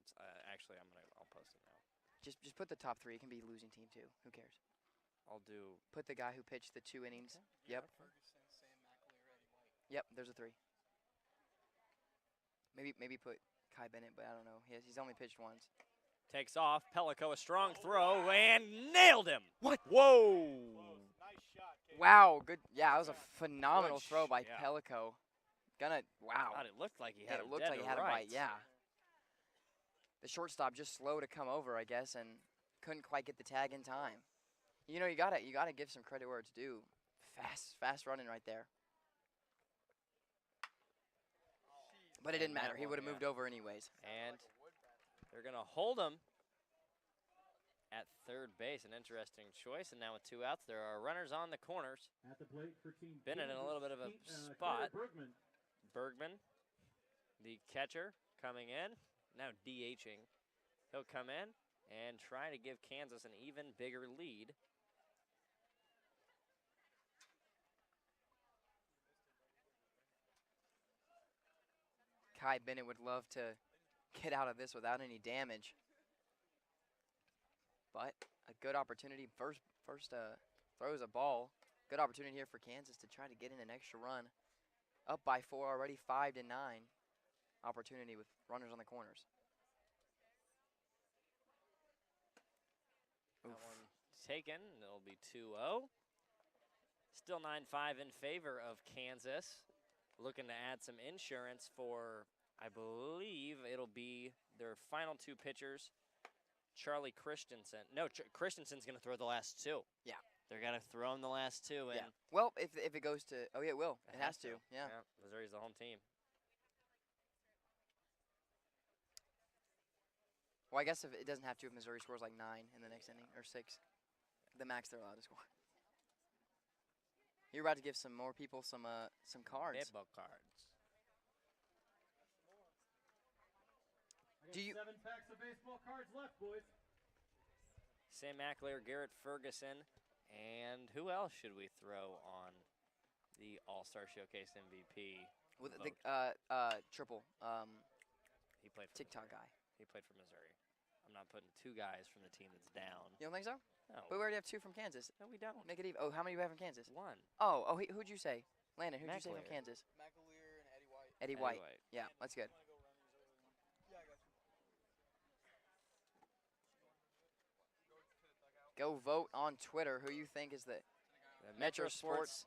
actually, I'll post it now. Just put the top 3. It can be losing team too. Who cares? I'll do. Put the guy who pitched the 2 innings. Yep. Ferguson, Sam McAleer, Eddie White. Yep. There's a 3. Maybe put Kai Bennett, but I don't know. He's only pitched once. Takes off. Pellico, a strong throw, and nailed him. What? Whoa! Nice shot, Kate. Wow. Good. Yeah, that was a phenomenal Good throw by shot. Pellico. Wow. God, it looked like he Yeah, had it looked like he had a bite. Yeah. The shortstop just slow to come over, I guess, and couldn't quite get the tag in time. You gotta give some credit where it's due. Fast running right there. But it didn't matter. He would have moved over anyways. And they're going to hold him at third base. An interesting choice. And now with 2 outs, there are runners on the corners. At the plate for team Bennett in a little bit of a Carter spot. Bergman. Bergman, the catcher, coming in. Now DHing. He'll come in and try to give Kansas an even bigger lead. Kai Bennett would love to get out of this without any damage. But a good opportunity. First throws a ball. Good opportunity here for Kansas to try to get in an extra run. Up by 4 already, 5-9. Opportunity with runners on the corners. That one taken. It'll be 2-0. Still 9-5 in favor of Kansas. Looking to add some insurance for, I believe it'll be their final 2 pitchers. Charlie Christensen. No, Christensen's going to throw the last 2. Yeah. They're going to throw him the last 2. And yeah. Well, if it goes to, oh yeah, it will. It has to. Yeah. Missouri's the home team. Well, I guess if it doesn't have to if Missouri scores like 9 in the next inning or 6. The max they're allowed to score. You're about to give some more people some cards. Baseball cards. Do you 7 packs of baseball cards left, boys. Sam McAleer, Garrett Ferguson, and who else should we throw on the All-Star Showcase MVP? with the triple He played for TikTok Missouri. guy? He played for Missouri. I'm not putting 2 guys from the team that's down. You don't think so? No. But we already have 2 from Kansas. No, we don't. Make it even. Oh, how many do we have from Kansas? 1. Oh, who'd you say? Landon, who'd you say from McAleer. Kansas? McAleer and Eddie White. Eddie White. Yeah, that's good. Yeah, I got you. Go vote on Twitter who you think is the Metro Sports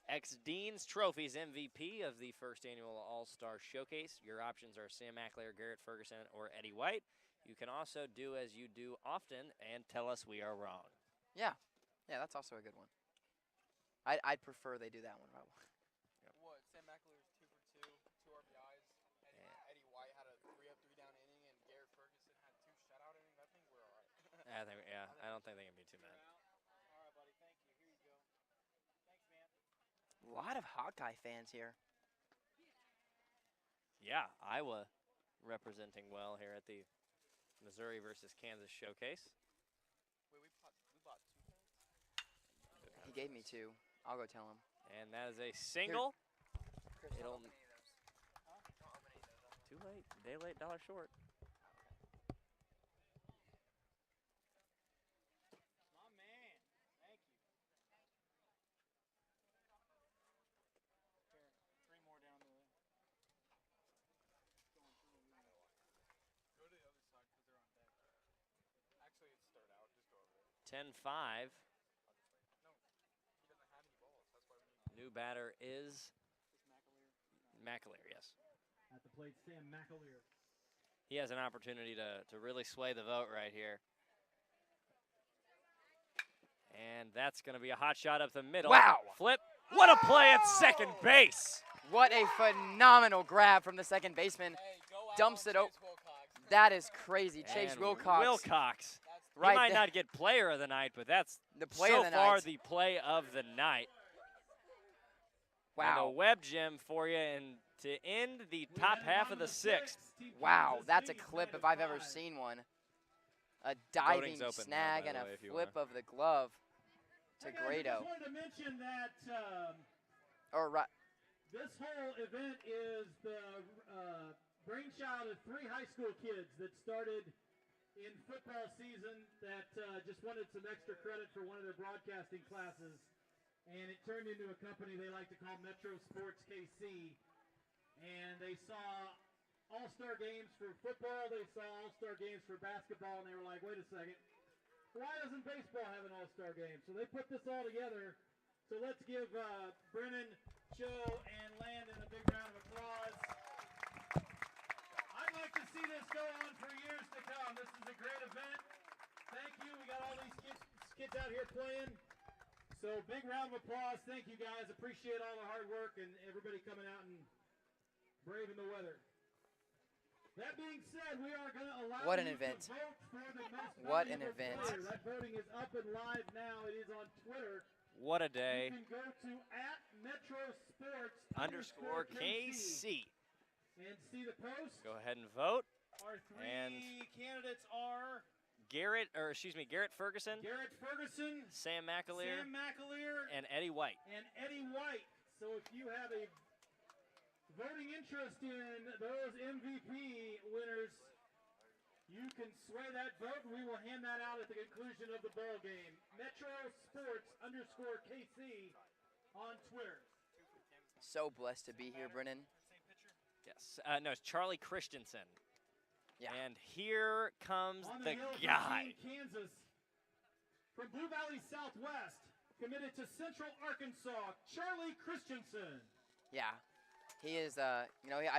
X-Dean's Trophies MVP of the first annual All-Star Showcase. Your options are Sam McAleer, Garrett Ferguson, or Eddie White. You can also do as you do often and tell us we are wrong. Yeah, that's also a good one. I'd prefer they do that one. What? Sam McAleer's 2 for 2, 2 RBIs. Eddie White had a 3 up, 3 down inning, and Garrett Ferguson had 2 shutout innings. I think we're all right. I don't think they can be too mad. All right, buddy. Thank you. Here you go. Thanks, man. A lot of Hawkeye fans here. Yeah, Iowa representing well here at the Missouri versus Kansas Showcase. Wait, we bought 2 pens? He gave me 2. I'll go tell him. And that is a single. Chris, It'll too late. Day late, dollar short. My man. Thank you. Here, 3 more down the way. Going through them now. Go to the other side because they're on deck. Actually, it's start out. Just go over there. 10-5. No, he doesn't have any balls. That's why we need. New batter is Is McAleer? McAleer, yes. At the plate, Sam McAleer. He has an opportunity to really sway the vote right here. And that's going to be a hot shot up the middle. Wow. Flip. What a play at second base. What a phenomenal grab from the second baseman. Hey, go out Dumps on it out. Chase Wilcox. That is crazy. Chase And Wilcox. Wilcox. That's He might there. not get player of the night, but that's The play so of the far night. the play of the night. And a Wow. web gem for you and to end the top half of the 6th. Wow, that's a clip if I've ever seen one. A diving Voting's open now, snag by and the a way, if you flip wanna. of the glove to Hey guys, I Grado. just wanted to mention that Or this whole event is the brainchild of 3 high school kids that started in football season that just wanted some extra credit for one of their broadcasting classes. And it turned into a company they like to call Metro Sports KC. And they saw all-star games for football, they saw all-star games for basketball, and they were like, wait a second, why doesn't baseball have an all-star game? So they put this all together. So let's give Brennan, Joe, and Landon a big round of applause. I'd like to see this go on for years to come. This is a great event. Thank you. We got all these kids out here playing. So big round of applause. Thank you guys. Appreciate all the hard work and everybody coming out and braving the weather. That being said, we are going to allow What an you event. to vote for the most What an valuable event. player. That voting is up and live now. It is on Twitter. What a day. You can go to @MetroSports _KC. and see the post. Go ahead and vote. Our 3 And- candidates are Garrett Ferguson, Garrett Ferguson, Sam McAleer, Sam McAleer, and Eddie White. and Eddie White. So if you have a Voting interest in those MVP winners, you can swear that vote, and we will hand that out at the conclusion of the ball game. Metro Sports _KC on Twitter. So blessed to be here, Brennan. Yes. No, it's Charlie Christensen. Yeah. And here comes On the hill from guy. Team Kansas, from Blue Valley Southwest, committed to Central Arkansas, Charlie Christensen. Yeah. He is, I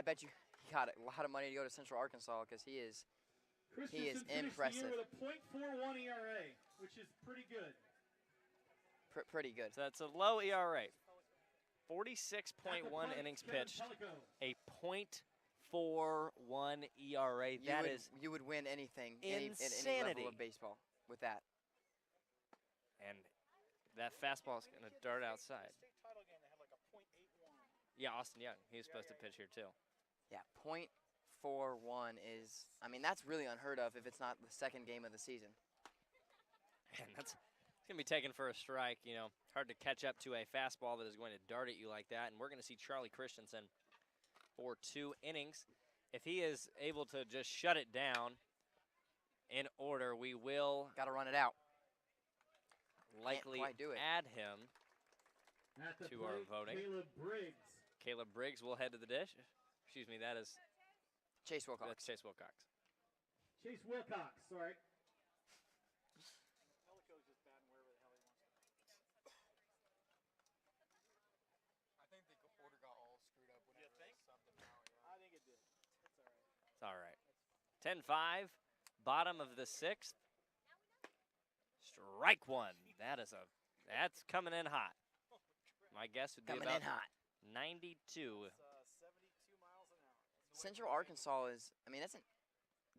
bet you he got a lot of money to go to Central Arkansas because he is Christensen finished impressive. the year with a .41 ERA, which is pretty good. Pretty good. So that's a low ERA. 46.1 plate, innings Kevin pitched. Pellico. A .41 ERA. You would win anything at any insanity. level of baseball with that. And that fastball is going to dart outside. State title game, they had like a .81. Yeah, Austin Young. He was supposed to pitch here too. Yeah, .41 is, that's really unheard of if it's not the second game of the season. And it's going to be taken for a strike. Hard to catch up to a fastball that is going to dart at you like that. And we're going to see Charlie Christensen for 2 innings. If he is able to just shut it down in order, we will Got to run it out. likely quite do it. add him At the to our plate, voting. Caleb Briggs. Caleb Briggs will head to the dish. Excuse me, that is Chase Wilcox. that's Chase Wilcox. Chase Wilcox, sorry. Pellico's just batting wherever the hell he wants to. I think the order got all screwed up whenever they subbed him out. Yeah. I think it did. It's all right. It's all right. 10-5, bottom of the 6th. Strike 1. That's coming in hot. My guess would be Coming about in hot. 92. It's 72 miles an hour. Central Arkansas is, that's a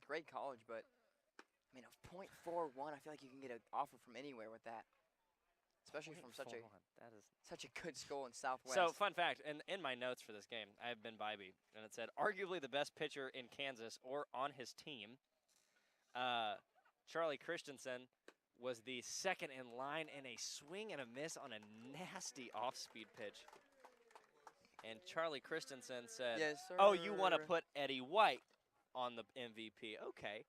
great college, but, a .41, I feel like you can get an offer from anywhere with that. Especially from such a That is good school in Southwest. So, fun fact, in my notes for this game, I have been Bybee, and it said, arguably the best pitcher in Kansas or on his team, Charlie Christensen was the second in line in a swing and a miss on a nasty off-speed pitch. And Charlie Christensen said, Yes, sir. oh, you want to put Eddie White on the MVP. Okay.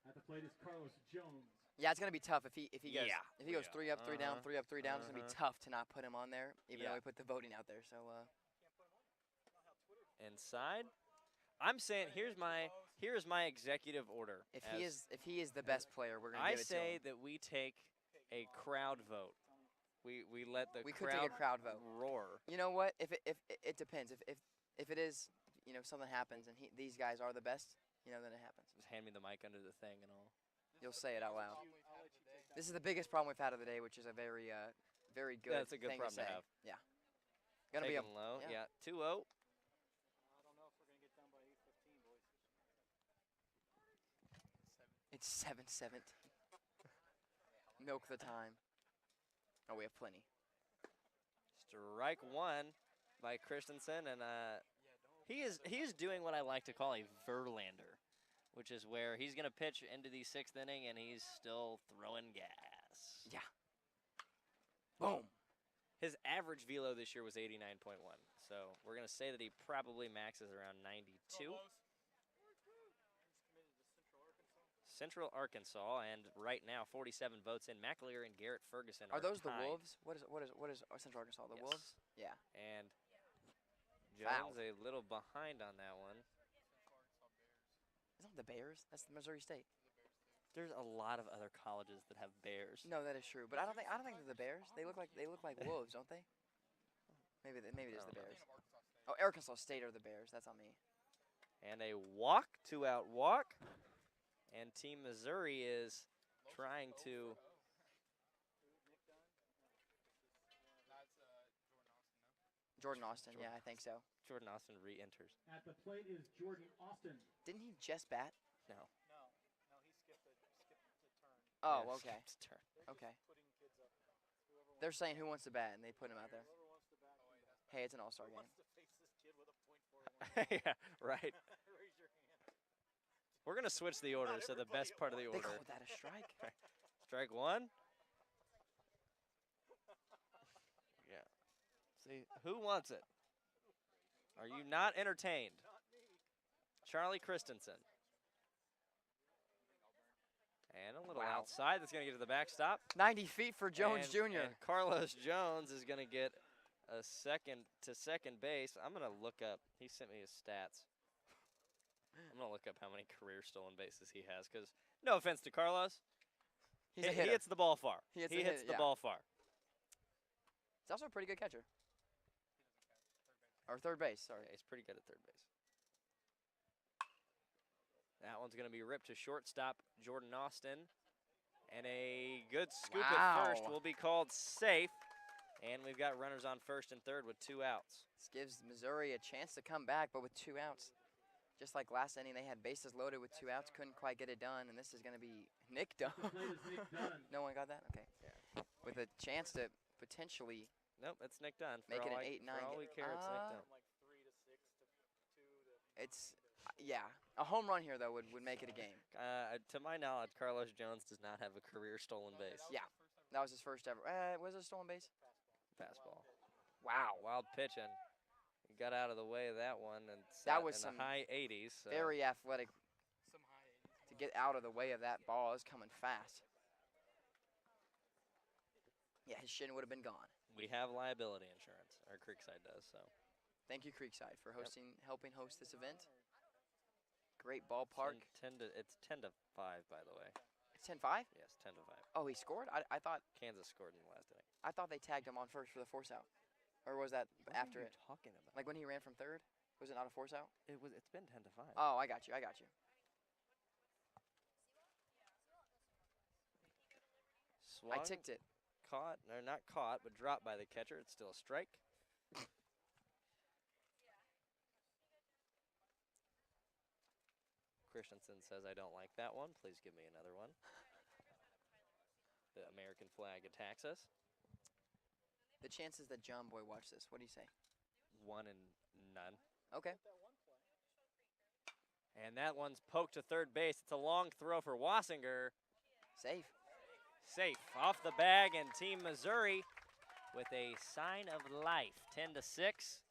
At the plate is Carlos Jones. Yeah, it's gonna be tough if he goes Yeah. if he goes 3 up, 3 down, 3 up, 3 down. It's gonna be tough to not put him on there, even Yeah. though we put the voting out there. So Inside. I'm saying here's my executive order. if he is the best player, we're gonna I give it to say him. that we take a crowd vote. We let the We could take a crowd vote. roar. You know what? If it depends. If it is, something happens and these guys are the best, then it happens. Just hand me the mic under the thing and all. You'll say it out loud. This is the biggest problem we've had of the day, which is a very very good That's a good thing problem to say. have. Yeah. Gonna be a Taken low. yeah. Yeah. 2-0. I don't know if we're going to get done by 8:15, boys. It's 7:17. Milk the time. Oh, we have plenty. Strike 1 by Christensen, and he is doing what I like to call a Verlander, which is where he's going to pitch into the 6th inning and he's still throwing gas. Yeah. Boom. His average velo this year was 89.1, so we're going to say that he probably maxes around 92. Central Arkansas, and right now 47 votes in. McAleer and Garrett Ferguson Are those the tied. Wolves? What is Central Arkansas? The Yes. Wolves? Yeah. And Foul. Jones a little behind on that one. It's not the Bears. That's the Missouri State. There's a lot of other colleges that have bears. No, that is true. But I don't think they're the Bears. They look like wolves, don't they? Maybe it is the Bears. Oh, Arkansas State are the Bears. That's on me. And a walk, 2-out walk. And Team Missouri is trying to. Jordan Austin. Yeah, I think so. Jordan Austin re-enters. At the plate is Jordan Austin. Didn't he just bat? No. No, he skipped the turn. Oh, Yeah, okay. skips turn. They're Okay. just putting kids up now. Whoever They're saying who wants to bat, and they put him out there. Whoever wants to bat. can bat. Hey, it's an all-star Who game. wants to face this kid with a .41? Yeah, right. Raise your hand. We're going to switch the order, so the best part of the They order. called that a strike. Strike 1. Yeah. See, who wants it? Are you not entertained? Charlie Christensen. And a little outside. That's going to get to the backstop. 90 feet for Jones Jr. And Carlos Jones is going to get a second to second base. I'm going to look up. He sent me his stats. I'm going to look up how many career stolen bases he has because, no offense to Carlos, He's a he hitter. hits the ball far. He hits the ball far. He's also a pretty good catcher. Or third base, sorry. Yeah, he's pretty good at third base. That one's going to be ripped to shortstop, Jordan Austin. And a good scoop at first will be called safe. And we've got runners on first and third with 2 outs. This gives Missouri a chance to come back, but with 2 outs. Just like last inning, they had bases loaded with 2 outs, couldn't quite get it done, and this is going to be Nick Dunn. No one got that? Okay. Yeah. With a chance to potentially Nope, it's Nick Dunn. make it an 8-9 For all we care, it's Nick Dunn. Like 3 to 6 to 2 to. It's, yeah. A home run here, though, would make it a game. To my knowledge, Carlos Jones does not have a career stolen base. Yeah. That was his first ever. Was it a stolen base? Fastball. Wow. Wild pitching. He got out of the way of that one and That sat was in some the high 80s. So. Very athletic Some high 80s. to get out of the way of that ball. It's coming fast. Yeah, his shin would have been gone. We have liability insurance, or Creekside does. So Thank you, Creekside, for helping host this event. Great ballpark. 10 to, it's 10 to 5, by the way. It's 10-5? Yes, 10 to 5. Oh, he scored? I thought Kansas scored in the last inning. they tagged him on first for the force out. Or was that after What are it? you talking about? Like when he ran from third? Was it not a force out? It's been 10 to 5. Oh, I got you. Swung, I ticked it. caught, or not caught, but dropped by the catcher. It's still a strike. Christensen says, I don't like that one. Please give me another one. The American flag attacks us. The chances that John Boy watched this, what do you say? 1 and none. Okay. And that one's poked to third base. It's a long throw for Wassinger. Safe. Safe off the bag, and Team Missouri with a sign of life. 10 to 6.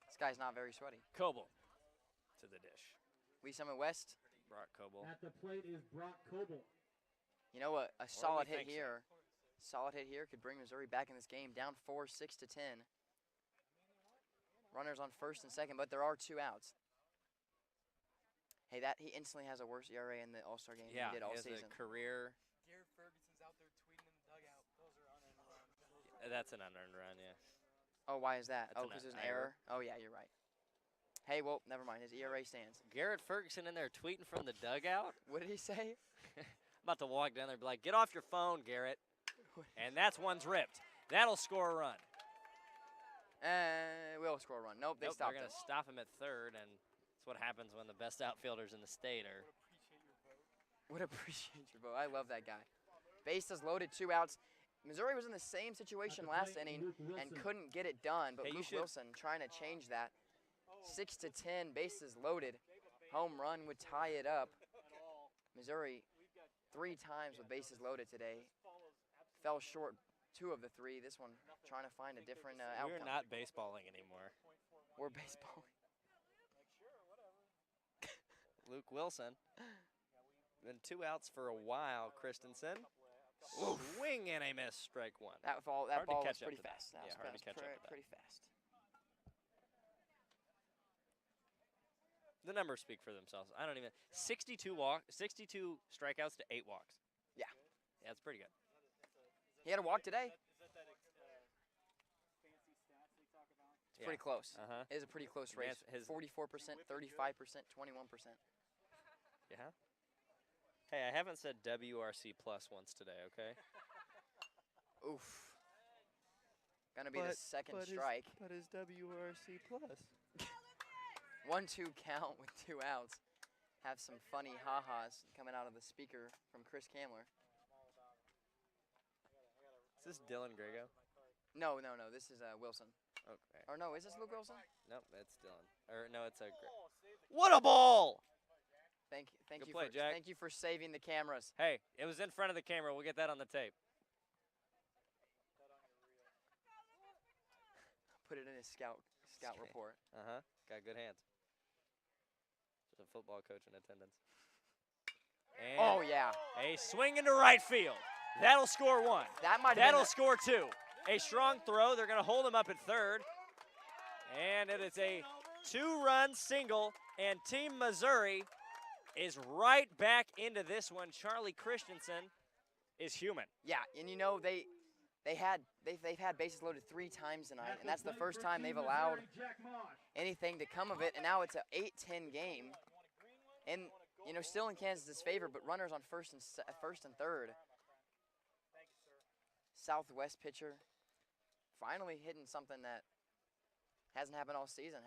This guy's not very sweaty. Coble to the dish. We Summit West. Brock Coble. At the plate is Brock Coble. You know what? A solid hit think so? here. Solid hit here could bring Missouri back in this game. Down 4, 6 to 10. Runners on first and second, but there are 2 outs. Hey, he instantly has a worse ERA in the All-Star game than Yeah, he did all he has season. a career. Garrett Ferguson's out there tweeting in the dugout. Those are unearned runs. That's an unearned run, yeah. Oh, why is that? That's Oh, an because there's an error. error? Oh, yeah, you're right. Hey, well, never mind. His ERA stands. Garrett Ferguson in there tweeting from the dugout. What did he say? I'm about to walk down there and be like, get off your phone, Garrett. And that's one's ripped. That'll score a run. We'll score a run. Nope, they Nope, stopped they're it. going to stop him at third, and that's what happens when the best outfielders in the state are. Would appreciate your vote. I love that guy. Bases loaded, 2 outs. Missouri was in the same situation last inning and couldn't get it done, but Hey, you Luke should- Wilson trying to change that. 6 to 10, bases loaded. Home run would tie it up. Missouri 3 times with bases loaded today. Fell short 2 of the 3. This one trying to find a different outcome. We're not baseballing anymore. We're baseballing. Luke Wilson. Been 2 outs for a while, Christensen. Swing and a miss, strike 1. That ball Hard to was catch up pretty to that. fast. That Yeah, was hard to fast, catch up to that. pretty fast. The numbers speak for themselves. I don't even 62 strikeouts to 8 walks. Yeah. Yeah, that's pretty good. He had a walk today. Is that fancy stats they talk about? It's pretty close. Uh-huh. It is a pretty close Man, race. his- 44%, 35%, 21%. Yeah. Hey, I haven't said WRC plus once today, okay? Oof. Gonna be the second strike. But is WRC plus? 1-2 count with 2 outs. Have some funny ha-has coming out of the speaker from Chris Kamler. Is this Dylan Grego? No. This is Wilson. Okay. Or no, is this Luke Wilson? Nope, it's Dylan. Or no, it's a. What a ball! Thank Good you play, for Jack. thank you for saving the cameras. Hey, it was in front of the camera. We'll get that on the tape. Put it in his scout Scout report. Got good hands. There's a football coach in attendance. And Oh, yeah. a swing into right field. That'll score one. That'll score two. A strong throw. They're going to hold him up at third. And it is a 2-run single. And Team Missouri is right back into this one. Charlie Christensen is human. Yeah, and you know they've had bases loaded 3 times tonight, and that's the first time they've allowed anything to come of it. And now it's an 8-10 game, and you know still in Kansas's favor, but runners on first and third. Southwest pitcher finally hitting something that hasn't happened all season.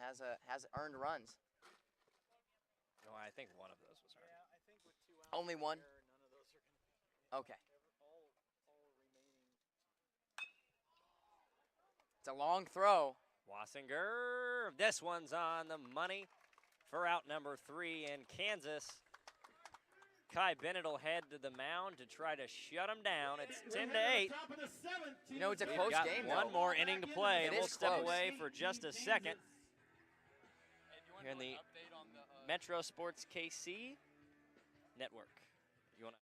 Has earned runs. No, I think one of those was earned. Yeah, I think with 2 outs. Only one? None of those are going to be. Okay. All remaining. It's a long throw. Wassinger, this one's on the money for out number 3 in Kansas. Kai Bennett will head to the mound to try to shut him down. It's 10-8. You know, it's a We've close got game, one though. more inning to play, and It we'll is step close. away for just a second. Hey, do you want Here in to do the an update on the Metro Sports KC network. You want to?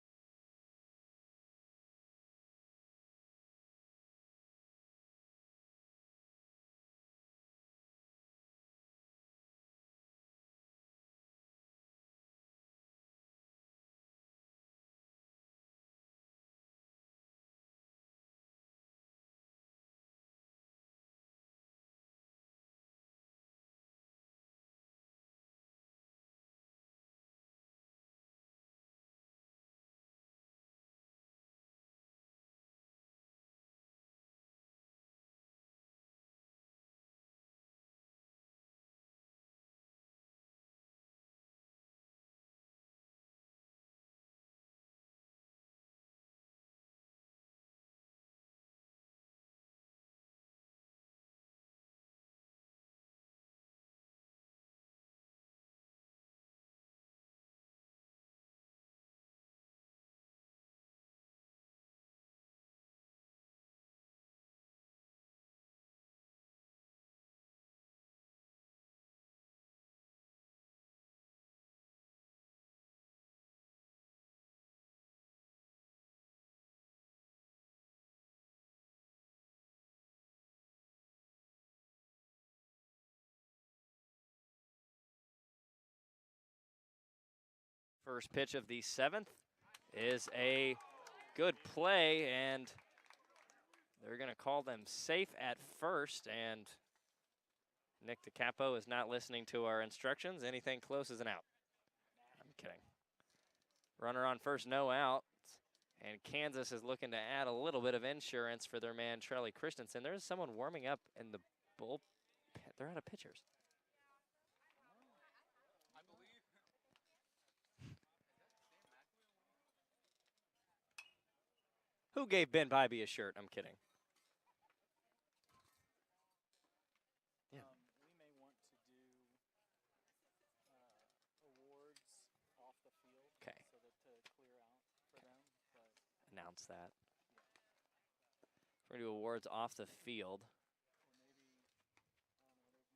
First pitch of the 7th is a good play, and they're going to call them safe at first, and Nick DiCapo is not listening to our instructions. Anything close is an out. I'm kidding. Runner on first, no out, and Kansas is looking to add a little bit of insurance for their man, Charlie Christensen. There's someone warming up in the bullpen. They're out of pitchers. I believe. Who gave Ben Bybee a shirt? I'm kidding. Yeah. We may want to do awards off the field. Okay. So that to clear out for them. But Announce that. We're going to do awards off the field.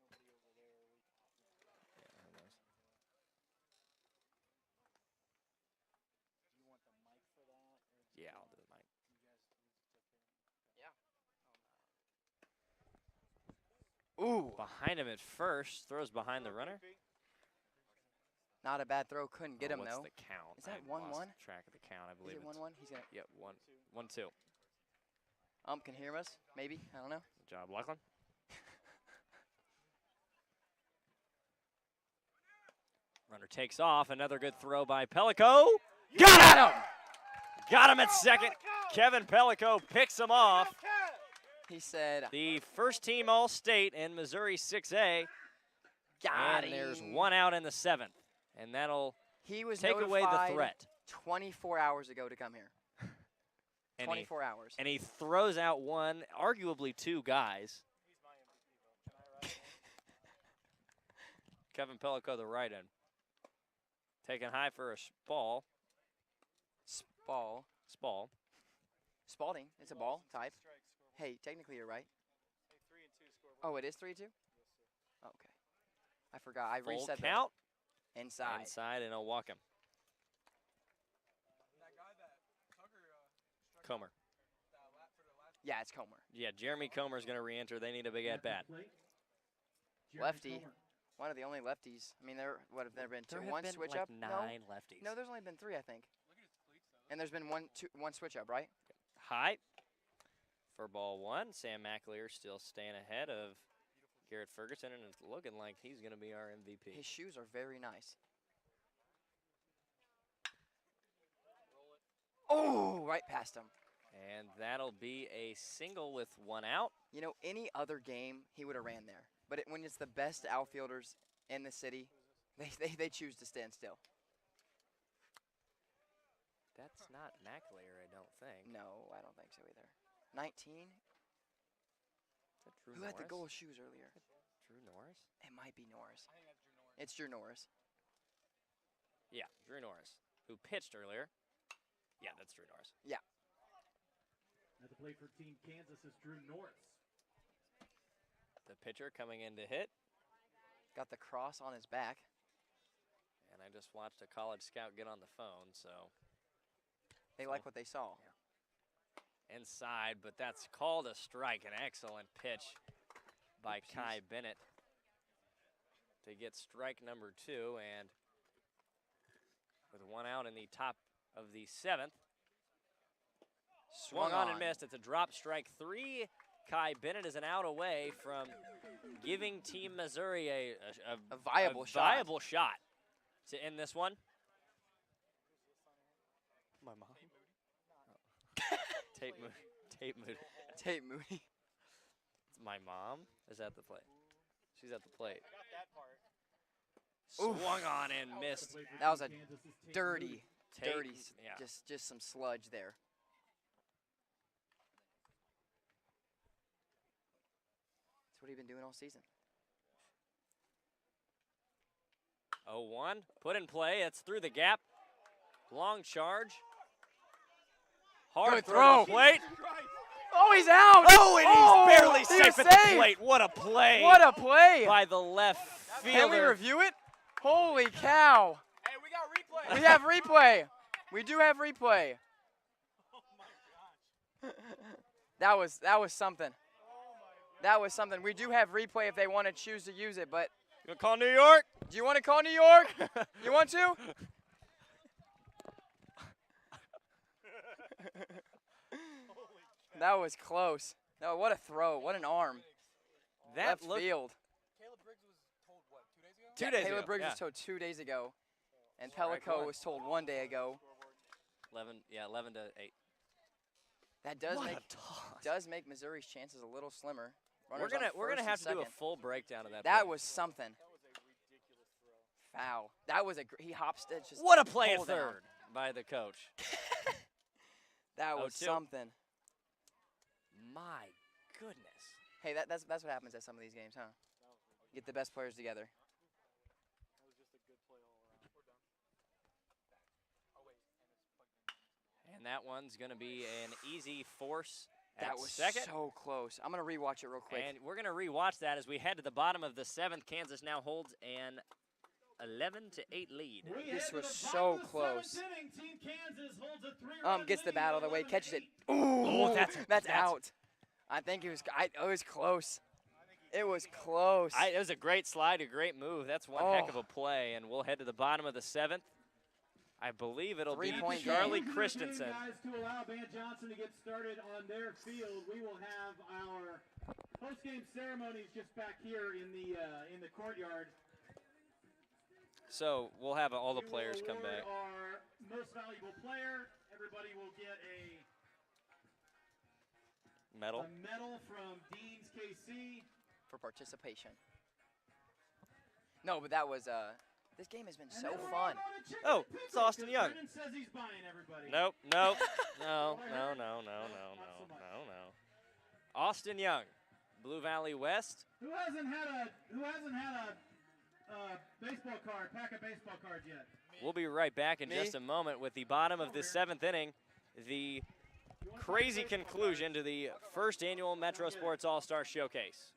or maybe I don't know. There's nobody over there. Yeah, who knows? Do you want the mic for that? Or do Yeah, you I'll do the mic. You guys took care. Ooh, Behind him at first, throws behind the runner. not a bad throw. Couldn't get him, What's though. the count? Is that I lost 1-1? track of the count, I Is believe it it's 1-1? He's gonna. Yep, 1-2. Can hear us? Maybe. I don't know. Good job, Lachlan. Runner takes off. Another good throw by Pellico. Got him! Got him at second. Kevin Pellico picks him off. He said, The first team All-State in Missouri 6A. "Got And there's him." 1 out in the 7th. And that'll He was take away the notified threat. 24 hours ago to come here. And 24 hours. he throws out one, arguably 2 guys. He's my MVP vote. Can I write it? Kevin Pellico, the right end. Taken high for a ball. Spalding. It's a ball type. Strike score. Hey, technically you're right. Hey, 3-2 scoreboard. Oh, it is 3-2? Yes, sir. Okay. I forgot. I Full reset count. the inside. Inside and a walk-him. That guy that Tucker struck Comer. for the last. Yeah, it's Comer. Yeah, Jeremy Comer's going to re-enter. They need a big at-bat. Lefty. One of the only lefties. I mean, what have there been? There have One been switch like up? 9 No. lefties. No, there's only been 3, I think. Look at his cleats though. And there's been one switch up, right? High for ball 1. Sam McAleer still staying ahead of Garrett Ferguson, and it's looking like he's going to be our MVP. His shoes are very nice. Oh, right past him. And that'll be a single with 1 out. You know, any other game, he would have ran there. But when it's the best outfielders in the city, they choose to stand still. That's not McAleer, I don't think. No, I don't think so either. 19? Is that Drew Who Norris? had the goal shoes earlier? Drew Norris? It might be Norris. I think that's Drew Norris. It's Drew Norris. Yeah, Drew Norris, who pitched earlier. Yeah, that's Drew Norris. At the plate for Team Kansas is Drew Norris. The pitcher coming in to hit. Got the cross on his back. And I just watched a college scout get on the phone, so They like what they saw. inside, but that's called a strike. An excellent pitch by Kai Bennett to get strike number 2, and with 1 out in the top of the 7th. Swung on and missed. It's a drop, strike 3. Kai Bennett is an out away from giving Team Missouri a viable shot. viable shot to end this one. My mom. Tate Moody. Tate Moody. Tate Moody. My mom is at the plate. She's at the plate. I got that part. Swung on and missed. That was a dirty, Tate, dirty, yeah. just some sludge there. That's what he's been doing all season. 0-1, put in play. It's through the gap. Long charge. Hard Good throw. throw. Plate. Oh, he's out! Oh, and he's barely he safe was at the safe. plate. What a play What a play! by the left Can we fielder. review it? Holy cow! Hey, we got replay. We have replay. We do have replay. That was something. That was something. We do have replay if they want to choose to use it, but You gonna call New York? do you want to call New York? You want to? That was close. No, what a throw. What an arm. That Left looked field. Caleb Briggs was told what, 2 days ago? 2 days Caleb ago. Briggs yeah. was told 2 days ago, and Strike Pellico one. was told 1 day ago. 11 to 8. That does What make a toss. does make Missouri's chances a little slimmer. We're Runners on gonna first have and to do a second. full breakdown of that. That play. was something. Foul. That was he hops it just. What a play at pulled down. third by the coach. That was 0-2. something. My goodness. Hey, that's what happens at some of these games, huh? Get the best players together. And that one's going to be an easy force at That was second. so close. I'm gonna rewatch it real quick. And we're going to rewatch that as we head to the bottom of the 7th. Kansas now holds an 11-8 lead. This was so close. Team Kansas holds a 3-run Gets the lead bat out of the with way, 11 catches it. to 8. Ooh, that's that's out. I think it was close. It was close. It was a great slide, a great move. That's one heck of Oh. a play. And we'll head to the bottom of the 7th. I believe it'll be Three-point Charlie game. Christensen. Guys, to allow Van Johnson to get started on their field, we will have our post-game ceremonies just back here in the courtyard. So we'll have all the We will players come award back. Our most valuable player. Everybody will get a Medal. medal from Dean's KC. For participation. No, but that was this game has been And so then we're all fun. going to Chicken Oh, and it's Pickles, Austin 'cause Young. Brennan says he's buying everybody. Nope, nope, no, What I no, heard? no, no, No, no, not so much. no, no. Austin Young, Blue Valley West. Who hasn't had a baseball card, pack of baseball cards yet? We'll be right back in Me? just a moment with the bottom of the 7th inning. The crazy conclusion to the first annual Metro Sports All-Star Showcase.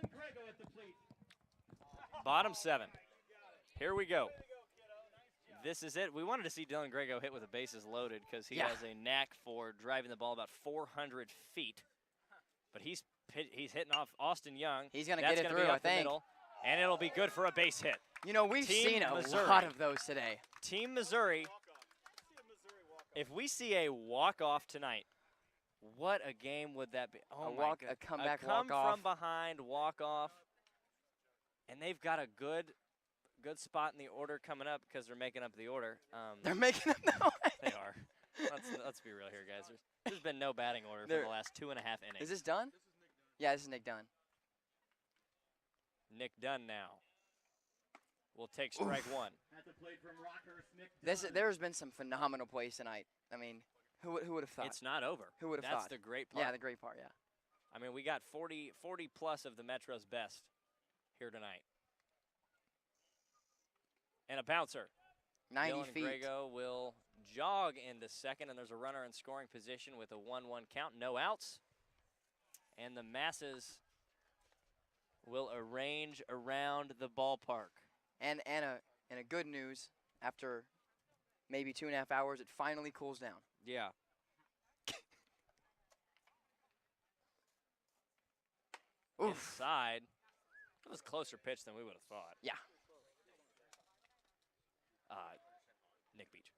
Dylan Grego at the plate. Bottom 7. Here we go. This is it. We wanted to see Dylan Grego hit with the bases loaded because he has a knack for driving the ball about 400 feet. But he's hitting off Austin Young. He's going to get it through, I think. Middle, and it'll be good for a base hit. You know, we've seen a lot of those today. Team Missouri, if we see a walk-off tonight, what a game would that be? Oh, a comeback walk-off. walk-off. From behind walk-off. And they've got a good spot in the order coming up because they're making up the order. They're making up the They are. Let's be real here, guys. There's been no batting order for the last 2.5 innings. Is this Dunn? Yeah, this is Nick Dunn. Nick Dunn now will take strike 1. At the plate from Rockhurst, Nick Dunn. There's been some phenomenal plays tonight. I mean, who would have thought? It's not over. Who would have thought? That's the great part. Yeah, the great part, yeah. I mean, we got 40 plus of the Metro's best here tonight. And a bouncer. 90 Dylan feet. Grego will jog into second, and there's a runner in scoring position with a 1-1 count, no outs. And the masses will arrange around the ballpark. And a good news, after maybe 2.5 hours, it finally cools down. Yeah. Inside. It was a closer pitch than we would have thought. Yeah. Nick Beach.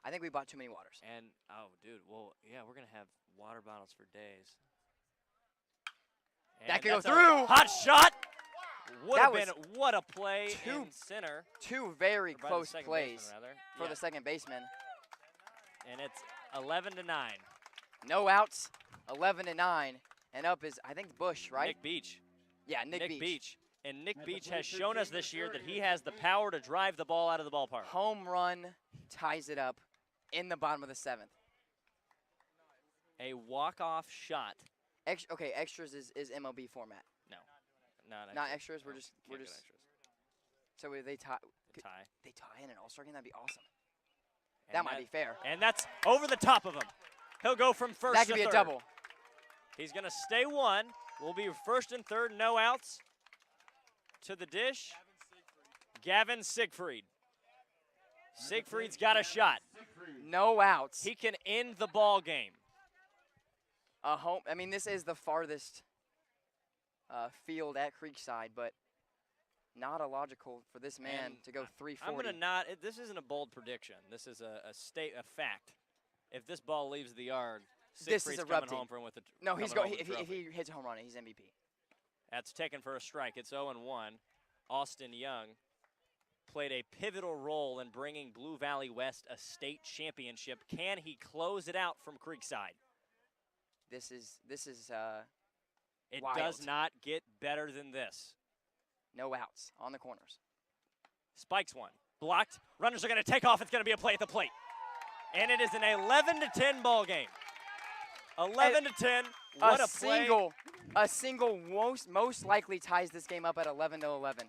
I think we bought too many waters. And, oh, dude, well, yeah, we're going to have water bottles for days. And that could go that's a through. Hot shot. Would have That been, what a play two- in center. Two very Or by the close second plays baseman, rather. for Yeah. the second baseman. And it's 11-9. No outs, 11-9. And up is, I think, Bush, right? Nick Beach. Yeah, Nick Beach. And Nick Beach has shown us this year that he has the power to drive the ball out of the ballpark. Home run ties it up in the bottom of the 7th. A walk-off shot. Okay, extras is MLB format. No, Not extras. No, We're just can't get extras. So they tie. The tie. They tie in an all-star game. That'd be awesome. And That might be fair. And that's over the top of him. He'll go from first That to could be third. a double. He's going to stay 1. We'll be first and third, no outs. To the dish, Gavin Siegfried. Siegfried's got a shot. No outs. He can end the ball game. A home. I mean, this is the farthest field at Creekside, but not illogical for this man And to go 340. I'm going to not. This isn't a bold prediction. This is a fact. If this ball leaves the yard, This Siegfried's is coming erupting. home from with the. No, he's coming going. home with the If trophy. he hits a home run, he's MVP. That's taken for a strike. It's 0-1. Austin Young played a pivotal role in bringing Blue Valley West a state championship. Can he close it out from Creekside? This is It wild. does not get better than this. No outs on the corners. Spikes 1. Blocked. Runners are going to take off. It's going to be a play at the plate. And it is an 11-10 ball game. 11-10. What a play. A single most likely ties this game up at 11-11.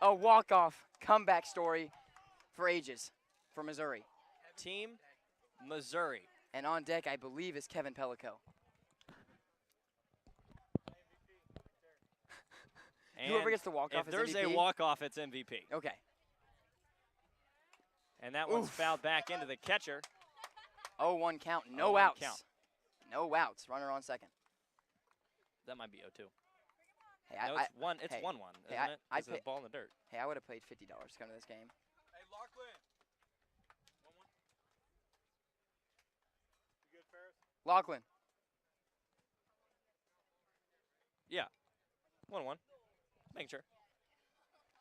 A walk-off comeback story for ages for Missouri. Team Missouri. And on deck, I believe, is Kevin Pellico. Whoever gets the walk-off if is there's MVP? a walk-off, it's MVP. Okay. And that one's Oof. fouled back into the catcher. 0-1 count. No 0-1 outs. count. No outs. Runner on second. That might be 0-2. Hey, No, it's 1-1, hey, isn't hey, it? I'd It's a pay- ball in the dirt. Hey, I would have paid $50 to come to this game. Hey, Lachlan. 1-1. You good, Ferris? Lachlan. Yeah. 1-1. Making sure.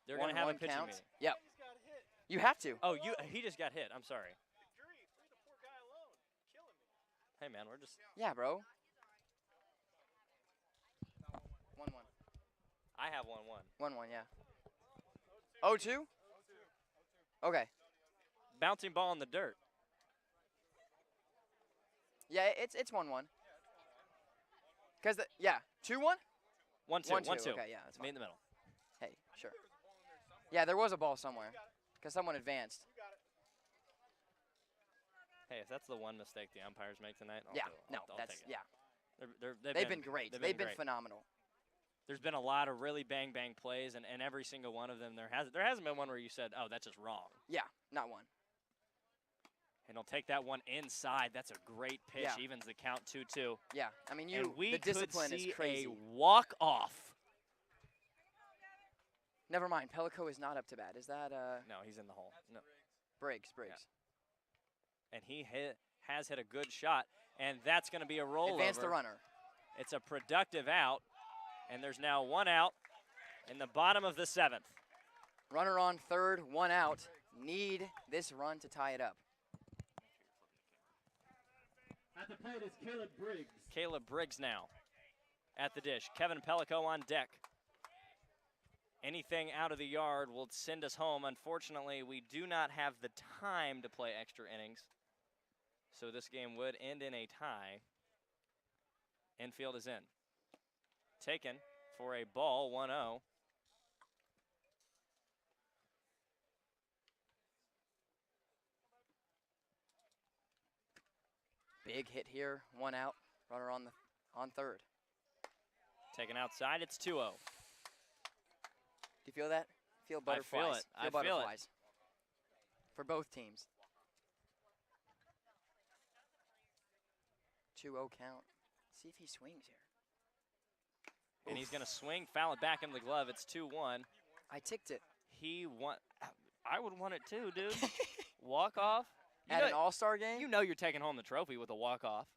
They're going to have a 1-1 pitching counts. meeting. Yep. He's got hit. You have to. Oh, he just got hit. I'm sorry. Good grief. Leave the poor guy alone. Killing me. Hey, man, we're just. Yeah, bro. 1-1. I have 1-1. 1-1, yeah. 0-2? Okay. Bouncing ball in the dirt. Yeah, it's 1-1. Cause 2-1. 1-2. 1-2. 1-2. Okay, yeah, that's Me fine. in the middle. Hey, sure. Yeah, there was a ball somewhere. Cause someone advanced. Hey, if that's the one mistake the umpires make tonight, I'll Yeah, do it. no, I'll that's take it. yeah. They've been great. They've been great. phenomenal. There's been a lot of really bang plays, and every single one of them, there hasn't been one where you said, oh, that's just wrong. Yeah, not one. And he'll take that one inside. That's a great pitch. Yeah. Evens the count 2-2. Yeah, I mean, And we the discipline could see is crazy. a walk-off. Never mind, Pelico is not up to bat. Is that No, he's in the hole. No. Briggs? Yeah. And he has hit a good shot, and that's going to be a rollover. Advance the runner. It's a productive out, and there's now one out in the bottom of the 7th. Runner on third, one out. Need this run to tie it up. At the plate is Caleb Briggs. Caleb Briggs now at the dish. Kevin Pelico on deck. Anything out of the yard will send us home. Unfortunately, we do not have the time to play extra innings, so this game would end in a tie. Infield is in. Taken for a ball, 1-0. Big hit here, one out. Runner on third. Taken outside, it's 2-0. Do you feel that? Feel butterflies. I feel it. I feel it. Butterflies. For both teams. 2-0 count. See if he swings here. And he's going to swing, foul it back into the glove. It's 2-1. I ticked it. I would want it too, dude. Walk off. At an all-star game? You know you're taking home the trophy with a walk-off.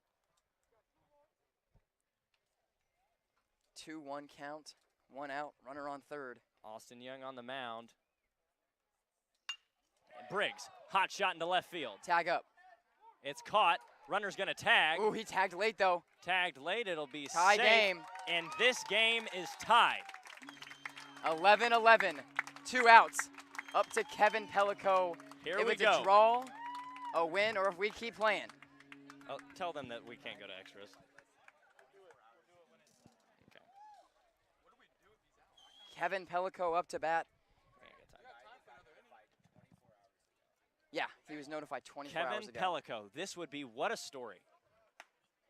2-1 count. One out. Runner on third. Austin Young on the mound. And Briggs, hot shot into left field. Tag up. It's caught. Runner's going to tag. Ooh, he tagged late, though. Tagged late. It'll be tie safe. Game. And this game is tied. 11-11. 2 outs. Up to Kevin Pelico. Here if we it's go. a draw, a win, or if we keep playing. Oh, tell them that we can't go to extras. Okay. Kevin Pelico up to bat. Yeah, he was notified 24 hours Kevin ago. Pelico, this would be what a story.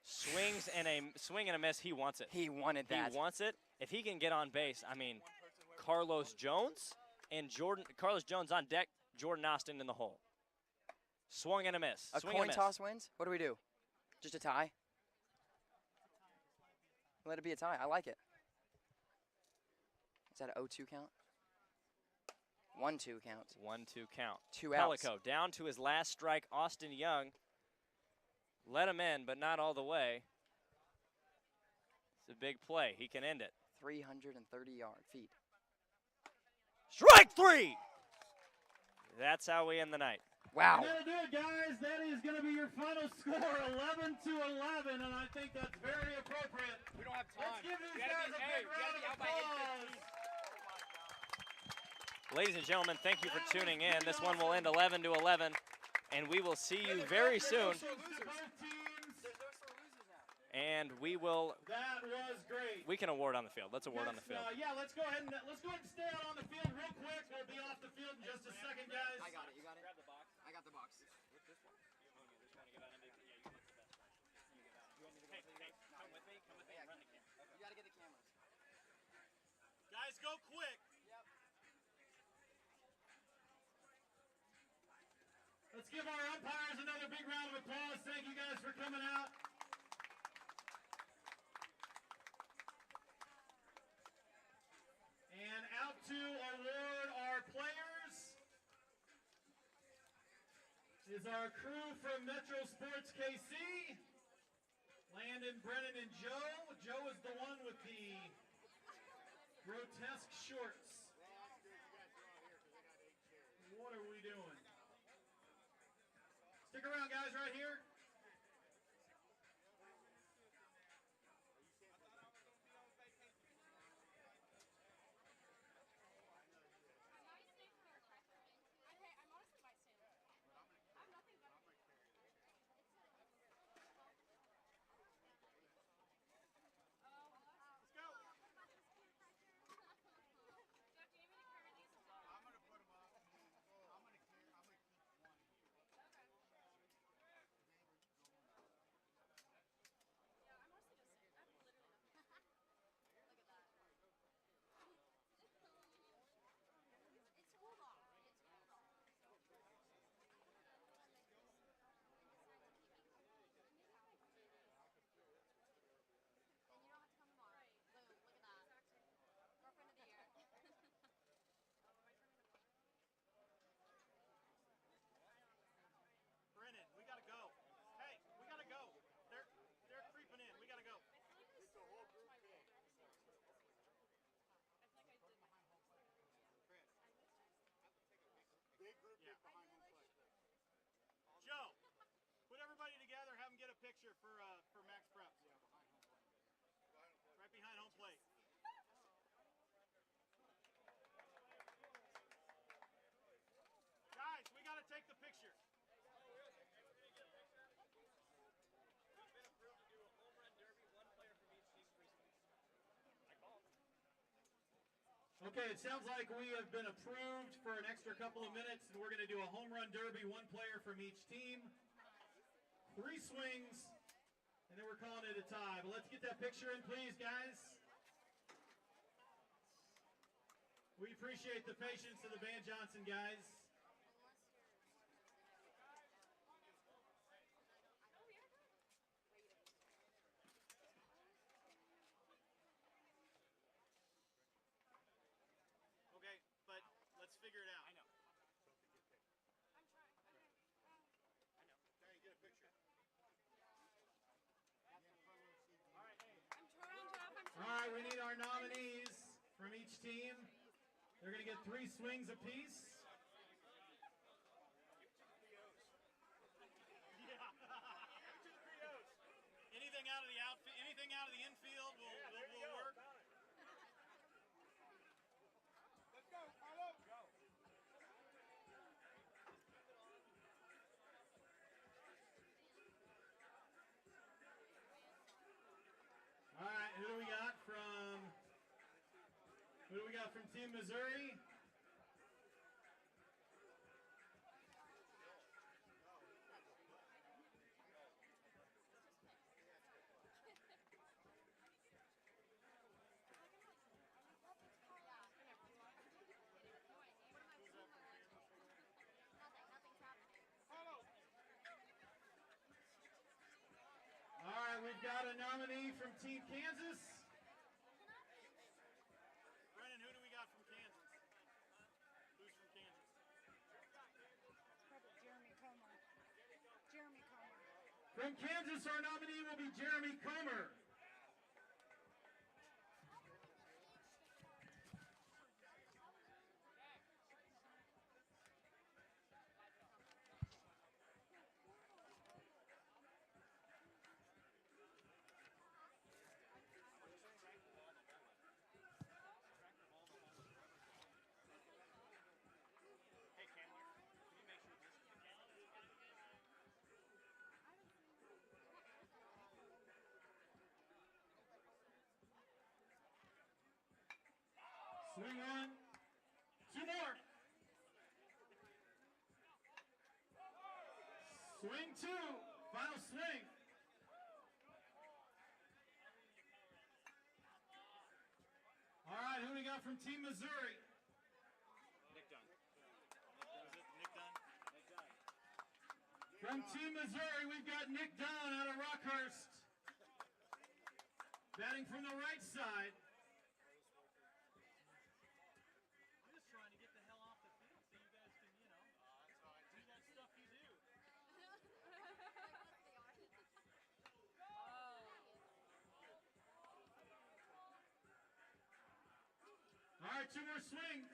Swings and a swing and a miss. He wants it. He wanted that. He wants it. If he can get on base, I mean, Carlos Jones and Carlos Jones on deck. Jordan Austin in the hole. Swung and a miss. A Swing coin and a miss. toss wins? What do we do? Just a tie? Let it be a tie. I like it. Is that an 0-2 count? 1-2 count. 1-2 count. 2 outs. Pelico down to his last strike. Austin Young let him in, but not all the way. It's a big play. He can end it. 330 feet. Strike 3! That's how we end the night. Wow. And that'll do it, guys. That is going to be your final score, 11-11, and I think that's very appropriate. We don't have time. Let's give these We gotta guys be- a hey, big we gotta round be of out by applause. 8:15. Ladies and gentlemen, thank you for tuning in. This one will end 11-11, and we will see you very soon. And we will. That was great. We can award on the field. Let's award on the field. Yeah, let's go ahead and stay out on the field real quick. We'll be off the field in just a second, guys. I got it. You got it? Grab the box. I got the box. You got to get the cameras. Guys, go quick. Let's give our umpires another big round of applause. Thank you guys for coming out. And out to award our players is our crew from Metro Sports KC. Landon, Brennan, and Joe. Joe is the one with the grotesque shorts. What are we doing? Stick around, guys, right here. Okay, it sounds like we have been approved for an extra couple of minutes, and we're going to do a home run derby, one player from each team. 3 swings, and then we're calling it a tie. But let's get that picture in, please, guys. We appreciate the patience of the Van Johnson guys. Okay, but let's figure it out. I know. All right, we need our nominees from each team. They're going to get 3 swings apiece. Anything out of the outfield, anything out of the infield will work. Let's go, Carlo. Go. All right, who do we got from Team Missouri? All right, we've got a nominee from Team Kansas. Brennan, who do we got from Kansas? Who's from Kansas? Probably Jeremy Comer. Jeremy Comer. From Kansas, our nominee will be Jeremy Comer. Swing 1, 2 more. Swing 2, final swing. All right, who do we got from Team Missouri? Nick Dunn. Is it Nick Dunn? From Team Missouri, we've got Nick Dunn out of Rockhurst. Batting from the right side. All right, 2 more swings.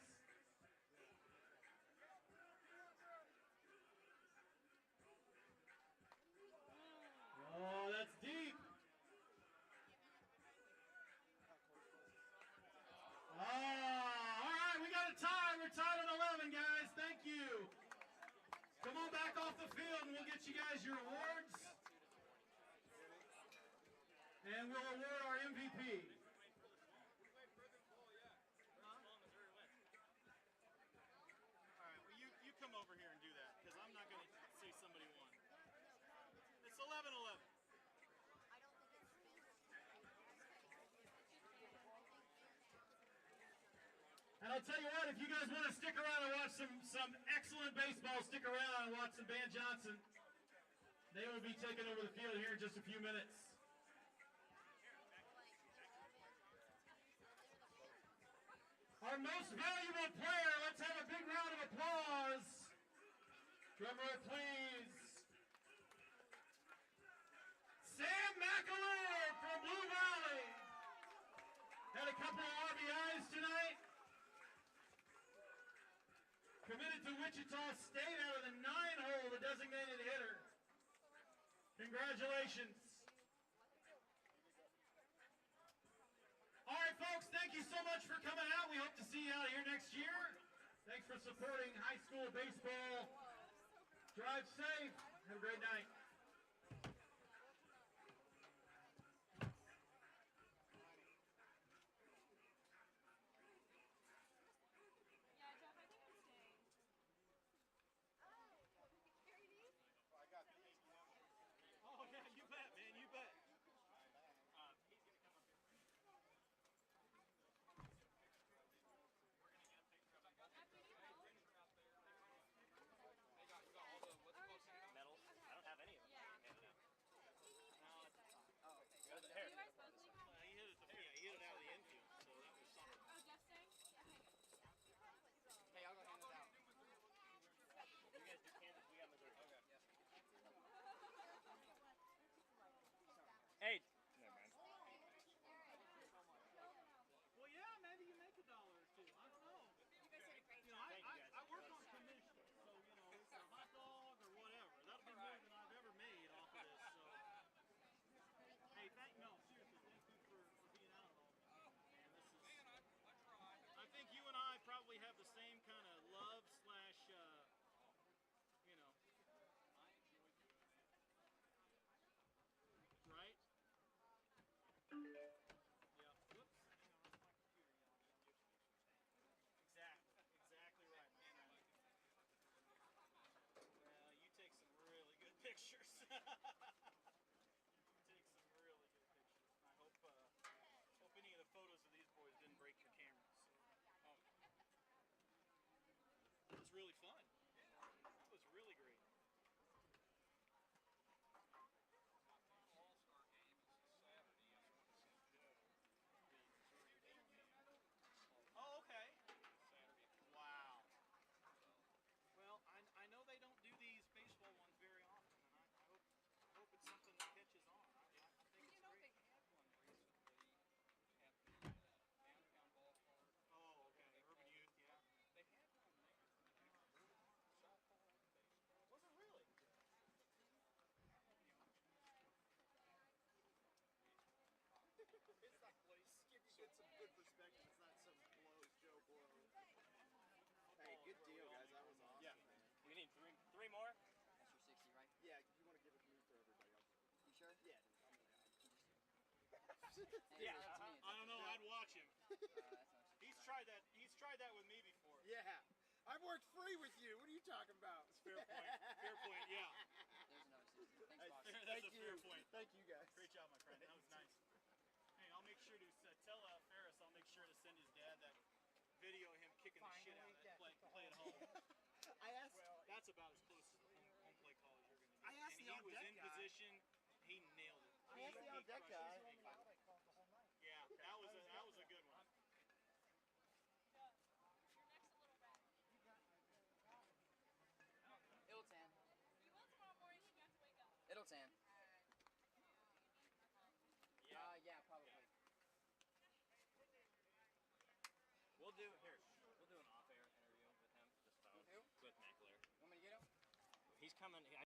Oh, that's deep. Oh, all right, we got a tie. We're tied on 11, guys. Thank you. Come on back off the field, and we'll get you guys your awards. And we'll award our MVP. Come over here and do that, because I'm not going to say somebody won. It's 11-11. And I'll tell you what, if you guys want to stick around and watch some excellent baseball, stick around and watch some Van Johnson. They will be taking over the field here in just a few minutes. Our most valuable player, let's have a big round of applause. Drum roll, please. Sam McAleer from Blue Valley. Had a couple of RBIs tonight. Committed to Wichita State out of the 9-hole, the designated hitter. Congratulations. All right, folks, thank you so much for coming out. We hope to see you out here next year. Thanks for supporting high school baseball. Drive safe. Have a great night. really fun. That was really great. Oh, okay. Wow. Well, I know they don't do these baseball ones very often, and I hope it's something that catches on. I think it's great. They had one recently at the downtown ballpark. Oh, okay. Urban Youth, yeah. They had one there. Softball and baseball. Was it really? It's that place. Give you some good perspective. It's not some Joe Blow. Hey, good deal, guys. That was awesome. Yeah. We need three more. That's your 60, right? Yeah, you want to give it to me for everybody else. You sure? Yeah. Hey, Yeah, it's up to me. It's I up don't to know. me. I'd watch him. That's not He's tried that. He's tried that with me before. Yeah. I've worked free with you. What are you talking about? Fair point. Fair point. Yeah. There's another 60. Thanks, boss. That's a fair point. Thank you, guys. Great job, my friend. That was nice. Hey, I'll make sure to tell Ferris. I'll make sure to send his dad that video of him kicking the shit out of that play at home. I asked. That's about as close as home play call as you're going to get. I asked and the he on was deck in guy. position. He nailed it. I asked the on deck crushed guy. it. Yeah, that was a good one. It'll tan. It'll tan. Yeah, probably. We'll do an off-air interview with him. Just phone Who? with McAleer. Want me to get him? He's coming.